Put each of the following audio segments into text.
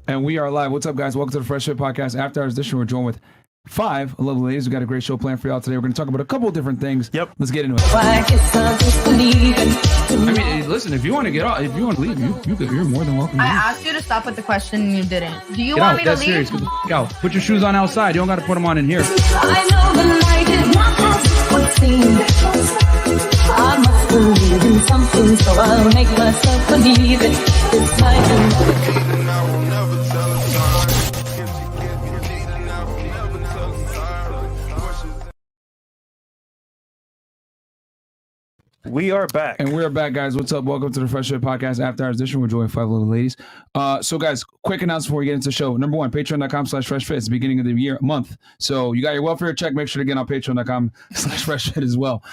And we are live. What's up, guys? Welcome to the Fresh Fit Podcast. After Hours Edition, we're joined with 5 lovely ladies. We got a great show planned for y'all today. We're going to talk about a couple of different things. Yep. Let's get into it. I mean, listen, if you want to get off, if you want to leave, you're more than welcome. I asked you to stop with the question and you didn't. Do you get want out. me to That's leave? serious. Get the f*** out. Put your shoes on outside. You don't got to put them on in here. I know the night is not as it seems. I must believe in something, so I'll make myself believe it. This night We are back. And we're back, guys. What's up? Welcome to the Fresh Fit Podcast After Hours Edition. We're joined 5 little ladies. So, guys, quick announcement before we get into the show. Number 1, patreon.com/freshfit. It's the beginning of the year, month. So you got your welfare check. Make sure to get on patreon.com/freshfit as well.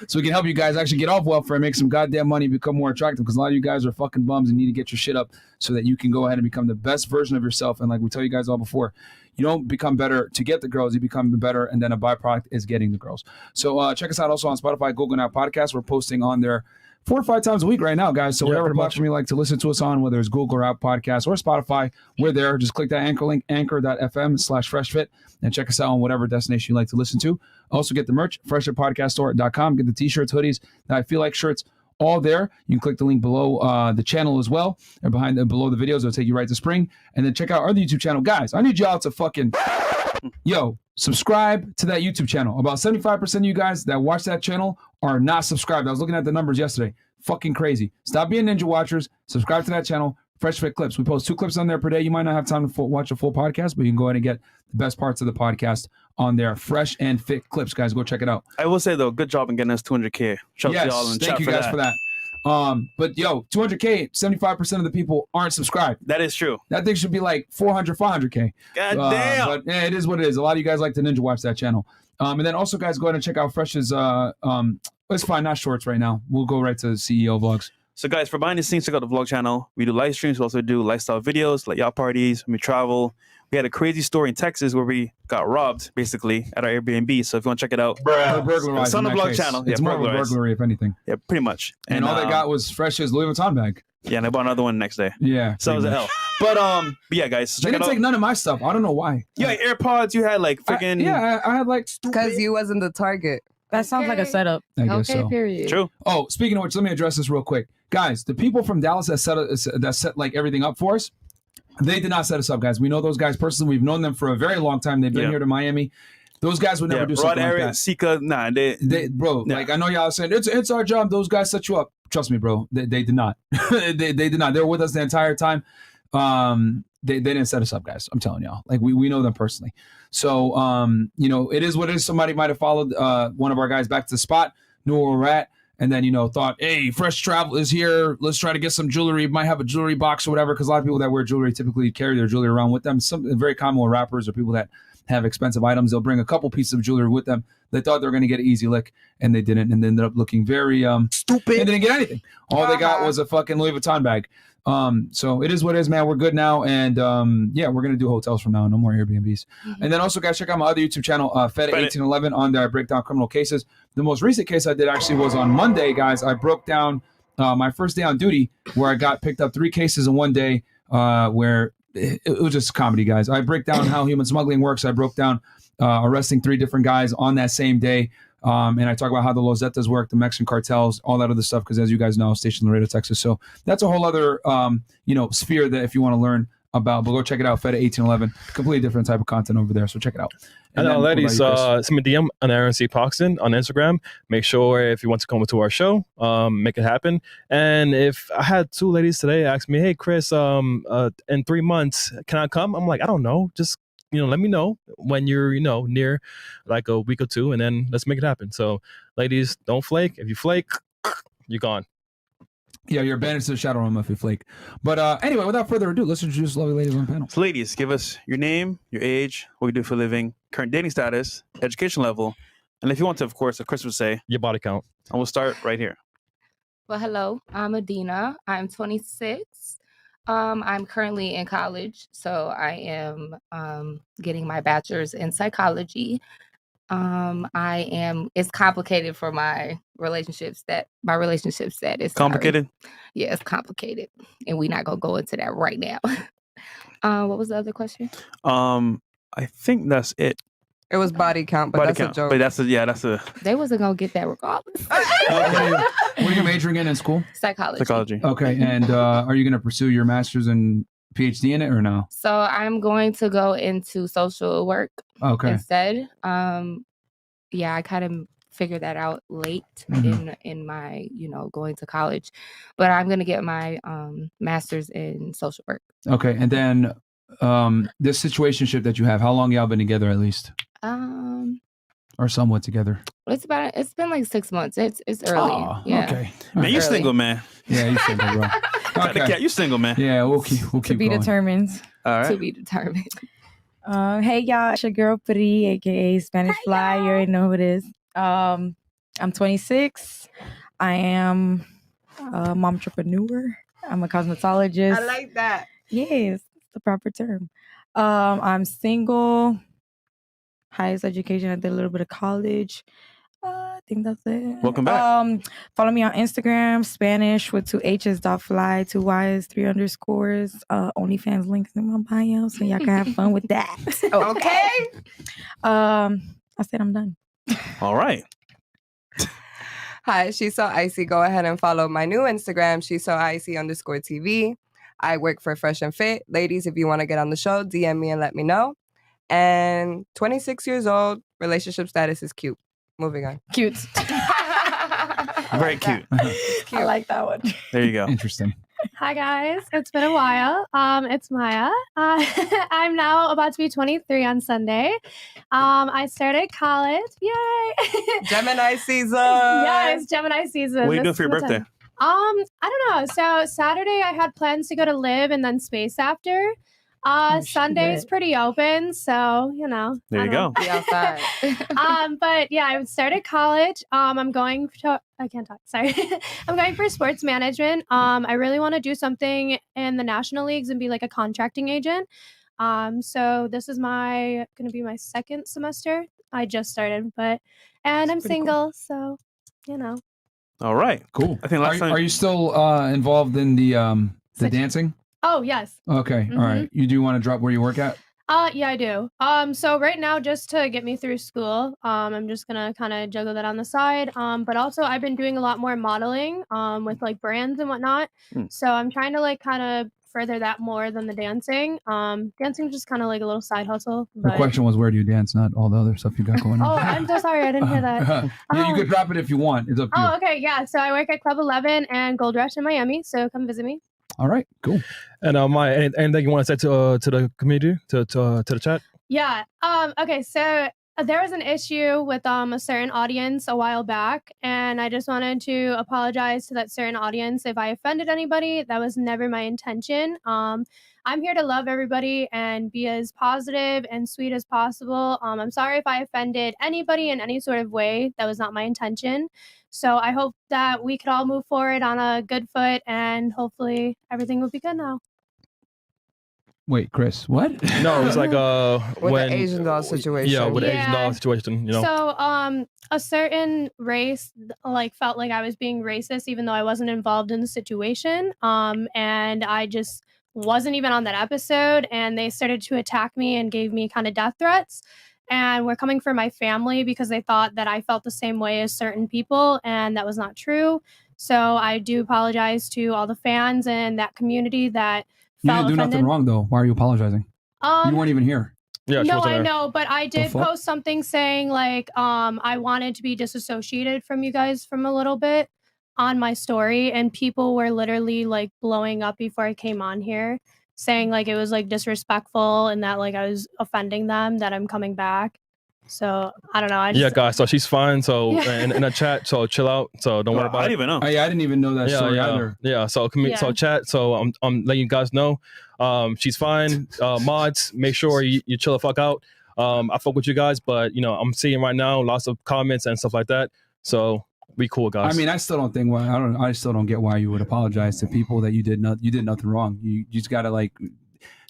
So we can help you guys actually get off welfare and make some goddamn money, become more attractive, because a lot of you guys are fucking bums and need to get your shit up so that you can go ahead and become the best version of yourself. And like we tell you guys all before, you don't become better to get the girls, you become better, and then a byproduct is getting the girls. So check us out also on Spotify, Google Now Podcast. We're posting on there 4 or 5 times a week right now, guys. So whatever platform you like to listen to us on, whether it's Google or App Podcast or Spotify, we're there. Just click that anchor link, anchor.fm/freshfit, and check us out on whatever destination you like to listen to. Also get the merch, freshfitpodcaststore.com. Get the t-shirts, hoodies, that I feel like shirts, all there. You can click the link below the channel as well, or below the videos. It'll take you right to Spring. And then check out our other YouTube channel. Guys, I need y'all to fucking, subscribe to that YouTube channel. About 75% of you guys that watch that channel are not subscribed. I was looking at the numbers yesterday. Fucking crazy. Stop being ninja watchers. Subscribe to that channel. Fresh Fit Clips. We post 2 clips on there per day. You might not have time to watch a full podcast, but you can go ahead and get the best parts of the podcast on there. Fresh and Fit Clips, guys. Go check it out. I will say, though, good job in getting us 200K. Shout out to y'all in the chat. Thank you guys for that. But 200K, 75% of the people aren't subscribed. That is true. that thing should be like 400, 500K. God damn. But yeah, it is what it is. A lot of you guys like to ninja watch that channel. And then also, guys, go ahead and check out Fresh's, it's fine, not shorts right now. We'll go right to the CEO vlogs. So, guys, for behind the scenes, check out the vlog channel. We do live streams. We also do lifestyle videos, like yacht parties. We travel. We had a crazy story in Texas where we got robbed, basically, at our Airbnb. So if you want to check it out, it's on the vlog channel. It's more of a burglary, if anything. Yeah, pretty much. And all they got was Fresh's Louis Vuitton bag. Yeah, and I bought another one the next day. Yeah. So it was a hell. But yeah, guys, they didn't take none of my stuff. I don't know why. Yeah, AirPods. You had like freaking. I had like stupid. Because you wasn't the target. That sounds like a setup. I guess so. Period. True. Oh, speaking of which, let me address this real quick, guys. The people from Dallas that set like everything up for us, they did not set us up, guys. We know those guys personally. We've known them for a very long time. They've been here to Miami. Those guys would never do something like that. Sika, nah, like I know y'all are saying it's our job. Those guys set you up. Trust me, bro. They did not. they did not. They were with us the entire time. They didn't set us up, guys. I'm telling y'all. Like we know them personally. So it is what it is. Somebody might have followed one of our guys back to the spot, knew where we're at, and then thought, hey, Fresh Travel is here. Let's try to get some jewelry. Might have a jewelry box or whatever, because a lot of people that wear jewelry typically carry their jewelry around with them. Some very common with rappers or people that have expensive items. They'll bring a couple pieces of jewelry with them. They thought they were going to get an easy lick, and they didn't, and they ended up looking very stupid. And didn't get anything. All they got was a fucking Louis Vuitton bag. So it is what it is, man. We're good now, and we're gonna do hotels from now on. No more Airbnbs. Mm-hmm. And then also, guys, check out my other YouTube channel, Fed1811. On there, I break down criminal cases. The most recent case I did actually was on Monday, guys. I broke down my first day on duty, where I got picked up 3 cases in one day, where it was just comedy, guys. I break down how human smuggling works. I broke down arresting 3 different guys on that same day. And I talk about how the Los Zetas work, the Mexican cartels, all that other stuff, because as you guys know, stationed in Laredo, Texas. So that's a whole other, sphere that if you want to learn about, but go check it out, Fed 1811. Completely different type of content over there. So check it out. And ladies, send me a DM on Aaron C. Poxon on Instagram. Make sure if you want to come to our show, make it happen. And if I had 2 ladies today ask me, hey, Chris, in 3 months, can I come? I'm like, I don't know. Just let me know when you're, near like a week or 2, and then let's make it happen. So, ladies, don't flake. If you flake, you're gone. Yeah, you're banished to the shadow room if you flake. But anyway, without further ado, let's introduce lovely ladies on the panel. So, ladies, give us your name, your age, what you do for a living, current dating status, education level, and if you want to, of course, as Chris would say, your body count. And we'll start right here. Well, hello, I'm Adina. I'm 26. I'm currently in college, so I am getting my bachelor's in psychology. It's complicated for my relationship status. Complicated? Yeah, it's complicated. And we're not gonna go into that right now. What was the other question? I think that's it. It was body count, but Body that's count. a joke. But that's a They wasn't gonna get that regardless. Okay. What are you majoring in school? Psychology. Okay. And are you going to pursue your master's and PhD in it or no? So I'm going to go into social work instead. Yeah, I kind of figured that out late in my, going to college. But I'm going to get my master's in social work. Okay. And then this situationship that you have, how long y'all been together at least? Or somewhat together? It's been like 6 months. It's early. Oh, yeah. Okay. Man, you single, man. Yeah, you single, bro. Okay. You single, man. Yeah, we'll keep To be going. determined. All right. To be determined. Hey y'all, it's your girl Pri, aka Spanish Fly. You already know who it is. I'm 26. I am a momtrepreneur. I'm a cosmetologist. I like that. Yes, it's the proper term. I'm single. Highest education. I did a little bit of college. I think that's it. Welcome back. Follow me on Instagram, Spanish with 2 H's.fly, 2 Y's, 3 underscores. OnlyFans links in my bio, so y'all can have fun with that. Okay. I said I'm done. All right. Hi, she's so icy. Go ahead and follow my new Instagram, she's so icy_TV. I work for Fresh and Fit. Ladies, if you want to get on the show, DM me and let me know. And 26 years old, relationship status is cute. Moving on. Cute. Very cute. I like that one. There you go. Interesting. Hi guys, it's been a while. It's Maya. I'm now about to be 23 on Sunday. I started college. Yay! Gemini season. Yeah, it's Gemini season. What are you doing for your birthday? I don't know. So Saturday I had plans to go to Live and then Space after. Sunday's pretty open, so There you go. Be outside. But yeah, I started college. I'm going to. I can't talk. Sorry. I'm going for sports management. I really want to do something in the national leagues and be like a contracting agent. So this is going to be my second semester. I just started, and I'm single, so All right. Cool. I think last time. Are you still involved in the dancing? Oh yes. Okay. All right. You do want to drop where you work at? Yeah, I do. So right now, just to get me through school, I'm just gonna kind of juggle that on the side. But also I've been doing a lot more modeling, with like brands and whatnot. So I'm trying to like kind of further that more than the dancing. Dancing is just kind of like a little side hustle. The question was, where do you dance, not all the other stuff you got going on. Oh, I'm so sorry, I didn't hear that. Yeah, you could drop it if you want. It's up to you. Oh, okay, yeah. So I work at Club 11 and Gold Rush in Miami. So come visit me. All right, cool. And anything you want to say to the community, to the chat? Yeah. Okay. So there was an issue with a certain audience a while back, and I just wanted to apologize to that certain audience if I offended anybody. That was never my intention. I'm here to love everybody and be as positive and sweet as possible. I'm sorry if I offended anybody in any sort of way. That was not my intention. So I hope that we could all move forward on a good foot, and hopefully everything will be good now. Wait, Chris, what? No, it was like With when the Asian doll situation. Yeah, with the Yeah. Asian doll situation, So a certain race like felt like I was being racist even though I wasn't involved in the situation. And I just wasn't even on that episode, and they started to attack me and gave me kind of death threats. And were coming for my family because they thought that I felt the same way as certain people, and that was not true. So I do apologize to all the fans and that community that You felt didn't do offended. nothing wrong, though. Why are you apologizing? You weren't even here. Yeah, she No, wasn't I there. know, but I did fuck? post something saying like I wanted to be disassociated from you guys from a little bit on my story, and people were literally like blowing up before I came on here, saying like it was like disrespectful and that like I was offending them, that I'm coming back. So I don't know. I just, Yeah, guys. So she's fine. So Yeah. in the chat. So chill out. So don't worry I about didn't it. even know. Oh, yeah, I didn't even know that Yeah, story yeah, either. yeah. So Yeah. so chat. So I'm letting you guys know. She's fine. Mods, make sure you chill the fuck out. I fuck with you guys, but I'm seeing right now lots of comments and stuff like that. So be cool, guys. I mean, I still don't think why. I still don't get why you would apologize to people that you did nothing wrong. You just gotta like.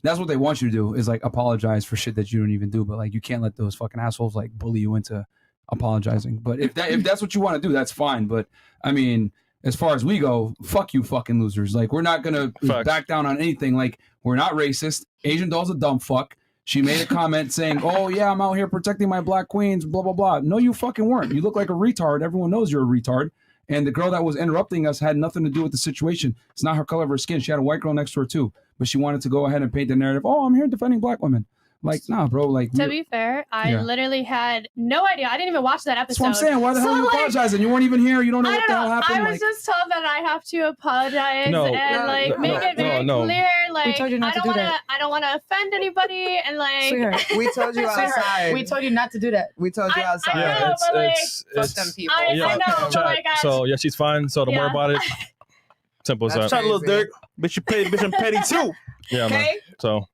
That's what they want you to do is like apologize for shit that you don't even do. But like you can't let those fucking assholes like bully you into apologizing. But if that's what you want to do, that's fine. But I mean, as far as we go, fuck you fucking losers. Like, we're not going to back down on anything. Like, we're not racist. Asian Doll's a dumb fuck. She made a comment saying, oh, yeah, I'm out here protecting my black queens, blah, blah, blah. No, you fucking weren't. You look like a retard. Everyone knows you're a retard. And the girl that was interrupting us had nothing to do with the situation. It's not her color of her skin. She had a white girl next to her, too. But she wanted to go ahead and paint the narrative. Oh, I'm here defending black women. Like, nah, bro. Like, to be fair, I literally had no idea. I didn't even watch that episode. That's what I'm saying. Why the hell are you apologizing? You weren't even here. You don't know what the hell happened. I was just told that I have to apologize and make it very clear. Like, we told you not to do that. I don't want to offend anybody. And like, Sweetheart. We told you outside. We told you not to do that. We told you outside. I know, but like, fuck them people. I know, but like, so yeah, she's fine. So don't worry about it. Simple as that. Shut a little Dirk. Bitch, you petty. Bitch, I'm petty too. Yeah, man. So.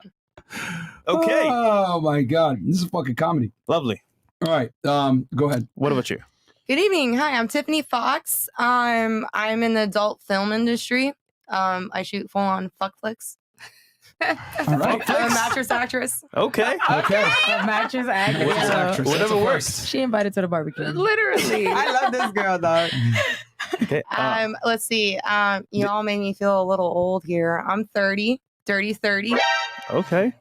Okay. Oh my God, this is fucking comedy. Lovely. All right, go ahead. What about you? Good evening. Hi, I'm Tiffany Fox. I'm in the adult film industry. I shoot full-on fuck flicks. All right. I'm a mattress actress. Okay. Okay. A mattress actress. Whatever works. She invited to the barbecue. Literally. I love this girl, dog. Okay. Let's see. You all made me feel a little old here. I'm 30. Dirty 30. Okay.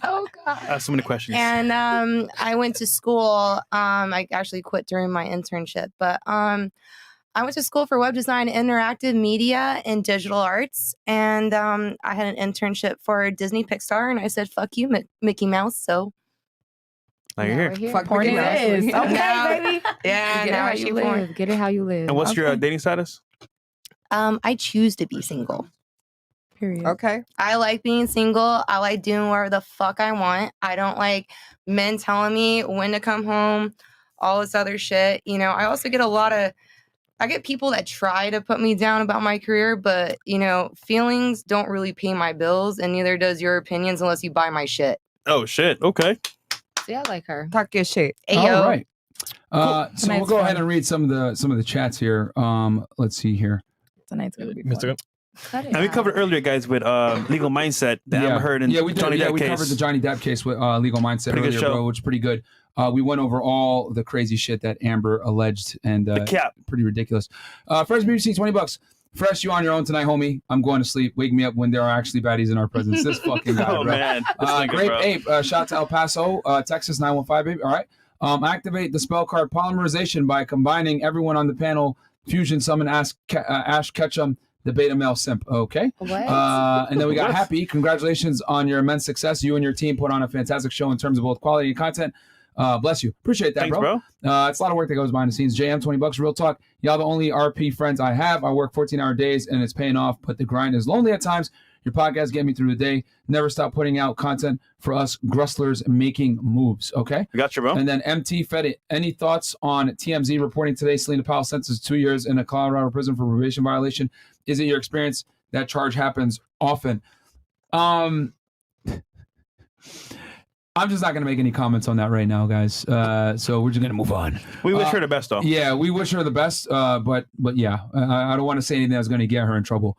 Oh God. I have so many questions. And I went to school. I actually quit during my internship, but I went to school for web design, interactive media, and digital arts. And I had an internship for Disney Pixar, and I said, "Fuck you, Mickey Mouse." So now you're here. Fuck Porn Mickey Mouse. it is. Okay, baby. Yeah, Get it how you live. Get it how you live. And what's your dating status? I choose to be single. Period. Okay. I like being single. I like doing whatever the fuck I want. I don't like men telling me when to come home, all this other shit. You know, I also get I get people that try to put me down about my career, but, you know, feelings don't really pay my bills, and neither does your opinions unless you buy my shit. Oh, shit. Okay. See, I like her. Talk your shit. Ayo. All right. So we'll go ahead and read some of the chats here. Let's see here. Tonight's gonna be fun. Mr. And we covered earlier, guys, with Legal Mindset, the Amber Heard and we did. Johnny Depp we case. covered the Johnny Depp case with Legal Mindset Pretty good earlier, show. bro, which is pretty good. We went over all the crazy shit that Amber alleged, and The cap. pretty ridiculous. Fresh BBC, $20. Fresh, you on your own tonight, homie. I'm going to sleep. Wake me up when there are actually baddies in our presence. This fucking guy, Oh, bro. man. This nigga, Grape bro. Ape, shout out to El Paso, Texas 915, baby. All right. Activate the spell card polymerization by combining everyone on the panel. Fusion, summon, Ash Ketchum, the beta male simp. Okay. What? And then we got Happy. Congratulations on your immense success. You and your team put on a fantastic show in terms of both quality and content. Bless you. Appreciate that, Thanks, bro. It's a lot of work that goes behind the scenes. JM, $20. Real talk. Y'all the only RP friends I have. I work 14-hour days and it's paying off, but the grind is lonely at times. Your podcast get me through the day. Never stop putting out content for us grustlers making moves. Okay. We got you, bro. And then MT Fed it. Any thoughts on TMZ reporting today? Selena Powell sentences 2 years in a Colorado prison for probation violation. Is it your experience that charge happens often? I'm just not going to make any comments on that right now, guys. So we're just going to move on. We wish her the best, though. Yeah, we wish her the best. But yeah, I don't want to say anything that's going to get her in trouble.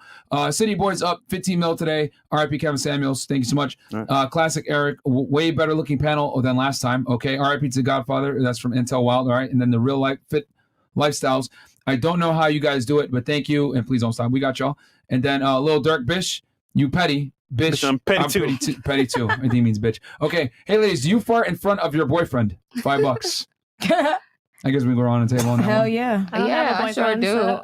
City Boys up 15 mil today. RIP Kevin Samuels. Thank you so much. Right. Classic Eric. Way better looking panel than last time. Okay. RIP to Godfather. That's from Intel Wild. All right. And then the Real Life Fit Lifestyles. I don't know how you guys do it, but thank you. And please don't stop. We got y'all. And then Lil Dirk Bish. You petty. Bitch, I'm petty too. Petty too. I think he means bitch. Okay. Hey, ladies, do you fart in front of your boyfriend? $5. I guess we go around the table on that Hell one. yeah. Yeah, I sure do.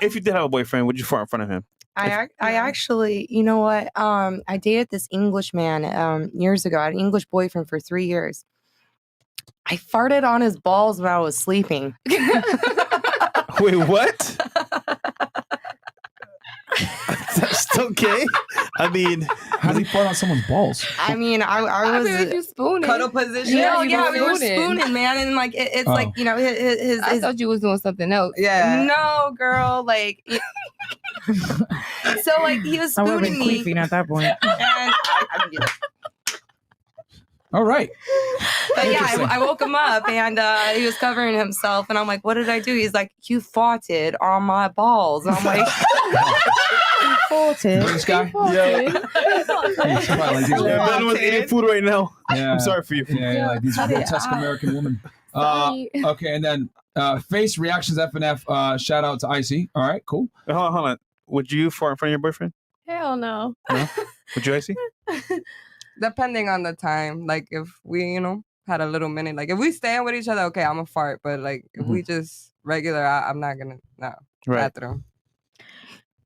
If you did have a boyfriend, would you fart in front of him? I actually, you know what? I dated this English man years ago. I had an English boyfriend for 3 years. I farted on his balls when I was sleeping. Wait, what? That's okay. I mean, how do you fart on someone's balls? I mean, I was you spooning. Cuddle position. Yeah, you we were spooning. spooning, man, and like it's like, you know, his I thought you was doing something else. Yeah. no, girl, like so like he was I would have spooning been me, queefing at that point. and I can get it. All right. But yeah, I woke him up and he was covering himself, and I'm like, "What did I do?" He's like, "You farted on my balls." And I'm like, faulted. This guy? Yeah. He's probably like, these Ben guys. was eating food right now. Yeah. I'm sorry for you. Yeah, like these grotesque American women. Sorry. Okay, and then face reactions FNF. Shout out to Icy. All right, cool. Hold on. Would you fart in front of your boyfriend? Hell no. No? Would you, Icy? Depending on the time. Like if we, had a little minute. Like if we stand with each other, okay, I'm a fart. But like if we just regular, I'm not gonna. No. Right. Bathroom.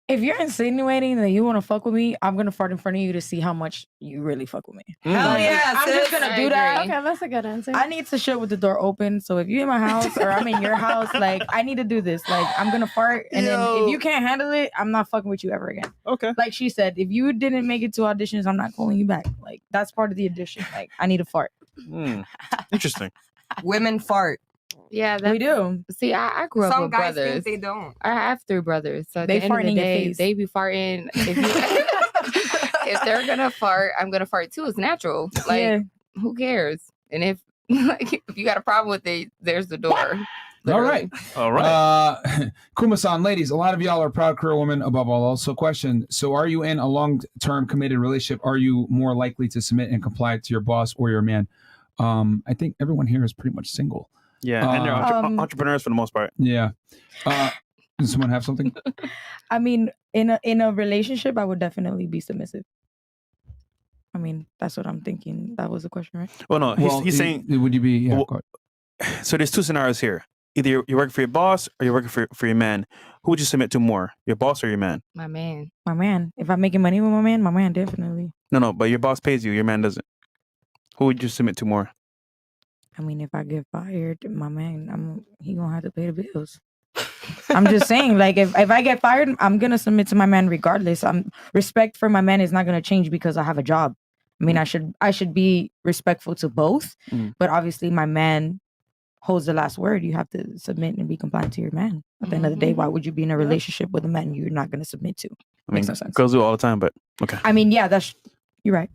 If you're insinuating that you want to fuck with me, I'm gonna fart in front of you to see how much you really fuck with me. Hell yeah, I'm just gonna do that. Okay, that's a good answer. I need to shit with the door open. So if you're in my house or I'm in your house, like I need to do this. Like I'm gonna fart, and then if you can't handle it, I'm not fucking with you ever again. Okay. Like she said, if you didn't make it to auditions, I'm not calling you back. Like that's part of the audition. Like I need a fart. Interesting. Women fart. Yeah, We do. See, I grew up Some with guys brothers. think they don't. I have 3 brothers, so at They the end fart of the in your day, face. they be farting. If they're gonna fart, I'm gonna fart too. It's natural. Like, Yeah. who cares? And if if you got a problem with it, there's the door. All right. All right. Kuma-san, ladies, a lot of y'all are proud career women above all else. So question, so are you in a long-term committed relationship? Are you more likely to submit and comply to your boss or your man? I think everyone here is pretty much single. Yeah, and they're entrepreneurs for the most part. Yeah. Does someone have something? I mean, in a relationship, I would definitely be submissive. I mean, that's what I'm thinking. That was the question, right? Well, no, he's saying. Would you be? Yeah. Well, so there's 2 scenarios here. Either you're working for your boss or you're working for your man. Who would you submit to more, your boss or your man? My man. My man. If I'm making money with my man definitely. No, but your boss pays you. Your man doesn't. Who would you submit to more? I mean, if I get fired, my man, he gonna have to pay the bills. I'm just saying, like, if I get fired, I'm gonna submit to my man regardless. Respect for my man is not gonna change because I have a job. I mean, I should be respectful to both, but obviously my man holds the last word. You have to submit and be compliant to your man. At the end of the day, why would you be in a relationship with a man you're not gonna submit to? I mean, Makes no sense. girls do it all the time, but okay. I mean, yeah, you're right.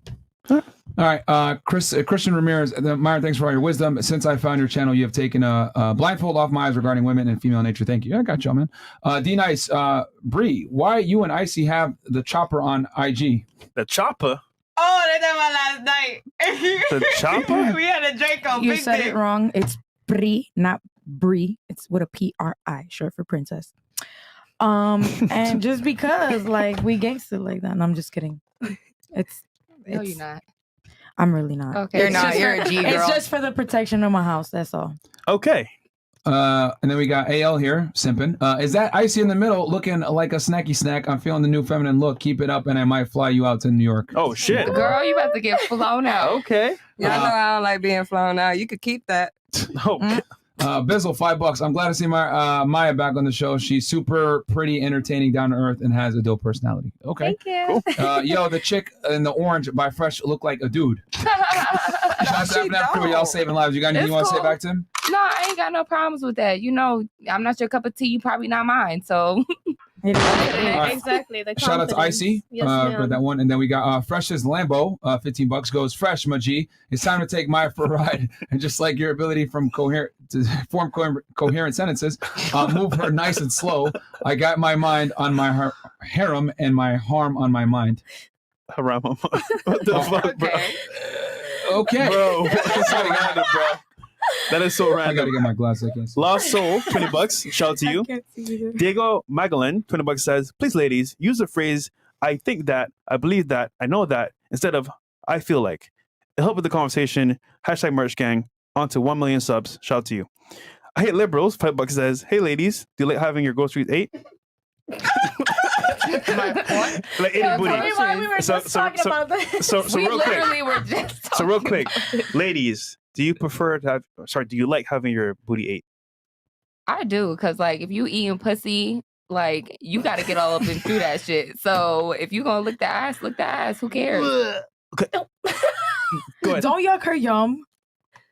All right, Christian Ramirez, Myron, thanks for all your wisdom. Since I found your channel, you have taken a blindfold off my eyes regarding women and female nature. Thank you. I got you, man. D Nice, Bree, why you and Icy have the chopper on IG? The chopper? Oh, they did my last night. The chopper? We had a drink on You Big said Dick. it wrong. It's Bree, not Bree. It's with a PRI, short for princess. And just because, like, we gangster like that. And I'm just kidding. No, you're not. I'm really not. Okay. You're not. You're a G girl. It's just for the protection of my house. That's all. Okay. And then we got AL here, simping. Is that Icy in the middle looking like a snacky snack? I'm feeling the new feminine look. Keep it up and I might fly you out to New York. Oh, shit. Girl, you about to get flown out. Okay. Y'all know I don't like being flown out. You could keep that. Okay. Bizzle, $5. I'm glad to see Maya back on the show. She's super pretty, entertaining, down to earth, and has a dope personality. Okay. Thank you. Cool. Yo, the chick in the orange by Fresh looked like a dude. Shout out to FNF crew. Y'all saving lives. You got anything you want to say back to him? No, I ain't got no problems with that. You know, I'm not your cup of tea. You probably not mine. So. Exactly. The Shout out to confidence. Icy Yes, for ma'am. that one. And then we got Fresh's Lambo, $15 goes Fresh, my G. It's time to take Maya for a ride. And just like your ability to form coherent sentences, move her nice and slow. I got my mind on my harem and my harm on my mind. Haram. What the fuck, bro? Okay. Bro, that's so random, bro. That is so random. I gotta get my glasses. I guess. Lost Soul, $20. Shout out to you. Diego Magellan, $20 says, please, ladies, use the phrase, I think that, I believe that, I know that, instead of I feel like. It'll help with the conversation. Hashtag merch gang. On to 1 million subs. Shout out to you. I hate liberals. $5 says, hey, ladies, do you like having your groceries ate? Like eating booty. We were just talking about that. So We real quick. literally were just So real quick, ladies, do you like having your booty ate? I do, because like if you eating pussy, like you got to get all up and through that shit. So if you gonna lick the ass, Who cares? Okay. Go ahead. Don't yuck her yum.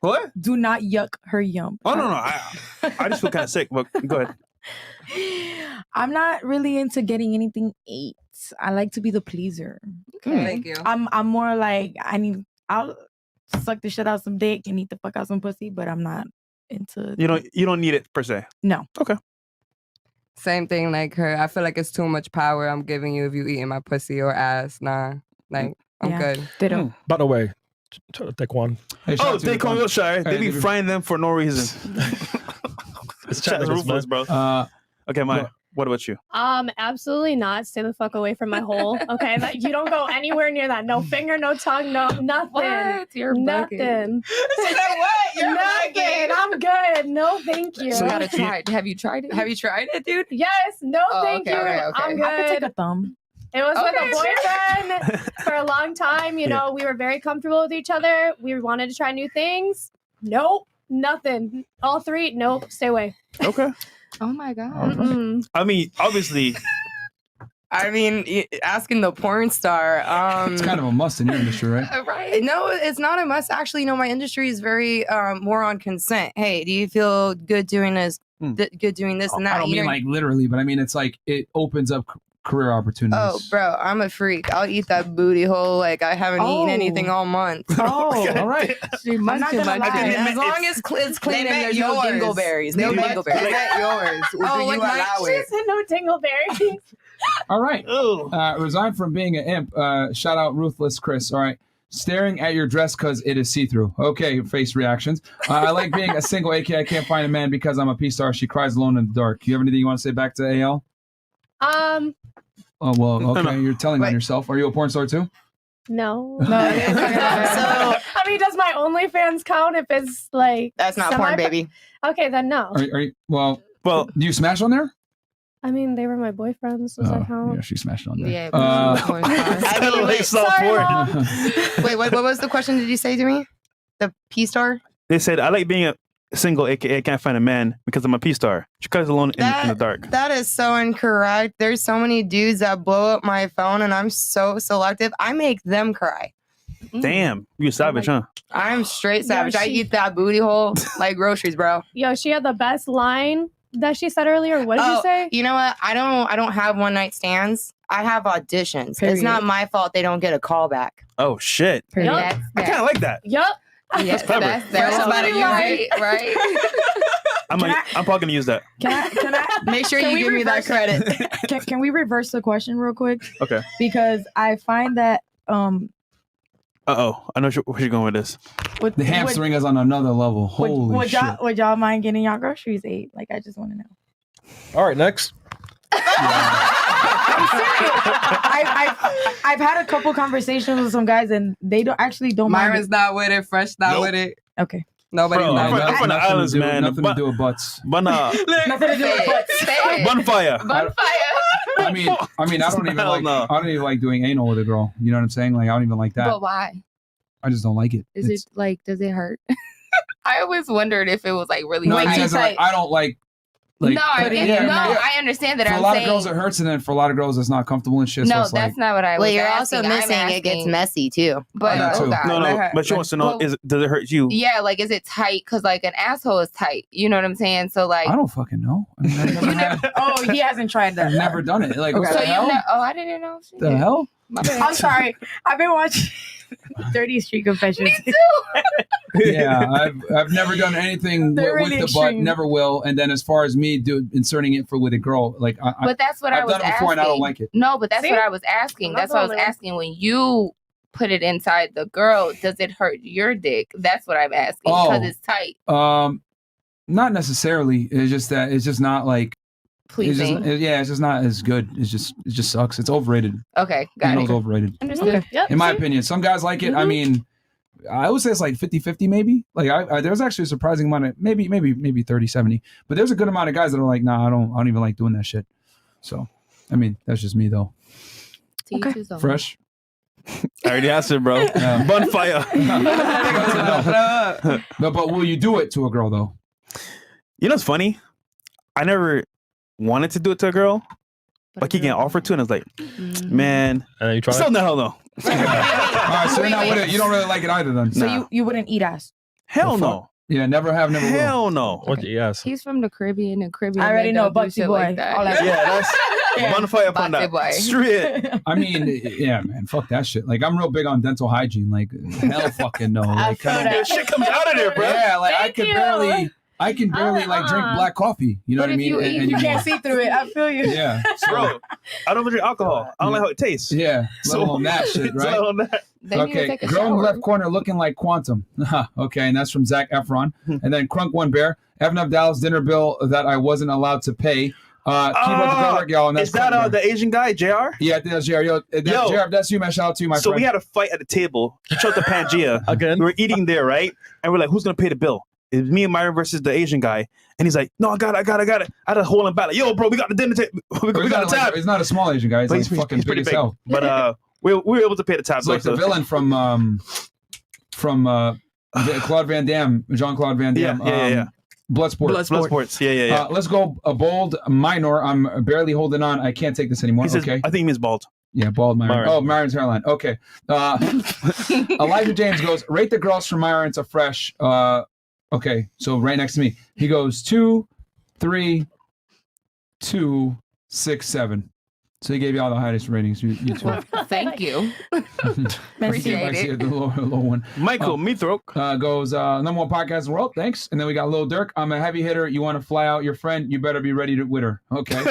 What? Do not yuck her yum. Oh no, I just feel kind of sick. But go ahead. I'm not really into getting anything ate. I like to be the pleaser. Okay. Thank you. I'm more like I'll suck the shit out some dick and eat the fuck out some pussy, but I'm not into. You don't need it per se. No. Okay. Same thing like her. I feel like it's too much power I'm giving you if you eating my pussy or ass. Nah, like I'm good. Ditto. By the way, take one. Hey, Oh, they call me shy. They be frying them for no reason. It's Chat's ruthless, bro. Okay, Maya. What about you? Absolutely not. Stay the fuck away from my hole. Okay, you don't go anywhere near that. No finger, no tongue, no nothing. What? You're nothing. What? You're nothing. I'm good. No, thank you. So you gotta try it. Have you tried it? Have you tried it, dude? Yes. No, thank you. Okay. I'm good. I could take a thumb. It was with a boyfriend for a long time. You know, we were very comfortable with each other. We wanted to try new things. Nope. Nothing. All three. Nope. Stay away. Okay. Oh my god. I mean, obviously. I mean, asking the porn star. It's kind of a must in your industry, right? Right. No, it's not a must. Actually, no, my industry is very more on consent. Hey, do you feel good doing this? Good doing this and that? I don't mean like literally, but I mean it's like it opens up career opportunities. Oh, bro, I'm a freak. I'll eat that booty hole like I haven't eaten anything all month. Oh, all right. I'm not gonna lie. As long as it's clean and there's no dingleberries. No dingleberries. They met yours. Do you allow it? No dingleberries. All right. Resigned from being an imp. Shout out Ruthless Chris. All right. Staring at your dress because it is see-through. Okay, face reactions. I like being a single, aka I can't find a man because I'm a P-star. She cries alone in the dark. You have anything you want to say back to AL? Oh, well, okay. You're telling on yourself. Are you a porn star too? No. So, I mean, does my OnlyFans count if it's like... That's not porn, baby. Okay, then no. Are you, well, do you smash on there? I mean, they were my boyfriends. Does that count? Yeah, she smashed on there. Yeah. Wait, what was the question did you say to me? The P-star? They said, I like being a single, aka I can't find a man because I'm a P-star. She cries alone in the dark. That is so incorrect. There's so many dudes that blow up my phone and I'm so selective. I make them cry. Damn, you savage, huh? I'm straight savage. I eat that booty hole like groceries, bro. Yo, she had the best line that she said earlier. What did you say? You know what? I don't have one night stands. I have auditions. Period. It's not my fault they don't get a call back. Oh shit. Yep. I kind of like that. Yep. Yes, that's somebody you right? I'm probably gonna use that. Can I make sure you give me that credit? Can we reverse the question real quick? Okay. Because I find that I know where you're going with this. The hamstring is on another level. Holy shit. Would y'all mind getting y'all groceries ate? Like, I just want to know. All right, next. I'm serious. I've had a couple conversations with some guys and they don't mind. Myron's not with it. Fresh not with it. Okay. Nobody's not with it. I'm from the islands, man. Nothing to do with butts. But nothing to do with butts. Bonfire. I mean, I don't even like doing anal with a girl. You know what I'm saying? Like, I don't even like that. But why? I just don't like it. Is it like, does it hurt? I always wondered if it was like really I don't like. I understand that. For a lot of girls, it hurts, and then for a lot of girls, it's not comfortable and shit. No, so that's not what I was. Well, you're asking. also missing. It gets messy too. But no. But she wants to know: does it hurt you? Yeah, like is it tight? Because like an asshole is tight. You know what I'm saying? So like, I don't fucking know. I mean, I've never Oh, he hasn't tried that. I've never done it. Like, okay. what the hell? I didn't know. The hell? I'm sorry. I've been watching 30 Street Confessions. Me too. Yeah, I've never done anything with the butt. Never will. And then as far as me inserting it with a girl, like, but that's what I've done it before, and I don't like it. No, but that's what I was asking. That's what I was asking. When you put it inside the girl, does it hurt your dick? That's what I'm asking because it's tight. Not necessarily. It's just that it's just not like. Pleasing. It's just not as good. It just sucks. It's overrated. Okay, got it. It's overrated. Understood. Okay. Yep. In my opinion, some guys like it. Mm-hmm. I mean, I would say it's like 50-50 maybe. Like there's actually a surprising amount of maybe 30-70. But there's a good amount of guys that are like, nah, I don't even like doing that shit. So, I mean, that's just me though. Okay. Fresh. I already answered, bro. Yeah. Bonfire. No, but will you do it to a girl though? You know what's funny? I never wanted to do it to a girl, but keep getting offered to, and I was like, man, you try still no hell no. All right, so you're not with it. You don't really like it either, then. So you wouldn't eat ass? Hell no. Yeah, never have, never will. Hell no. What? Yes. He's from the Caribbean, and Caribbean. I already know, Bugsy boy. Like that. Yeah, that's bonfire upon that. Straight. I mean, yeah, man, fuck that shit. Like, I'm real big on dental hygiene. Like, hell fucking no. Like, that shit comes out of there, bro. Yeah, like I I can barely like drink black coffee. You know But what I if mean? you can't see through it. I feel you. Yeah. So, Bro, I don't drink alcohol. I don't like how it tastes. yeah. So- Let alone that shit, right? So that- They need to Okay, take a girl in the shower. left corner looking like Quantum. Okay, and that's from Zach Efron. And then Crunk One Bear. Have enough Dallas dinner bill that I wasn't allowed to pay. Keep up the good work, y'all. And that's is that Crunk Bear. the Asian guy, JR? Yeah, I think that's JR. Yo, JR, if that's you, man. Shout out to you, my So friend. we had a fight at the table. He chose the Pangea. Again? We were eating there, right? And we're like, who's going to pay the bill? It was me and Myron versus the Asian guy. And he's like, no, I got it. I had to hold him back. Like, yo, bro, we got the dinner table. we He's got not the tab. like, he's not a small Asian guy. He's But like fucking he's big pretty as big. hell. But we were able to pay the tab. It's like the villain from Claude Van Damme, Jean-Claude Van Damme. Yeah. Bloodsport. Bloodsports. Yeah. Let's go a bold minor. I'm barely holding on. I can't take this anymore. He says, Okay. I think he means bald. Yeah, bald Myron. Myron. Oh, Myron's hairline. Okay. Elijah James goes, rate the girls from Myron to Fresh. Okay, so right next to me. He goes 2, 3, 2, 6, 7. So he gave you all the highest ratings. You two. Thank you. Appreciate I see it. the low one. Michael Mithroke Goes number one podcast in the world. Thanks. And then we got Lil Durk. I'm a heavy hitter. You want to fly out your friend? You better be ready to with her. Okay.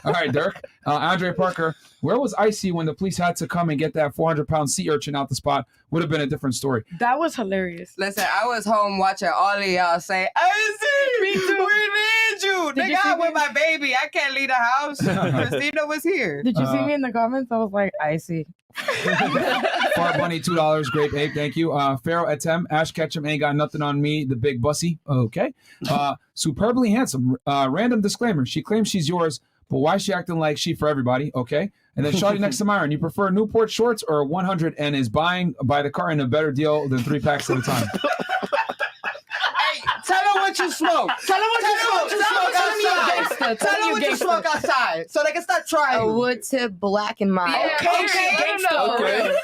All right, Dirk. Andre Parker. Where was Icy when the police had to come and get that 400-pound sea urchin out the spot? Would have been a different story. That was hilarious. Listen, I was home watching all of y'all say, Icy, we need you. Did Nigga, you see I'm with me? my baby. I can't leave the house. Christina was here. Did you see me in the comments? I was like, I see. Fart Bunny, $2. Grape Ape, thank you. Pharaoh Etem, Ash Ketchum ain't got nothing on me, the big bussy. Okay. Superbly handsome. Random disclaimer. She claims she's yours, but why is she acting like she for everybody? Okay. And then Shawty next to Myron. You prefer Newport shorts or 100 and is buying by the carton a better deal than 3 packs at a time? Hey, tell her what you smoke. Tell her what you smoke outside. Tell her what you smoke outside so they can start trying. A wood tip black and mild. Okay, gangsta. Okay.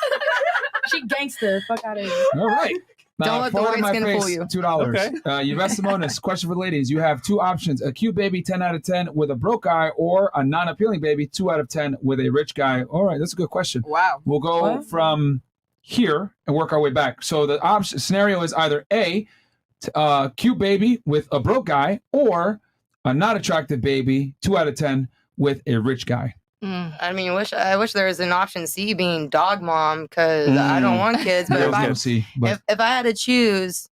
She gangster. Fuck out of here. All right. Don't let the forward white in my skin face, fool you. $2. Okay. Yvette Simonis, question for the ladies. You have 2 options. A cute baby, 10 out of 10 with a broke guy, or a non-appealing baby, 2 out of 10 with a rich guy. All right, that's a good question. Wow. We'll go from here and work our way back. So the option scenario is either A, cute baby with a broke guy, or a not attractive baby, 2 out of 10 with a rich guy. I mean, I wish there was an option C, being dog mom, because I don't want kids. But if I had to choose,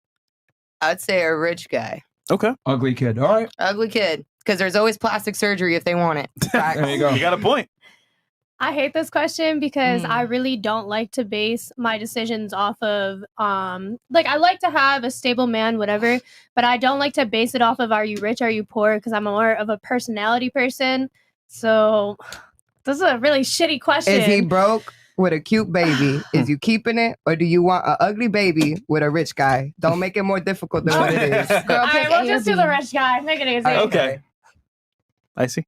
I'd say a rich guy. Okay. Ugly kid. All right. Ugly kid, because there's always plastic surgery if they want it. There you go. You got a point. I hate this question because I really don't like to base my decisions off of like, I like to have a stable man, whatever, but I don't like to base it off of are you rich, are you poor, because I'm more of a personality person. So this is a really shitty question. Is he broke with a cute baby? Is you keeping it, or do you want an ugly baby with a rich guy? Don't make it more difficult than what it is. All right, we'll just do the rich guy. Make it easy. Okay. I see.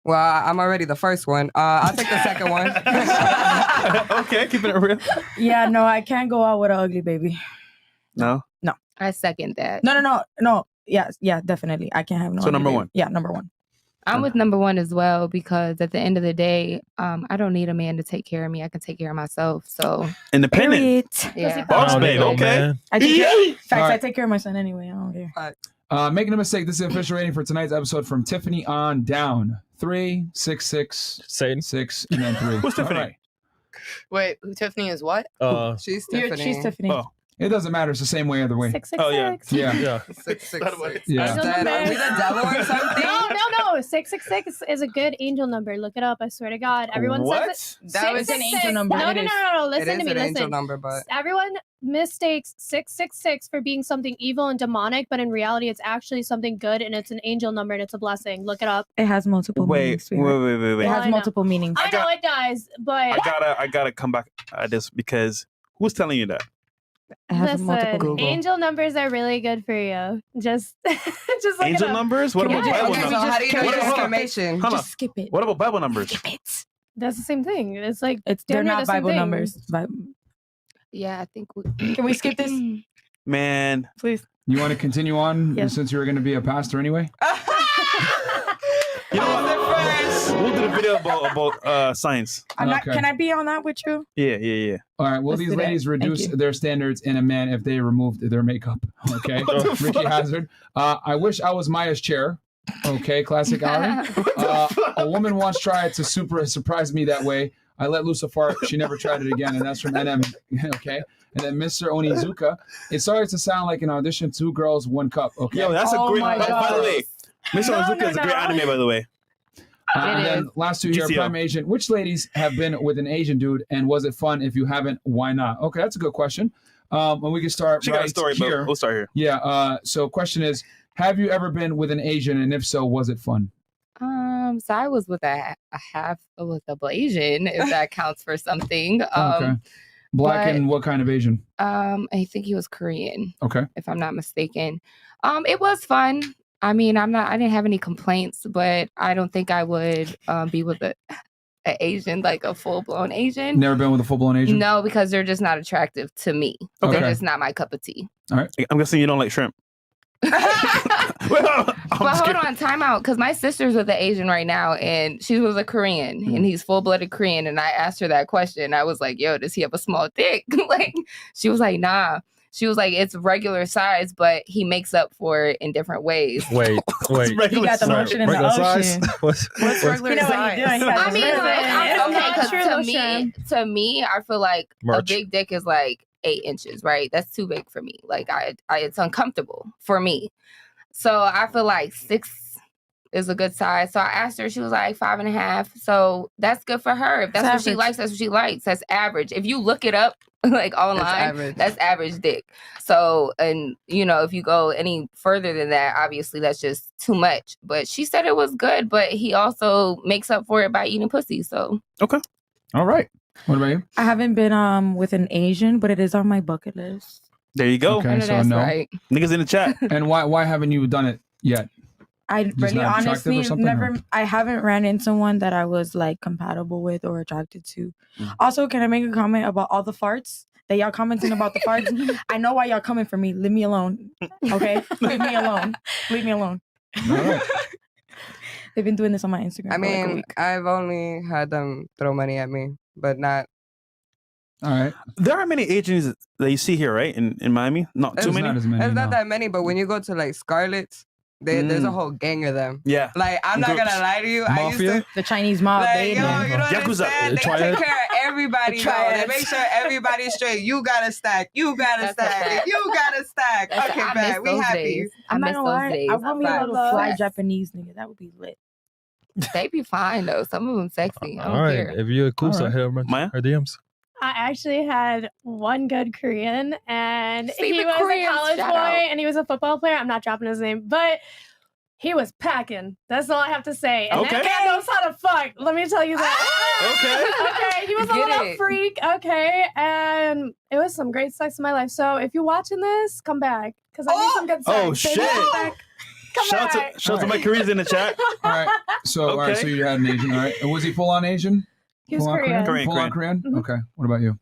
Well, I'm already the first one. I'll take the second one. Okay, keeping it real. Yeah, no, I can't go out with an ugly baby. No? No. I second that. No. Yeah, definitely. I can't have no. So ugly number baby. one. Yeah, number one. I'm with number one as well, because at the end of the day, I don't need a man to take care of me. I can take care of myself. So independent. Yeah. Boss babe, okay. I take All right. I take care of my son anyway. I don't care. Making a mistake. This is the official rating for tonight's episode from Tiffany on down. 3, 6, 6, Satan. 6, and then 3. Who's Tiffany? All right. Wait, Tiffany is what? She's Tiffany. She's Tiffany. Oh. It doesn't matter. It's the same way either way. 666. Yeah. Yeah. 666. Yeah. Is that, are we the devil or something? No. 666 is a good angel number. Look it up. I swear to God. Everyone says it. That was an angel number. No. It Listen is to me. an angel Listen. number, but Everyone mistakes 666 for being something evil and demonic, but in reality, it's actually something good, and it's an angel number, and it's a blessing. Look it up. It has multiple meanings. Wait. It has I know. multiple meanings. I know it does, but I gotta come back at this because who's telling you that? It has multiple listen, meanings. angel numbers are really good for you. Just look Angel it up. numbers? What about Yeah. Bible okay, so numbers? how do you know What the about- exclamation? Hold on. Just skip it. What about Bible numbers? That's the same thing. It's like They're damn near not the same Bible thing. numbers. Yeah, I think Can we skip this, Man. please? You want to continue on Yes. since you're going to be a pastor anyway? You know what? We'll do the video about science. I'm not. Can I be on that with you? Yeah. All right. Will these ladies reduce their standards in a man if they removed their makeup? Okay. Ricky Hazard. I wish I was Maya's chair. Okay. Classic Ari. A woman once tried to surprise me that way. I let loose a fart. She never tried it again, and that's from NM. Okay. And then Mr. Onizuka. It started to sound like an audition. 2 girls, 1 cup. Okay. Yo, that's a great. By the way, Mr. Onizuka is a great anime. By the way. And then last 2 here, Prime Asian. Which ladies have been with an Asian dude, and was it fun? If you haven't, why not? Okay, that's a good question. And we can start got a story, here. But we'll start here. Yeah. So question is, have you ever been with an Asian, and if so, was it fun? So I was with a Blasian, if that counts for something. Okay. Black and what kind of Asian? I think he was Korean. Okay. If I'm not mistaken. It was fun. I mean, I didn't have any complaints, but I don't think I would be with an Asian, like a full-blown Asian. Never been with a full-blown Asian? No, because they're just not attractive to me. Okay. They're just not my cup of tea. All right. I'm guessing you don't like shrimp. But hold on, time out, because my sister's with an Asian right now, and she was a Korean, and he's full-blooded Korean, and I asked her that question. I was like, yo, does he have a small dick? Like, she was like, nah. She was like, it's regular size, but he makes up for it in different ways. Wait. You got the motion in the ocean. What's regular size? I mean, like, to me, I feel like a big dick is like 8 inches, right? That's too big for me. Like, it's uncomfortable for me. So I feel like 6 is a good size. So I asked her, she was like 5.5. So that's good for her. If that's what she likes, that's what she likes. That's average. If you look it up, like online, that's average dick. So, and if you go any further than that, obviously that's just too much. But she said it was good, but he also makes up for it by eating pussy. So okay, all right. What about you? I haven't been with an Asian, but it is on my bucket list. There you go. Okay, so no. Right. Niggas in the chat. And why haven't you done it yet? I really honestly I haven't ran into one that I was like compatible with or attracted to. Also, can I make a comment about all the farts that y'all commenting about the farts? I know why y'all coming for me. Leave me alone. Okay? Leave me alone. Leave me alone. All right. They've been doing this on my Instagram. I mean, I've only had them throw money at me, but not. All right. There are many Asians that you see here, right? In Miami? Not too many? There's not that many, but when you go to like Scarlett's, there's a whole gang of them. Yeah. Like, I'm not gonna lie to you. Mafia? I used to, the Chinese mob, like, baby. yo, you don't Yakuza. understand. They take care of everybody, bro. They make sure everybody's straight. You gotta stack. You gotta stack. You gotta stack. Okay, bad. We happy. I'm not gonna lie. I want me a little fly Japanese nigga. That would be lit. They be fine though. Some of them sexy. I don't care. If you're cool, so hit her DMs. I actually had one good Korean, and See, he was Koreans, a college boy, shout out. and he was a football player. I'm not dropping his name, but he was packing. That's all I have to say. And that guy knows how to fuck. Let me tell you that. Okay. He was a little freak. Okay. And it was some great sex in my life. So if you're watching this, come back, because I need some good sex. Oh, shit. Shout out to my Koreans in the chat. All right. So, all right. So you had an Asian. All right. Was he full on Asian? He was Korean. Full on Korean? Mm-hmm. Okay. What about you?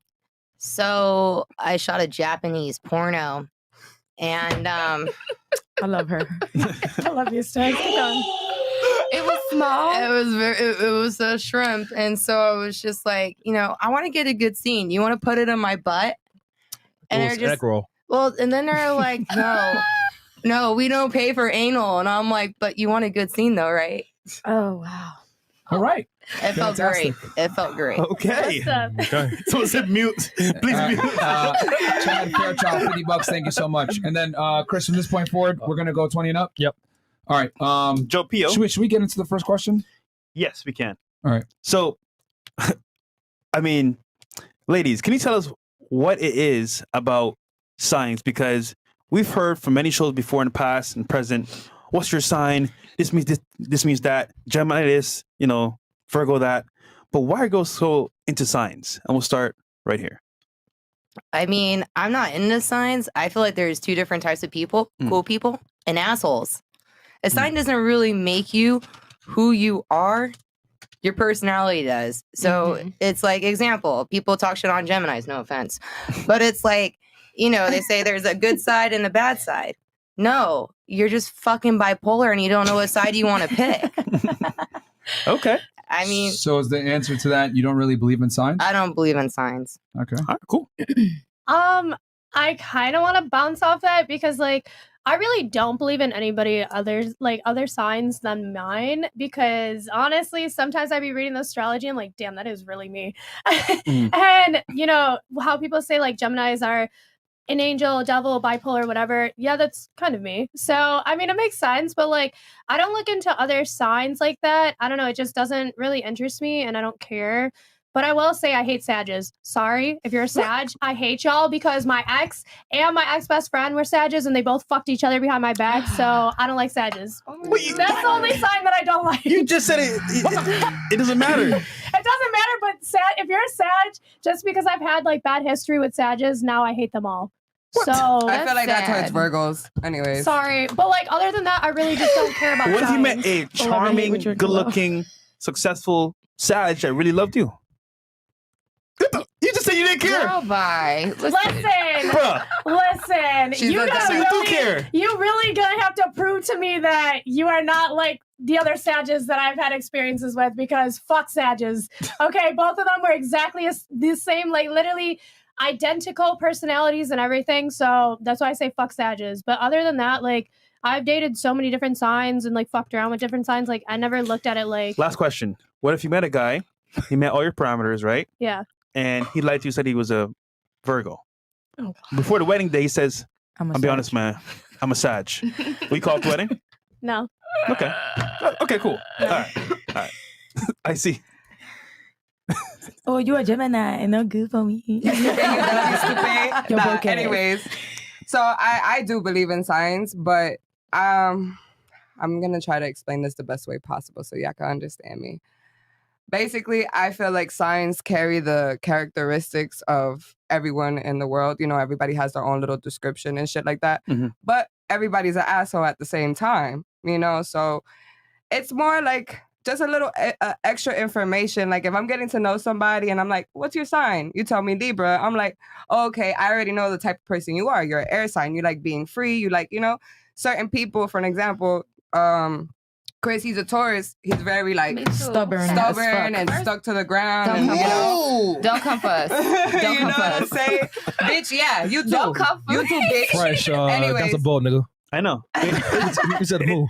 So I shot a Japanese porno, and I love her. I love you, Steph. It was small. It was a shrimp, and so I was just like, I want to get a good scene. You want to put it in my butt? And they're just well, and then they're like, no, we don't pay for anal, and I'm like, but you want a good scene though, right? Oh wow. All right. It felt great. It felt great. Okay. Okay. So is it mute? Please mute. Chad Fairchild, $50. Thank you so much. And then, Chris, from this point forward, we're gonna go 20 and up. Yep. All right. Joe Pio. Should we get into the first question? Yes, we can. All right. So, I mean, ladies, can you tell us what it is about signs? Because we've heard from many shows before in the past and present. What's your sign? This means this. This means that. Gemini this. Virgo that. But why go so into signs? And we'll start right here. I mean, I'm not into signs. I feel like there's 2 different types of people: cool people and assholes. A sign doesn't really make you who you are. Your personality does. So it's like, example, people talk shit on Geminis, no offense. But it's like, they say there's a good side and a bad side. No, you're just fucking bipolar and you don't know what side you want to pick. Okay. I mean, so is the answer to that you don't really believe in signs? I don't believe in signs. Okay. All right, cool. I kind of want to bounce off that because like I really don't believe in anybody other signs than mine, because honestly sometimes I'd be reading the astrology and like, damn, that is really me. And you know how people say like Geminis are an angel, devil, bipolar, whatever. Yeah, that's kind of me. So I mean it makes sense, but like I don't look into other signs like that. I don't know, it just doesn't really interest me and I don't care. But I will say I hate Sages. Sorry if you're a Sag. I hate y'all because my ex and my ex-best friend were Sages and they both fucked each other behind my back. So I don't like Sages. That's the only sign that I don't like. You just said it. It doesn't matter. It doesn't matter, but if you're a Sag, just because I've had like bad history with Sages, now I hate them all. What? So I feel like that towards Virgos. Anyways. Sorry. But like other than that, I really just don't care about What if you met signs. a charming, good-looking, successful Sag that really loved you? You just said you didn't care. Girl, bye. Listen. She's You like, gotta you do care. You really gonna have to prove to me that you are not like the other Sages that I've had experiences with, because fuck Sages. Okay, both of them were exactly the same, like literally identical personalities and everything. So that's why I say fuck Sages. But other than that, like I've dated so many different signs and like fucked around with different signs. Like I never looked at it like. Last question. What if you met a guy, he met all your parameters, right? Yeah. And he lied to you, said he was a Virgo. Oh, before the wedding day, he says, I'll be honest, man, I'm a Sag. Will you call it the wedding? No. Okay. Okay, cool. All right. I see. Oh, you a Gemini, no good for me. Anyways, so I do believe in signs, but I'm gonna try to explain this the best way possible so y'all can understand me. Basically, I feel like signs carry the characteristics of everyone in the world. You know, everybody has their own little description and shit like that. Mm-hmm. But everybody's an asshole at the same time, you know? So it's more like just a little extra information. Like if I'm getting to know somebody and I'm like, what's your sign? You tell me Libra. I'm like, oh, okay, I already know the type of person you are. You're an air sign. You like being free. You like, you know, certain people, for an example, Chris, he's a Taurus. He's very like stubborn and stuck to the ground. Don't come for us. Don't come for us. Say, bitch, yeah, you too. Don't come for you too, bitch. Fresh. Anyways. That's a bold nigga. I know. You said move.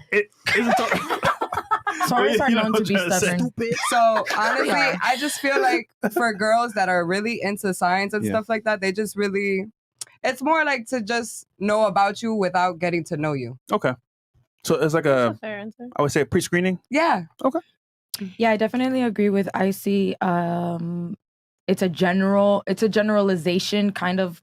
Taurus are known to be stubborn. So honestly, I just feel like for girls that are really into science and stuff like that, they just really, it's more like to just know about you without getting to know you. Okay. So it's like That's a fair answer. I would say a pre-screening? Yeah. Okay. Yeah, I definitely agree with Icy. It's a generalization kind of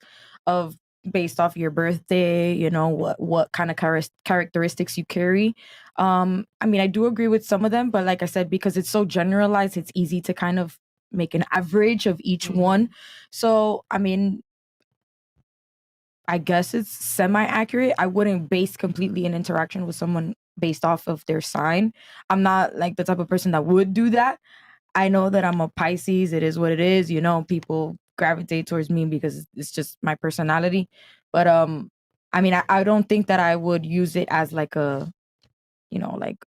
based off your birthday, you know, what kind of characteristics you carry. I mean, I do agree with some of them, but like I said, because it's so generalized, it's easy to kind of make an average of each one. So, I mean, I guess it's semi-accurate. I wouldn't base completely an interaction with someone based off of their sign. I'm not like the type of person that would do that. I know that I'm a Pisces. It is what it is. You know, people gravitate towards me because it's just my personality. But I mean, I don't think that I would use it as like a, you know, like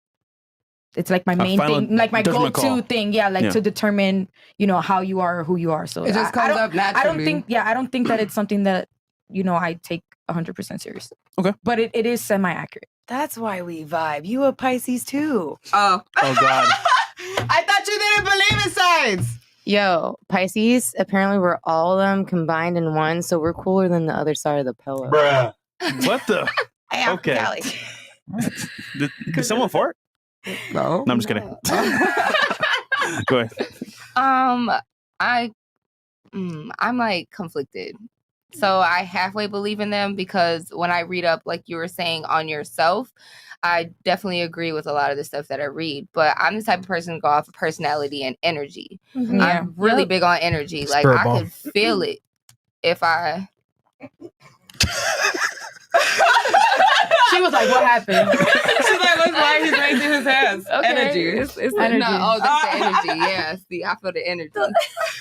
it's like my main thing, like my go-to thing. Yeah, like to determine, you know, how you are or who you are. So it just comes up naturally. I don't think that it's something that, you know, I take 100% serious. Okay. But it is semi-accurate. That's why we vibe. You a Pisces too. Oh. Oh, God. I thought you didn't believe in signs. Yo, Pisces, apparently we're all of them combined in one, so we're cooler than the other side of the pillow. Bruh. What the? Okay. Did someone fart? No. No, I'm just kidding. Go ahead. I'm like conflicted. So I halfway believe in them because when I read up, like you were saying, on yourself, I definitely agree with a lot of the stuff that I read. But I'm the type of person to go off of personality and energy. Mm-hmm. I'm really big on energy. Like I can feel it if I... She was like, what happened? She's like, that's why he's raising his hands. Okay. Energy. It's energy. No, that's the energy. Yeah, see, I feel the energy.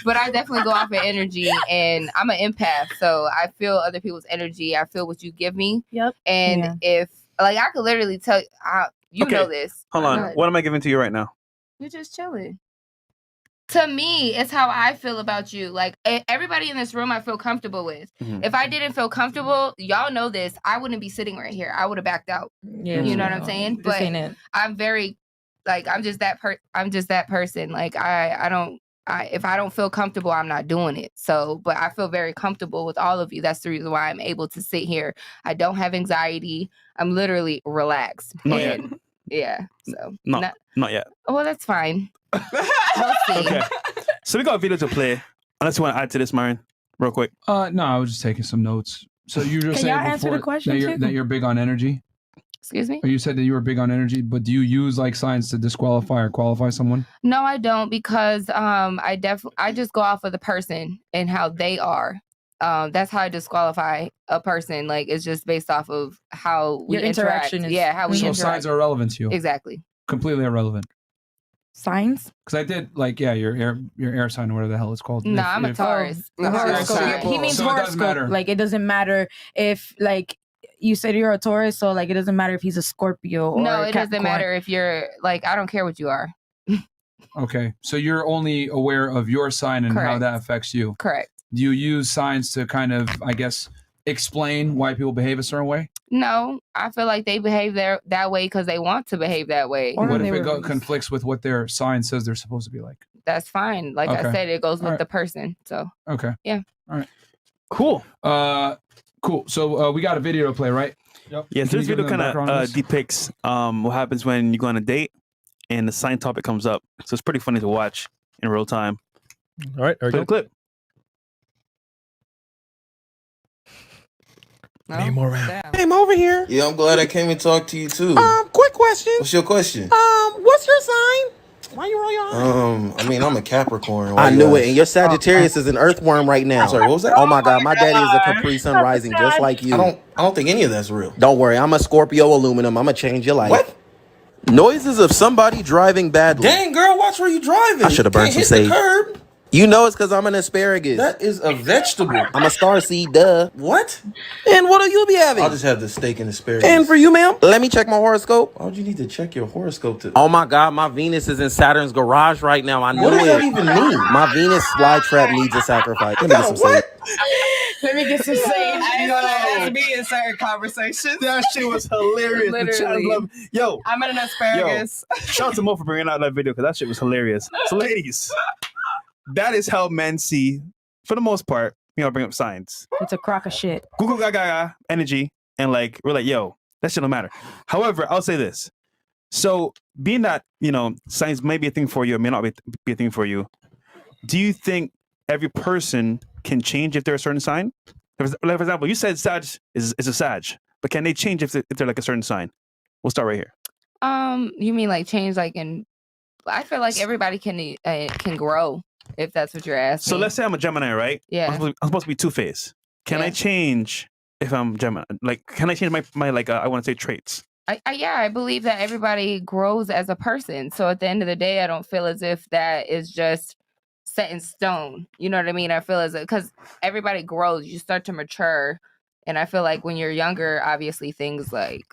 But I definitely go off of energy, and I'm an empath, so I feel other people's energy. I feel what you give me. Yep. And if, like, I could literally tell you, Okay. know this. Hold on. What am I giving to you right now? You're just chilling. To me, it's how I feel about you. Like everybody in this room, I feel comfortable with. If I didn't feel comfortable, y'all know this, I wouldn't be sitting right here. I would have backed out. Yeah, you know what I'm saying? But I'm very, like, I'm just that person. Like if I don't feel comfortable, I'm not doing it. So, but I feel very comfortable with all of you. That's the reason why I'm able to sit here. I don't have anxiety. I'm literally relaxed. Not yet. Yeah. So not yet. Oh, well, that's fine. We'll see. Okay. So we got a video to play. Unless you want to add to this, Myron, real quick. No, I was just taking some notes. So you were saying answer the question that you're big on energy. Excuse me? Or you said that you were big on energy, but do you use like science to disqualify or qualify someone? No, I don't, because I just go off of the person and how they are. That's how I disqualify a person. Like, it's just based off of how we interact. How we interact. So signs are irrelevant to you. Exactly. Completely irrelevant. Signs? Because I did your air sign or whatever the hell it's called. No, I'm a Taurus. He means horoscope. Like, it doesn't matter if, like, you said you're a Taurus, so like it doesn't matter if he's a Scorpio or no, it Capricorn. doesn't matter if you're like, I don't care what you are. Okay, so you're only aware of your sign and how that affects you. Correct. Do you use signs to kind of, I guess, explain why people behave a certain way? No, I feel like they behave that way because they want to behave that way. What if it conflicts with what their sign says they're supposed to be like? That's fine. Like I said, it goes with the person. So okay, yeah. All right, cool. Cool. So we got a video to play, right? Yep. Yeah, so this video kind of depicts what happens when you go on a date and the sign topic comes up. So it's pretty funny to watch in real time. All right, play the clip. Name more round. Hey, I'm over here. Yeah, I'm glad I came and talked to you too. Quick question. What's your question? What's your sign? Why you roll your eyes? I mean, I'm a Capricorn. I knew it, and your Sagittarius is an earthworm right now. Sorry, what was that? Oh my God, my daddy is a Capri Sun rising, just like you. I don't think any of that's real. Don't worry, I'm a Scorpio aluminum. I'm gonna change your life. What? Noises of somebody driving badly. Dang, girl, watch where you driving. I should have burned some hit sage. The curb. You know it's because I'm an asparagus. That is a vegetable. I'm a starseed, duh. What? And what'll you be having? I'll just have the steak and asparagus. And for you, ma'am, let me check my horoscope. Why would you need to check your horoscope to? Oh my God, my Venus is in Saturn's garage right now. I knew What does it. that even mean? My Venus flytrap needs a sacrifice. Let me get some sage. Let me get some sage. That's me in certain conversations. That shit was hilarious. Literally. Yo, I'm an asparagus. Shout out to Mo for bringing out that video because that shit was hilarious. So, ladies, that is how men see, for the most part, bring up signs. It's a crock of shit. Google gaga energy, and like we're like, yo, that shit don't matter. However, I'll say this. So, being that signs may be a thing for you, it may not be a thing for you. Do you think every person can change if they're a certain sign? Like, for example, you said Sag is a Sag, but can they change if they're like a certain sign? We'll start right here. You mean like change like in? I feel like everybody can grow. If that's what you're asking. So let's say I'm a Gemini, right? Yeah. I'm supposed to be two-faced. Can I change if I'm Gemini? Like, can I change my like, I want to say traits? I believe that everybody grows as a person. So at the end of the day, I don't feel as if that is just set in stone. You know what I mean? I feel as if, because everybody grows, you start to mature. And I feel like when you're younger, obviously things like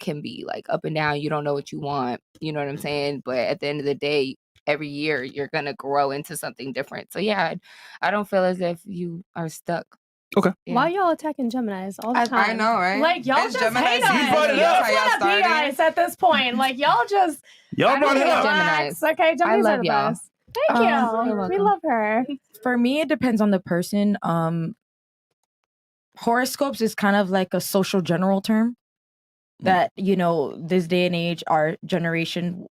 can be like up and down. You don't know what you want. You know what I'm saying? But at the end of the day, every year you're going to grow into something different. So yeah, I don't feel as if you are stuck. Okay. Yeah. Why y'all attacking Geminis all the time? I know, right? Like, y'all It's just Geminis. hate You us. brought it You up. just want to be us at this point. Like, y'all just... Y'all brought it up. Geminis. Okay, Geminis I love are the y'all. best. Thank you. We love her. For me, it depends on the person. Horoscopes is kind of like a social general term that, this day and age, our generation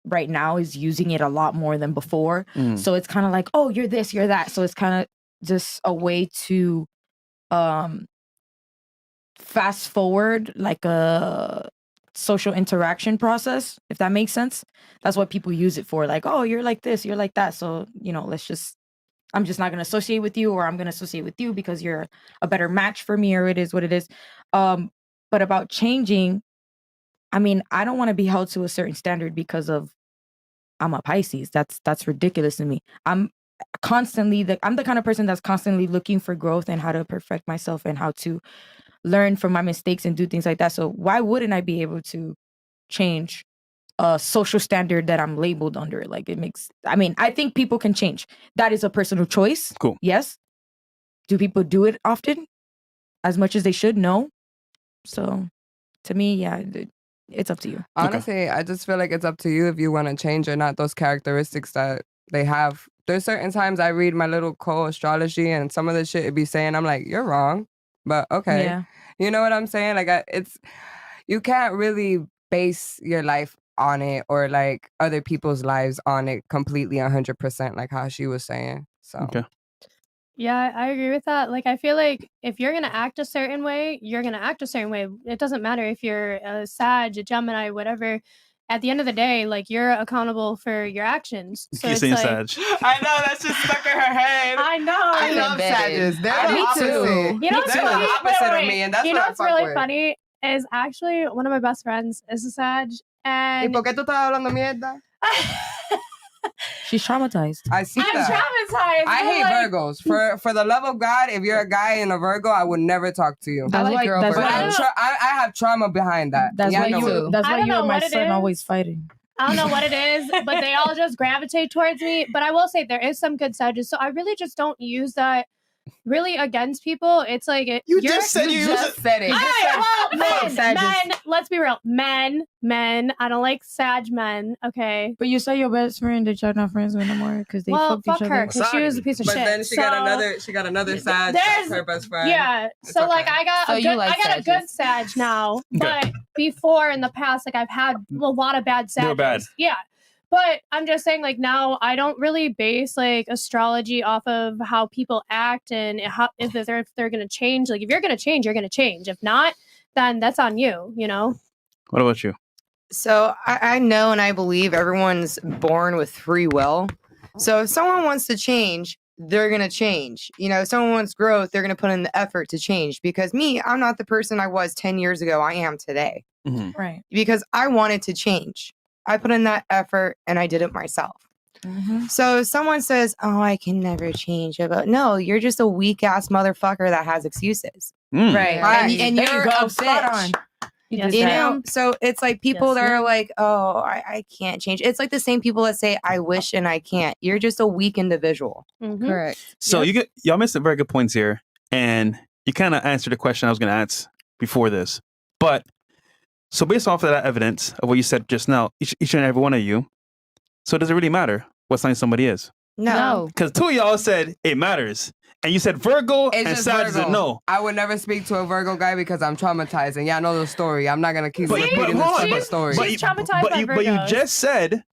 right now is using it a lot more than before. So it's kind of like, oh, you're this, you're that. So it's kind of just a way to fast forward like a social interaction process, if that makes sense. That's what people use it for. Like, oh, you're like this, you're like that. So, I'm just not going to associate with you, or I'm going to associate with you because you're a better match for me, or it is what it is. But about changing, I mean, I don't want to be held to a certain standard because of I'm a Pisces. That's ridiculous to me. I'm the kind of person that's constantly looking for growth and how to perfect myself and how to learn from my mistakes and do things like that. So why wouldn't I be able to change a social standard that I'm labeled under. Like it makes, I mean, I think people can change. That is a personal choice. Cool. Yes. Do people do it often? As much as they should? No. So to me, yeah, it's up to you. Honestly, I just feel like it's up to you if you want to change or not those characteristics that they have. There's certain times I read my little co-astrology and some of the shit it be saying, I'm like, you're wrong. But okay. Yeah. You know what I'm saying? Like you can't really base your life on it or like other people's lives on it completely 100% like how she was saying. So Okay. Yeah, I agree with that. Like, I feel like if you're gonna act a certain way, you're gonna act a certain way. It doesn't matter if you're a Sag, a Gemini, whatever. At the end of the day, like, you're accountable for your actions. So Keep it's saying like, Sag. I know that's just stuck in her head. I know. I love Sages. They're the Me opposite. too. You know They're the opposite of me, and that's you what know I what's fuck really with. funny is actually one of my best friends is a Sag, ¿Y and por qué tú estás hablando mierda? She's traumatized. I see I'm that. traumatized. I but, hate like, Virgos. For the love of God, if you're a guy and a Virgo, I would never talk to you. That's like why. girl That's But Virgos. why. I have trauma behind that. That's Yeah, why I know you. it. That's I why don't you know and my what it son is. always fighting. I don't know what it is, but they all just gravitate towards me. But I will say there is some good Sages, so I really just don't use that really against people. It's like You just said you just said it. All right, well, Sages. men, let's be real. Men. I don't like Sag men, okay? But you say your best friend that y'all not friends with no more because they Well, fucked each fuck her, other. because she was a piece of But shit. then she got another Sag. There's- That's her best friend. Yeah, It's so okay. like I got So a you good, like I got a good Sag now, but before in the past, like I've had a lot of bad They were Sages. bad. Yeah, but I'm just saying, like now I don't really base like astrology off of how people act and how if they're gonna change. Like if you're gonna change, you're gonna change. If not, then that's on you. You know. What about you? So I know and I believe everyone's born with free will. So if someone wants to change, they're going to change. You know, if someone wants growth, they're going to put in the effort to change. Because me, I'm not the person I was 10 years ago. I am today. Mm-hmm. Right. Because I wanted to change. I put in that effort and I did it myself. Mm-hmm. So if someone says, oh, I can never change it. But no, you're just a weak ass motherfucker that has excuses. Mm. Right. And There you're you go. a Spot bitch. on. Yes, You ma'am. know, so it's like people Yes, that are ma'am. like, oh, I can't change. It's like the same people that say, I wish and I can't. You're just a weak individual. Mhm. Correct. So y'all missed some very good points here, and you kind of answered the question I was going to ask before this. But so based off of that evidence of what you said just now, each and every one of you, so does it really matter what sign somebody is? No. Because two of y'all said it matters, and you said Virgo It's and just Sag Virgo. said no. I would never speak to a Virgo guy because I'm traumatized. And yeah, I know the story. I'm not going to keep But- repeating hold this on, fucking story. She's traumatized by but you Virgos. just said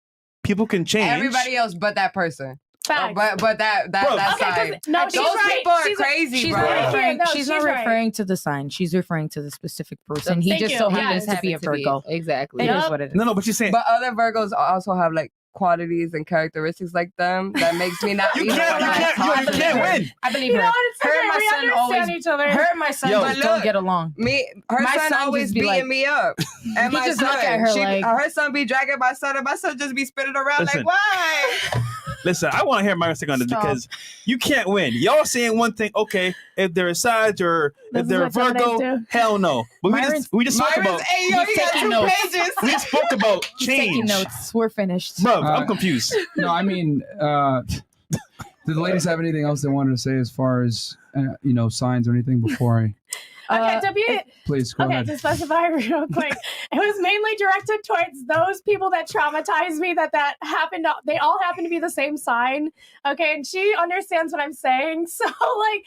people can change. Everybody else but that person. Facts. But that Bro. that Okay, 'cause- side. no, Those she's right. people are She's- crazy, She's bro. not Yeah, referring. no, she's not she's right. referring to the sign. She's referring to the specific person. He Thank just you. so Yeah, happens to be a Virgo. Exactly. It is Yup. what it is. No, but you're saying But other Virgos also have like qualities and characteristics like them that makes me not. you even can't wanna talk to win. them. I believe You her. know what? It's Her okay. and my We son understand always. each other. Her and my son Yo. just don't get along. Her My son son always just be beating like- me up, and He my just son, look at her like- her son be dragging my son, and my son just be spinning around Listen. like, why? Listen, I want to hear Myron take on this Stop. because you can't win. Y'all saying one thing, okay, if they're a Sag or This if is they're a what Gemini's Virgo, do. hell no. But we just spoke Myron's, about hey, yo, he He's got taking 2 notes. pages. we just spoke about He's taking change. notes. We're finished. Bro, I'm confused. No, I mean, did the ladies have anything else they wanted to say as far as signs or anything before I? Okay, to be Please go okay, ahead. to specify real quick, it was mainly directed towards those people that traumatized me that happened. They all happen to be the same sign. Okay, and she understands what I'm saying. So like,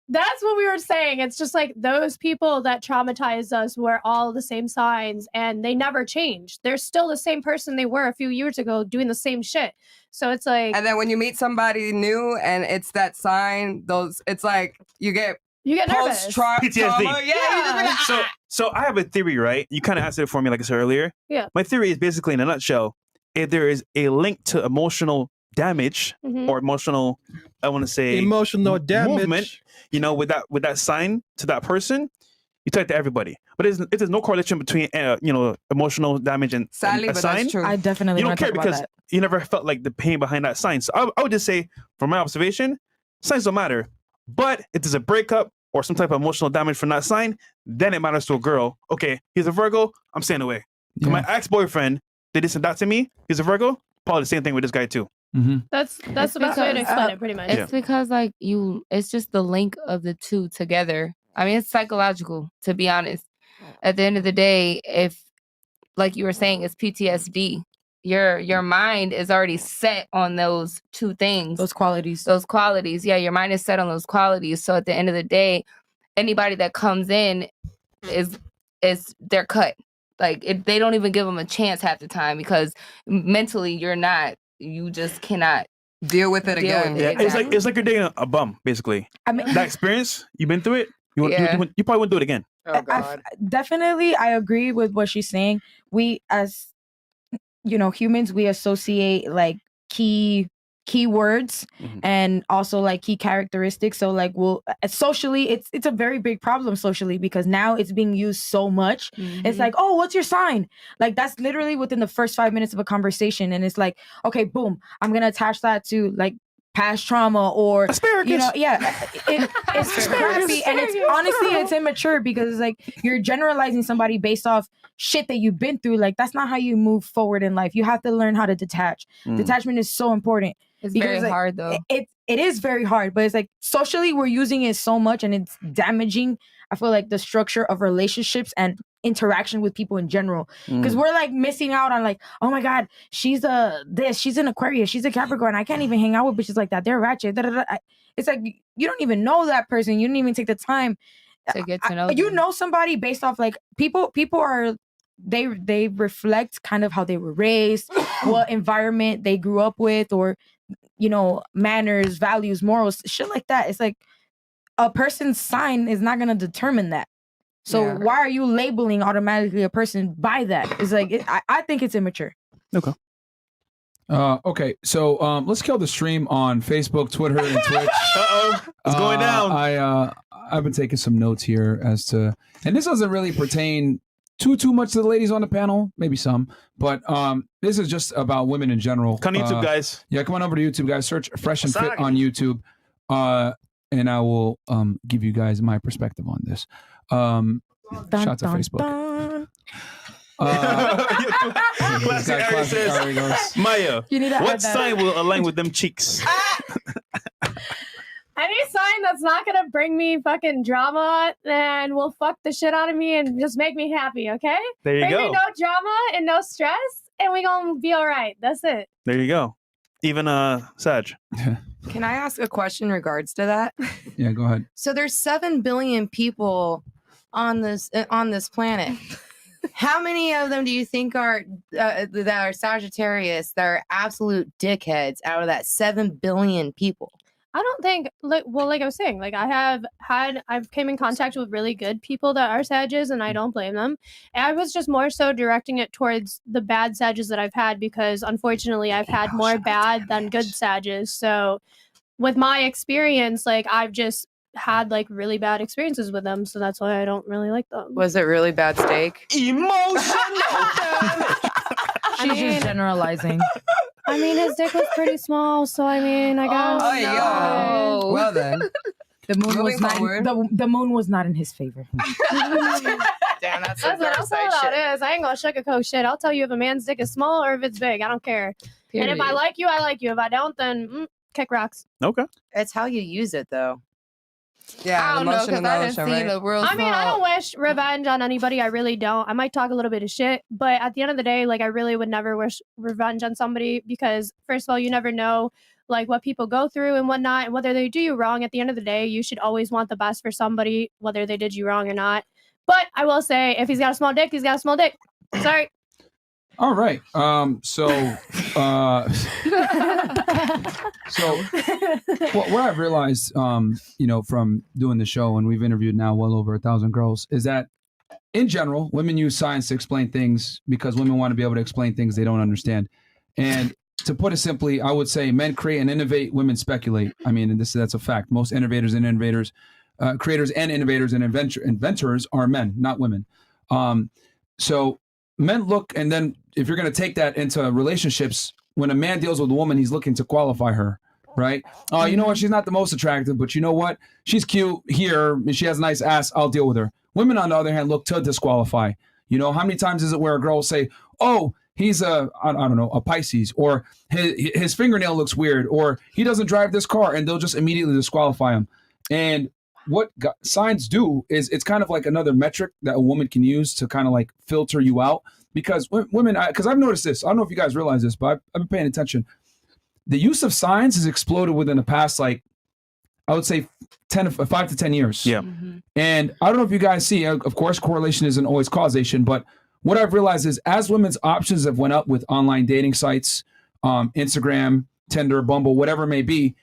that's what we were saying. It's just like those people that traumatized us were all the same signs and they never changed. They're still the same person they were a few years ago doing the same shit. So it's like, And then when you meet somebody new and it's that sign, it's like you get nervous. post-trauma. PTSD. Yeah, you just be like, So I have a theory, right? You kind of answered it for me like I said earlier. Yeah. My theory is basically in a nutshell, if there is a link to emotional damage Mhm. or emotional, I want to say Emotional damage. movement, with that sign to that person, you talk to everybody. But if there's no correlation between emotional damage and sadly, a but sign, that's true. I definitely you don't want to care talk about because that. you never felt like the pain behind that sign. So I would just say, from my observation, signs don't matter. But if there's a breakup or some type of emotional damage from that sign, then it matters to a girl. Okay, he's a Virgo, I'm staying away. Yeah. My ex-boyfriend did this and that to me. He's a Virgo. Probably the same thing with this guy too. Mm-hmm. That's the best way to explain it, pretty much. It's because like it's just the link of the two together. I mean, it's psychological, to be honest. At the end of the day, if like you were saying, it's PTSD. Your mind is already set on those two things. Those qualities. Yeah, your mind is set on those qualities. So at the end of the day, anybody that comes in is they're cut. Like they don't even give them a chance half the time because mentally you just cannot deal with it again. Yeah, exactly. it's like you're dating a bum, basically. I mean, that experience, you've been through it. You probably wouldn't do it again. Oh, God. Definitely, I agree with what she's saying. We, as humans, we associate like keywords and also like key characteristics. So like socially, it's a very big problem socially because now it's being used so much. It's like, oh, what's your sign? Like that's literally within the first 5 minutes of a conversation, and it's like, okay, boom, I'm gonna attach that to like past trauma or asparagus. It's crappy, and it's immature because it's like you're generalizing somebody based off shit that you've been through. Like that's not how you move forward in life. You have to learn how to detach. Detachment is so important. It's very hard though. It is very hard, but it's like socially we're using it so much and it's damaging. I feel like the structure of relationships and interaction with people in general, because we're like missing out on like, oh my God, she's she's an Aquarius, she's a Capricorn, I can't even hang out with bitches like that, they're ratchet. It's like you don't even know that person, you didn't even take the time to get to know you know somebody based off like people are they reflect kind of how they were raised, what environment they grew up with, or manners, values, morals, shit like that. It's like a person's sign is not going to determine that. So why are you labeling automatically a person by that? It's like I think it's immature. Okay. Okay, so let's kill the stream on Facebook, Twitter, and Twitch. It's going down. I've been taking some notes here as to, and this doesn't really pertain too much to the ladies on the panel, maybe some, but this is just about women in general. Come on YouTube, guys. Yeah, come on over to YouTube, guys. Search Fresh and Fit on YouTube, and I will give you guys my perspective on this. Shout to Facebook. Classic. Maya, what sign will align with them cheeks? Any sign that's not gonna bring me fucking drama and will fuck the shit out of me and just make me happy, okay? There you bring go. Me no drama and no stress, and we gonna be all right. That's it. There you go. Even Sag. Can I ask a question in regards to that? Yeah, go ahead. So there's 7 billion people on this planet. How many of them do you think are that are Sagittarius that are absolute dickheads out of that 7 billion people? I don't think, like I was saying, like I've came in contact with really good people that are Sages, and I don't blame them. And I was just more so directing it towards the bad Sages that I've had, because unfortunately I've had more bad than good Sages. So with my experience, like I've just had like really bad experiences with them, so that's why I don't really like them. Was it really bad steak? Emotional. She's just generalizing. I mean, his dick was pretty small, so I mean, I guess. Oh, yo. Well then, the moon was not. The moon was not in his favor. Damn, that's what it is. I ain't gonna sugarcoat shit. I'll tell you if a man's dick is small or if it's big. I don't care. Period. And if I like you, I like you. If I don't, then kick rocks. Okay. It's how you use it, though. Yeah, I don't know, because I didn't see the world. I mean, I don't wish revenge on anybody. I really don't. I might talk a little bit of shit, but at the end of the day, like I really would never wish revenge on somebody, because first of all, you never know like what people go through and whatnot, and whether they do you wrong. At the end of the day, you should always want the best for somebody, whether they did you wrong or not. But I will say, if he's got a small dick, he's got a small dick. Sorry. All right. So what I've realized, from doing the show, and we've interviewed now well over 1,000 girls, is that in general, women use science to explain things because women want to be able to explain things they don't understand. And to put it simply, I would say men create and innovate, women speculate. I mean, that's a fact. Most creators and innovators and inventors are men, not women. So men look, and then if you're going to take that into relationships, when a man deals with a woman, he's looking to qualify her, right? Oh, you know what? She's not the most attractive, but you know what? She's cute here, and she has a nice ass. I'll deal with her. Women, on the other hand, look to disqualify. You know, how many times is it where a girl will say, oh, he's I don't know, a Pisces, or his fingernail looks weird, or he doesn't drive this car, and they'll just immediately disqualify him. And what signs do is it's kind of like another metric that a woman can use to kind of like filter you out. Because women, because I've noticed this, I don't know if you guys realize this, but I've been paying attention. The use of signs has exploded within the past, like, I would say 5 to 10 years. Yeah. And I don't know if you guys see, of course, correlation isn't always causation, but what I've realized is as women's options have went up with online dating sites, Instagram, Tinder, Bumble, whatever it may be,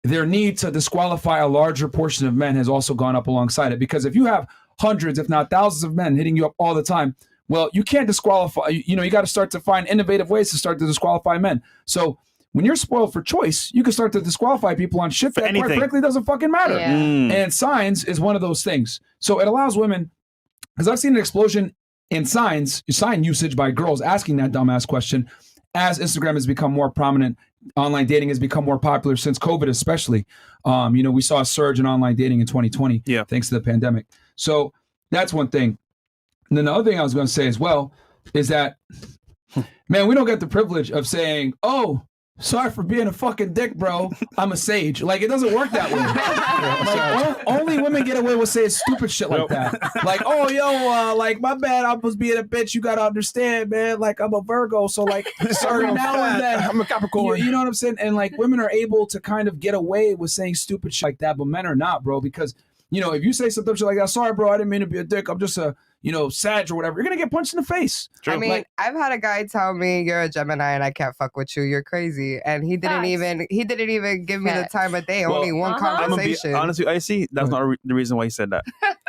their need to disqualify a larger portion of men has also gone up alongside it. Because if you have hundreds, if not thousands of men hitting you up all the time, well, you can't disqualify, you got to start to find innovative ways to start to disqualify men. So when you're spoiled for choice, you can start to disqualify people on shit that quite frankly doesn't fucking matter. Yeah. And signs is one of those things. So it allows women, because I've seen an explosion in sign usage by girls asking that dumbass question as Instagram has become more prominent. Online dating has become more popular since COVID, especially. We saw a surge in online dating in 2020, thanks to the pandemic. So that's one thing. And then the other thing I was going to say as well is that, man, we don't get the privilege of saying, oh, sorry for being a fucking dick, bro. I'm a sage. Like, it doesn't work that way. Only women get away with saying stupid shit like that. Like, oh, yo, like, my bad. I was being a bitch. You got to understand, man. Like, I'm a Virgo. So, like, sorry now and then. I'm a Capricorn. You know what I'm saying? And, like, women are able to kind of get away with saying stupid shit like that, but men are not, bro. Because, if you say something shit like that, sorry, bro, I didn't mean to be a dick. I'm just a Sag or whatever, you're going to get punched in the face. True. I mean, I've had a guy tell me, you're a Gemini and I can't fuck with you. You're crazy. And he didn't even give me the time of day. Only one conversation. Honestly, I see that's not the reason why he said that.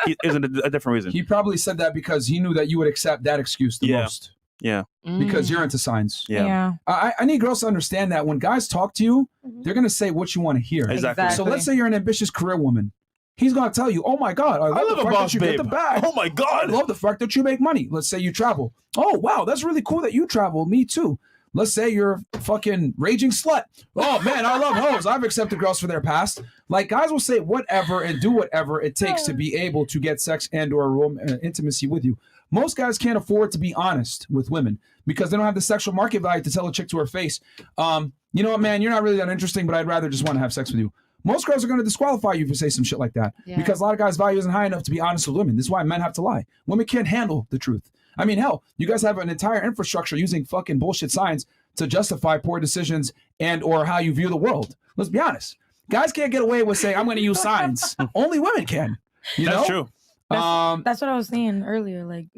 It isn't a different reason. He probably said that because he knew that you would accept that excuse the most. Yeah. Because you're into signs. Yeah. I need girls to understand that when guys talk to you, they're going to say what you want to hear. Exactly. So let's say you're an ambitious career woman. He's going to tell you, oh my God, I love the fact that you get the bag. Oh my God. I love the fact that you make money. Let's say you travel. Oh, wow, that's really cool that you travel. Me too. Let's say you're a fucking raging slut. Oh man, I love hoes. I've accepted girls for their past. Like, guys will say whatever and do whatever it takes to be able to get sex and or intimacy with you. Most guys can't afford to be honest with women because they don't have the sexual market value to tell a chick to her face, you know what, man, you're not really that interesting, but I'd rather just want to have sex with you. Most girls are going to disqualify you if you say some shit like that because a lot of guys' value isn't high enough to be honest with women. This is why men have to lie. Women can't handle the truth. I mean, hell, you guys have an entire infrastructure using fucking bullshit signs to justify poor decisions and or how you view the world. Let's be honest. Guys can't get away with saying, I'm going to use signs. Only women can. That's true. That's what I was saying earlier. Like,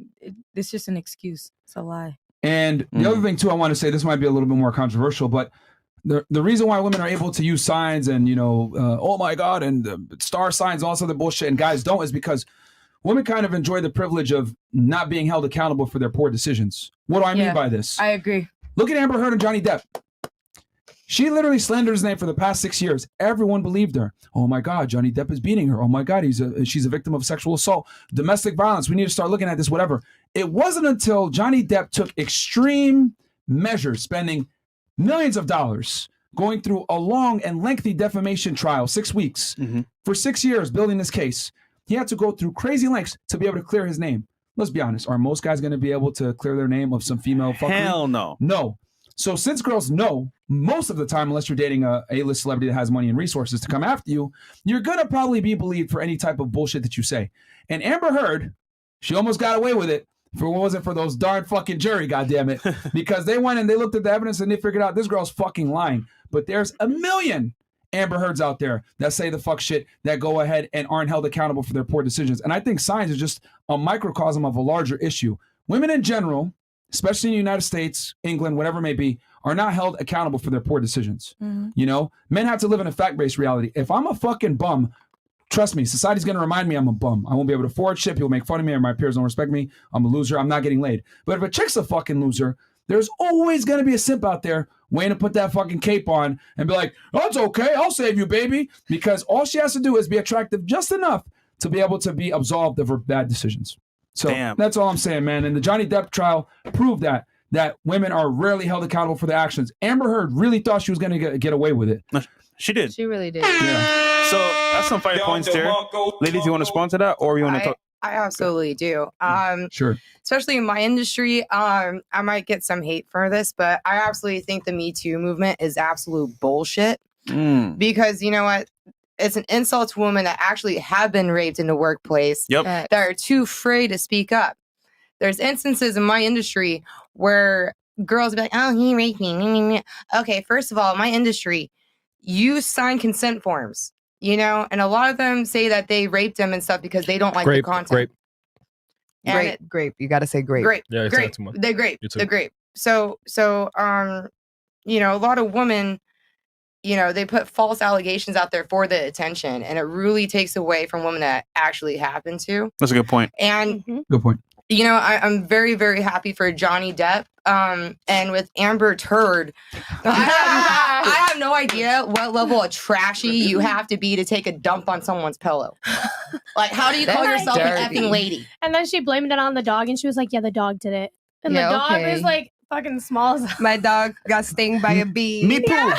it's just an excuse. It's a lie. And the other thing, too, I want to say, this might be a little bit more controversial, but the reason why women are able to use signs and, oh my God, and star signs, all this other bullshit, and guys don't, is because women kind of enjoy the privilege of not being held accountable for their poor decisions. What do I mean by this? I agree. Look at Amber Heard and Johnny Depp. She literally slandered his name for the past 6 years. Everyone believed her. Oh my God, Johnny Depp is beating her. Oh my God, she's a victim of sexual assault, domestic violence. We need to start looking at this, whatever. It wasn't until Johnny Depp took extreme measures, spending millions of dollars, going through a long and lengthy defamation trial, 6 weeks, for 6 years building this case. He had to go through crazy lengths to be able to clear his name. Let's be honest. Are most guys going to be able to clear their name of some female fuckery? Hell no. No. So since girls know most of the time, unless you're dating a A-list celebrity that has money and resources to come after you, you're going to probably be believed for any type of bullshit that you say. And Amber Heard, she almost got away with it. If it wasn't for those darn fucking jury, goddammit. Because they went and they looked at the evidence and they figured out this girl's fucking lying. But there's a million Amber Heards out there that say the fuck shit, that go ahead and aren't held accountable for their poor decisions. And I think signs is just a microcosm of a larger issue. Women in general, especially in the United States, England, whatever it may be, are not held accountable for their poor decisions. Men have to live in a fact-based reality. If I'm a fucking bum, trust me, society's going to remind me I'm a bum. I won't be able to afford shit. People make fun of me, or my peers don't respect me. I'm a loser. I'm not getting laid. But if a chick's a fucking loser, there's always going to be a simp out there waiting to put that fucking cape on and be like, oh, it's okay. I'll save you, baby. Because all she has to do is be attractive just enough to be able to be absolved of her bad decisions. So that's all I'm saying, man. And the Johnny Depp trial proved that women are rarely held accountable for their actions. Amber Heard really thought she was going to get away with it. She did. She really did. Yeah. So that's some fire points there. Ladies, you want to respond to that, or you want to talk? I absolutely do. Sure. Especially in my industry, I might get some hate for this, but I absolutely think the Me Too movement is absolute bullshit. Because you know what? It's an insult to women that actually have been raped in the workplace that are too afraid to speak up. There's instances in my industry where girls be like, oh, he raped me. Okay, first of all, my industry, you sign consent forms, you know, and a lot of them say that they raped them and stuff because they don't like the content. Grape. You got to say grape. Grape. Yeah, grape. The grape. The grape. So, you know, a lot of women, you know, they put false allegations out there for the attention, and it really takes away from women that actually happen to. That's a good point. And good point. You know, I'm very, very happy for Johnny Depp. And with Amber Turd, I have no idea what level of trashy you have to be to take a dump on someone's pillow. Like, how do you call yourself an effing lady? And then she blamed it on the dog, and she was like, yeah, the dog did it. And the dog was like fucking small. My dog got stung by a bee. Me poo.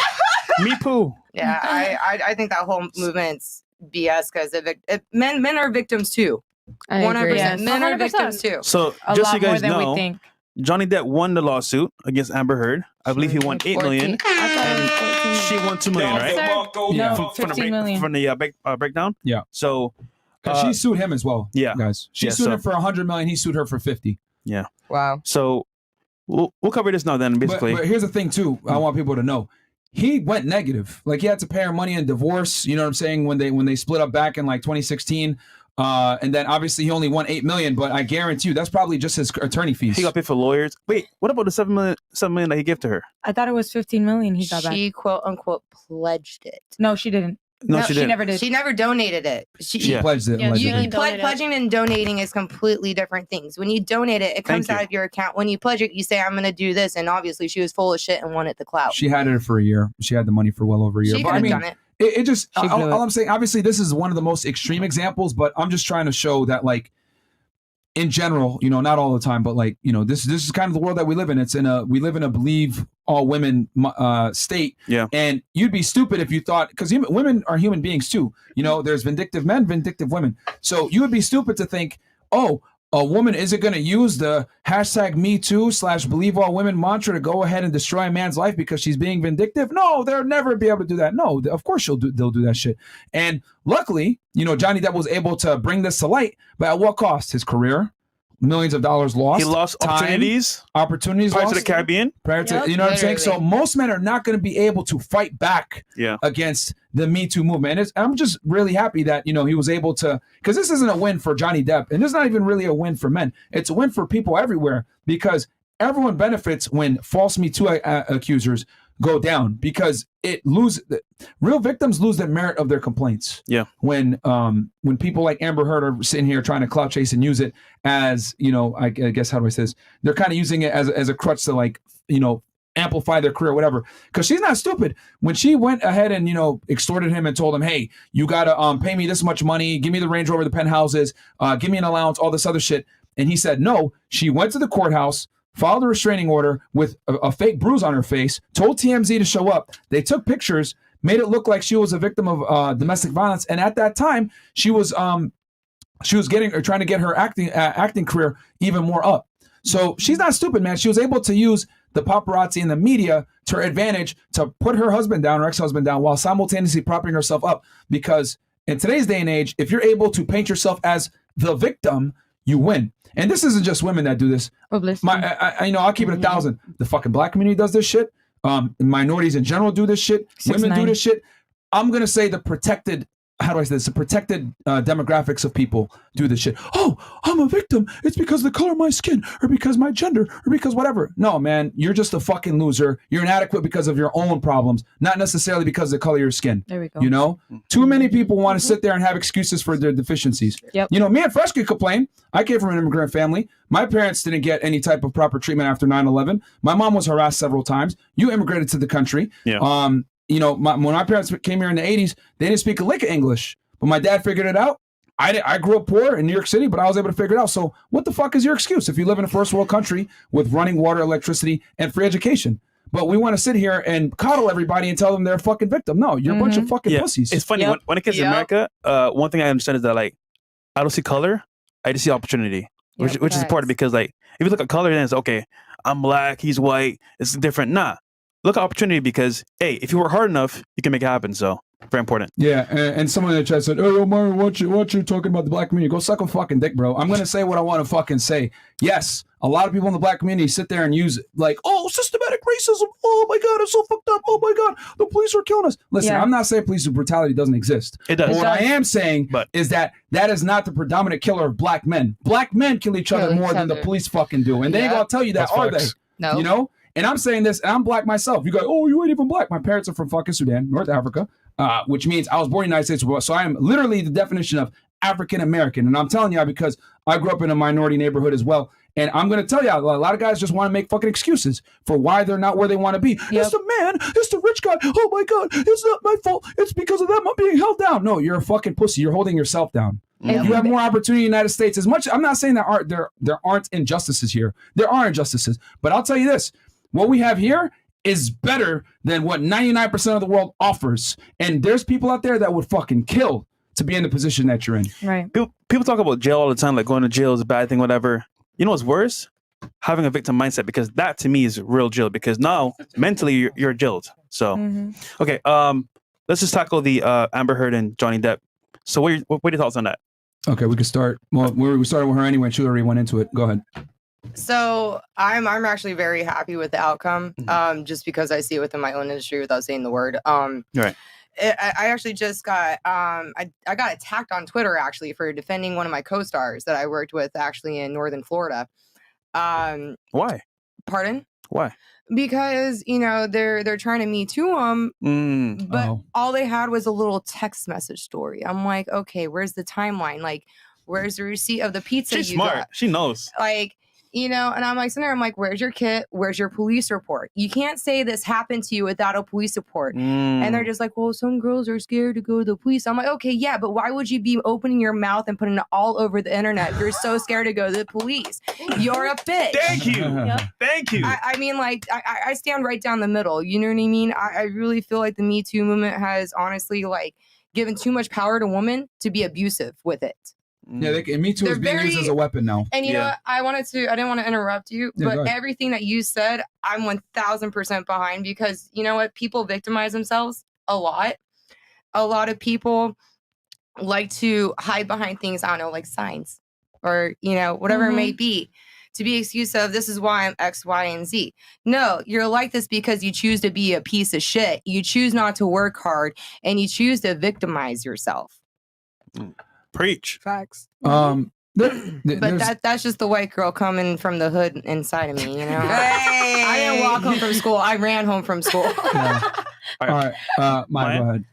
Me poo. Yeah, I think that whole movement's BS because men are victims too. 100%. Men are victims too. So just so you guys know, Johnny Depp won the lawsuit against Amber Heard. I believe he won $8 million, and she won $2 million, right? No, $15 million. From the breakdown. Yeah. So she sued him as well. Yeah, guys. She sued him for $100 million. He sued her for 50. Yeah. Wow. So we'll cover this now. Then basically, but here's the thing too. I want people to know. He went negative. Like he had to pay her money in divorce. You know what I'm saying? When they split up back in like 2016. And then obviously he only won $8 million, but I guarantee you that's probably just his attorney fees. He got paid for lawyers. Wait, what about the $7 million that he gave to her? I thought it was $15 million he got back. She quote unquote pledged it. No, she didn't. No, she didn't. Never did. She never donated it. She pledged it. Yeah, pledging and donating is completely different things. When you donate it, it comes out of your account. When you pledge it, you say, I'm going to do this. And obviously she was full of shit and wanted the clout. She had it for a year. She had the money for well over a year. She could have done it. It just, all I'm saying, obviously this is one of the most extreme examples, but I'm just trying to show that like, in general, you know, not all the time, but like, you know, this is kind of the world that we live in. We live in a believe all women state. Yeah. And you'd be stupid if you thought, because women are human beings too. You know, there's vindictive men, vindictive women. So you would be stupid to think, oh, a woman isn't going to use the hashtag #MeToo/believe all women mantra to go ahead and destroy a man's life because she's being vindictive. No, they'll never be able to do that. No, of course they'll do that shit. And luckily, you know, Johnny Depp was able to bring this to light, but at what cost? His career, millions of dollars lost. He lost opportunities Pirates lost. To the Caribbean. You know what I'm saying? So most men are not going to be able to fight back against the Me Too movement. And I'm just really happy that, you know, he was able to, because this isn't a win for Johnny Depp, and it's not even really a win for men. It's a win for people everywhere because everyone benefits when false Me Too accusers go down because real victims lose the merit of their complaints. Yeah. When people like Amber Heard are sitting here trying to clout chase and use it as, you know, I guess, how do I say this? They're kind of using it as a crutch to, like, you know, amplify their career, whatever. Because she's not stupid. When she went ahead and, you know, extorted him and told him, hey, you got to pay me this much money, give me the Range Rover, the penthouses, give me an allowance, all this other shit. And he said no. She went to the courthouse, filed a restraining order with a fake bruise on her face, told TMZ to show up. They took pictures, made it look like she was a victim of domestic violence. And at that time, she was trying to get her acting career even more up. So she's not stupid, man. She was able to use the paparazzi and the media to her advantage to put her husband down, her ex-husband down, while simultaneously propping herself up. Because in today's day and age, if you're able to paint yourself as the victim, you win. And this isn't just women that do this. I'll keep it 1,000. The fucking black community does this shit. Minorities in general do this shit. 6'9". Women do this shit. I'm going to say the protected demographics of people do this shit. Oh, I'm a victim. It's because of the color of my skin or because my gender or because whatever. No, man, you're just a fucking loser. You're inadequate because of your own problems, not necessarily because of the color of your skin. There we go. You know, too many people want to sit there and have excuses for their deficiencies. Yep. You know, me and Fresh could complain. I came from an immigrant family. My parents didn't get any type of proper treatment after 9/11. My mom was harassed several times. You immigrated to the country. Yeah. You know, when my parents came here in the 80s, they didn't speak a lick of English, but my dad figured it out. I grew up poor in New York City, but I was able to figure it out. So what the fuck is your excuse if you live in a first world country with running water, electricity, and free education? But we want to sit here and coddle everybody and tell them they're a fucking victim. No, you're a bunch of fucking pussies. It's funny. When it gets to America, one thing I understand is that, like, I don't see color. I just see opportunity, which is facts. important because like if you look at color, then it's okay. I'm black, he's white. It's different. Nah, look at opportunity because hey, if you work hard enough, you can make it happen. So very important. Yeah, and someone in the chat said, "Oh, Myron, what you talking about the black community? Go suck a fucking dick, bro." I'm gonna say what I want to fucking say. Yes, a lot of people in the black community sit there and use it like, "Oh, systematic racism. Oh my god, it's so fucked up. Oh my god, the police are killing us." Listen, I'm not saying police brutality doesn't exist. It does. But what I am saying is that is not the predominant killer of black men. Black men kill each other more than the police fucking do, and they ain't gonna tell you that, are they? No. You know. And I'm saying this, and I'm black myself. You go, "Oh, you ain't even black." My parents are from fucking Sudan, North Africa. Which means I was born in the United States. So I am literally the definition of African American. And I'm telling y'all because I grew up in a minority neighborhood as well. And I'm going to tell y'all, a lot of guys just want to make fucking excuses for why they're not where they want to be. It's the man, it's the rich guy. Oh my God, it's not my fault. It's because of them I'm being held down. No, you're a fucking pussy. You're holding yourself down. You have more opportunity in the United States. As much, I'm not saying there aren't injustices here. There are injustices. But I'll tell you this, what we have here is better than what 99% of the world offers. And there's people out there that would fucking kill to be in the position that you're in. Right. People talk about jail all the time, like going to jail is a bad thing, whatever. You know what's worse? Having a victim mindset, because that to me is real jail, because now mentally you're jailed. So, okay, let's just tackle the Amber Heard and Johnny Depp. So what are your thoughts on that? Okay, we can start. Well, we started with her anyway. She already went into it. Go ahead. So I'm actually very happy with the outcome, just because I see it within my own industry without saying the word. Right. I actually just got I got attacked on Twitter actually for defending one of my co-stars that I worked with actually in Northern Florida. Why? Pardon? Why? Because they're trying to Me Too him, but all they had was a little text message story. I'm like, okay, where's the timeline? Like, where's the receipt of the pizza? She's smart. Got? She knows. Like. And I'm like, sitting there, I'm like, where's your kit? Where's your police report? You can't say this happened to you without a police report. And they're just like, well, some girls are scared to go to the police. I'm like, okay, yeah, but why would you be opening your mouth and putting it all over the internet if you're so scared to go to the police? You're a bitch. Thank you. Thank you. I mean, like, I stand right down the middle. You know what I mean? I really feel like the Me Too movement has honestly, like, given too much power to women to be abusive with it. Yeah, Me Too is being used as a weapon now. And you know what? I didn't want to interrupt you, but everything that you said, I'm 1000% behind, because you know what? People victimize themselves a lot. A lot of people like to hide behind things, I don't know, like signs or, whatever it may be, to be excuse of this is why I'm X, Y, and Z. No, you're like this because you choose to be a piece of shit. You choose not to work hard and you choose to victimize yourself. Preach. Facts. But that's just the white girl coming from the hood inside of me, Hey. I didn't walk home from school. I ran home from school. All right. Maya, go ahead.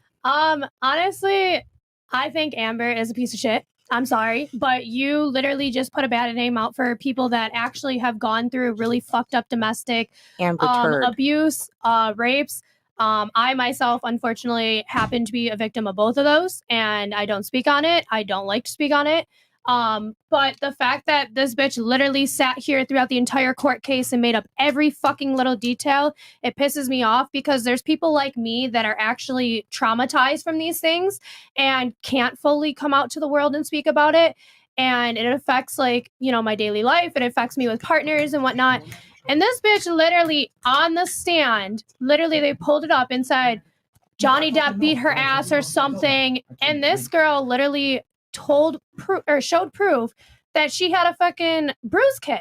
Honestly, I think Amber is a piece of shit. I'm sorry, but you literally just put a bad name out for people that actually have gone through really fucked up domestic abuse, rapes. I myself, unfortunately, happen to be a victim of both of those, and I don't speak on it. I don't like to speak on it. But the fact that this bitch literally sat here throughout the entire court case and made up every fucking little detail, it pisses me off, because there's people like me that are actually traumatized from these things and can't fully come out to the world and speak about it. And it affects, like, my daily life. It affects me with partners and whatnot. And this bitch literally on the stand, they pulled it up and said, Johnny Depp beat her ass or something. And this girl literally showed proof that she had a fucking bruise kit.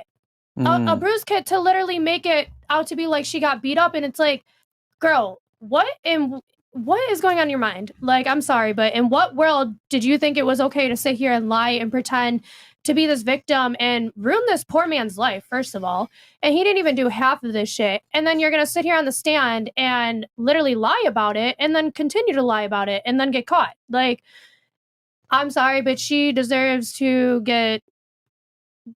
A bruise kit to literally make it out to be like she got beat up. And it's like, girl, what is going on in your mind? Like, I'm sorry, but in what world did you think it was okay to sit here and lie and pretend to be this victim and ruin this poor man's life, first of all? And he didn't even do half of this shit. And then you're going to sit here on the stand and literally lie about it and then continue to lie about it and then get caught. Like, I'm sorry, but she deserves to get,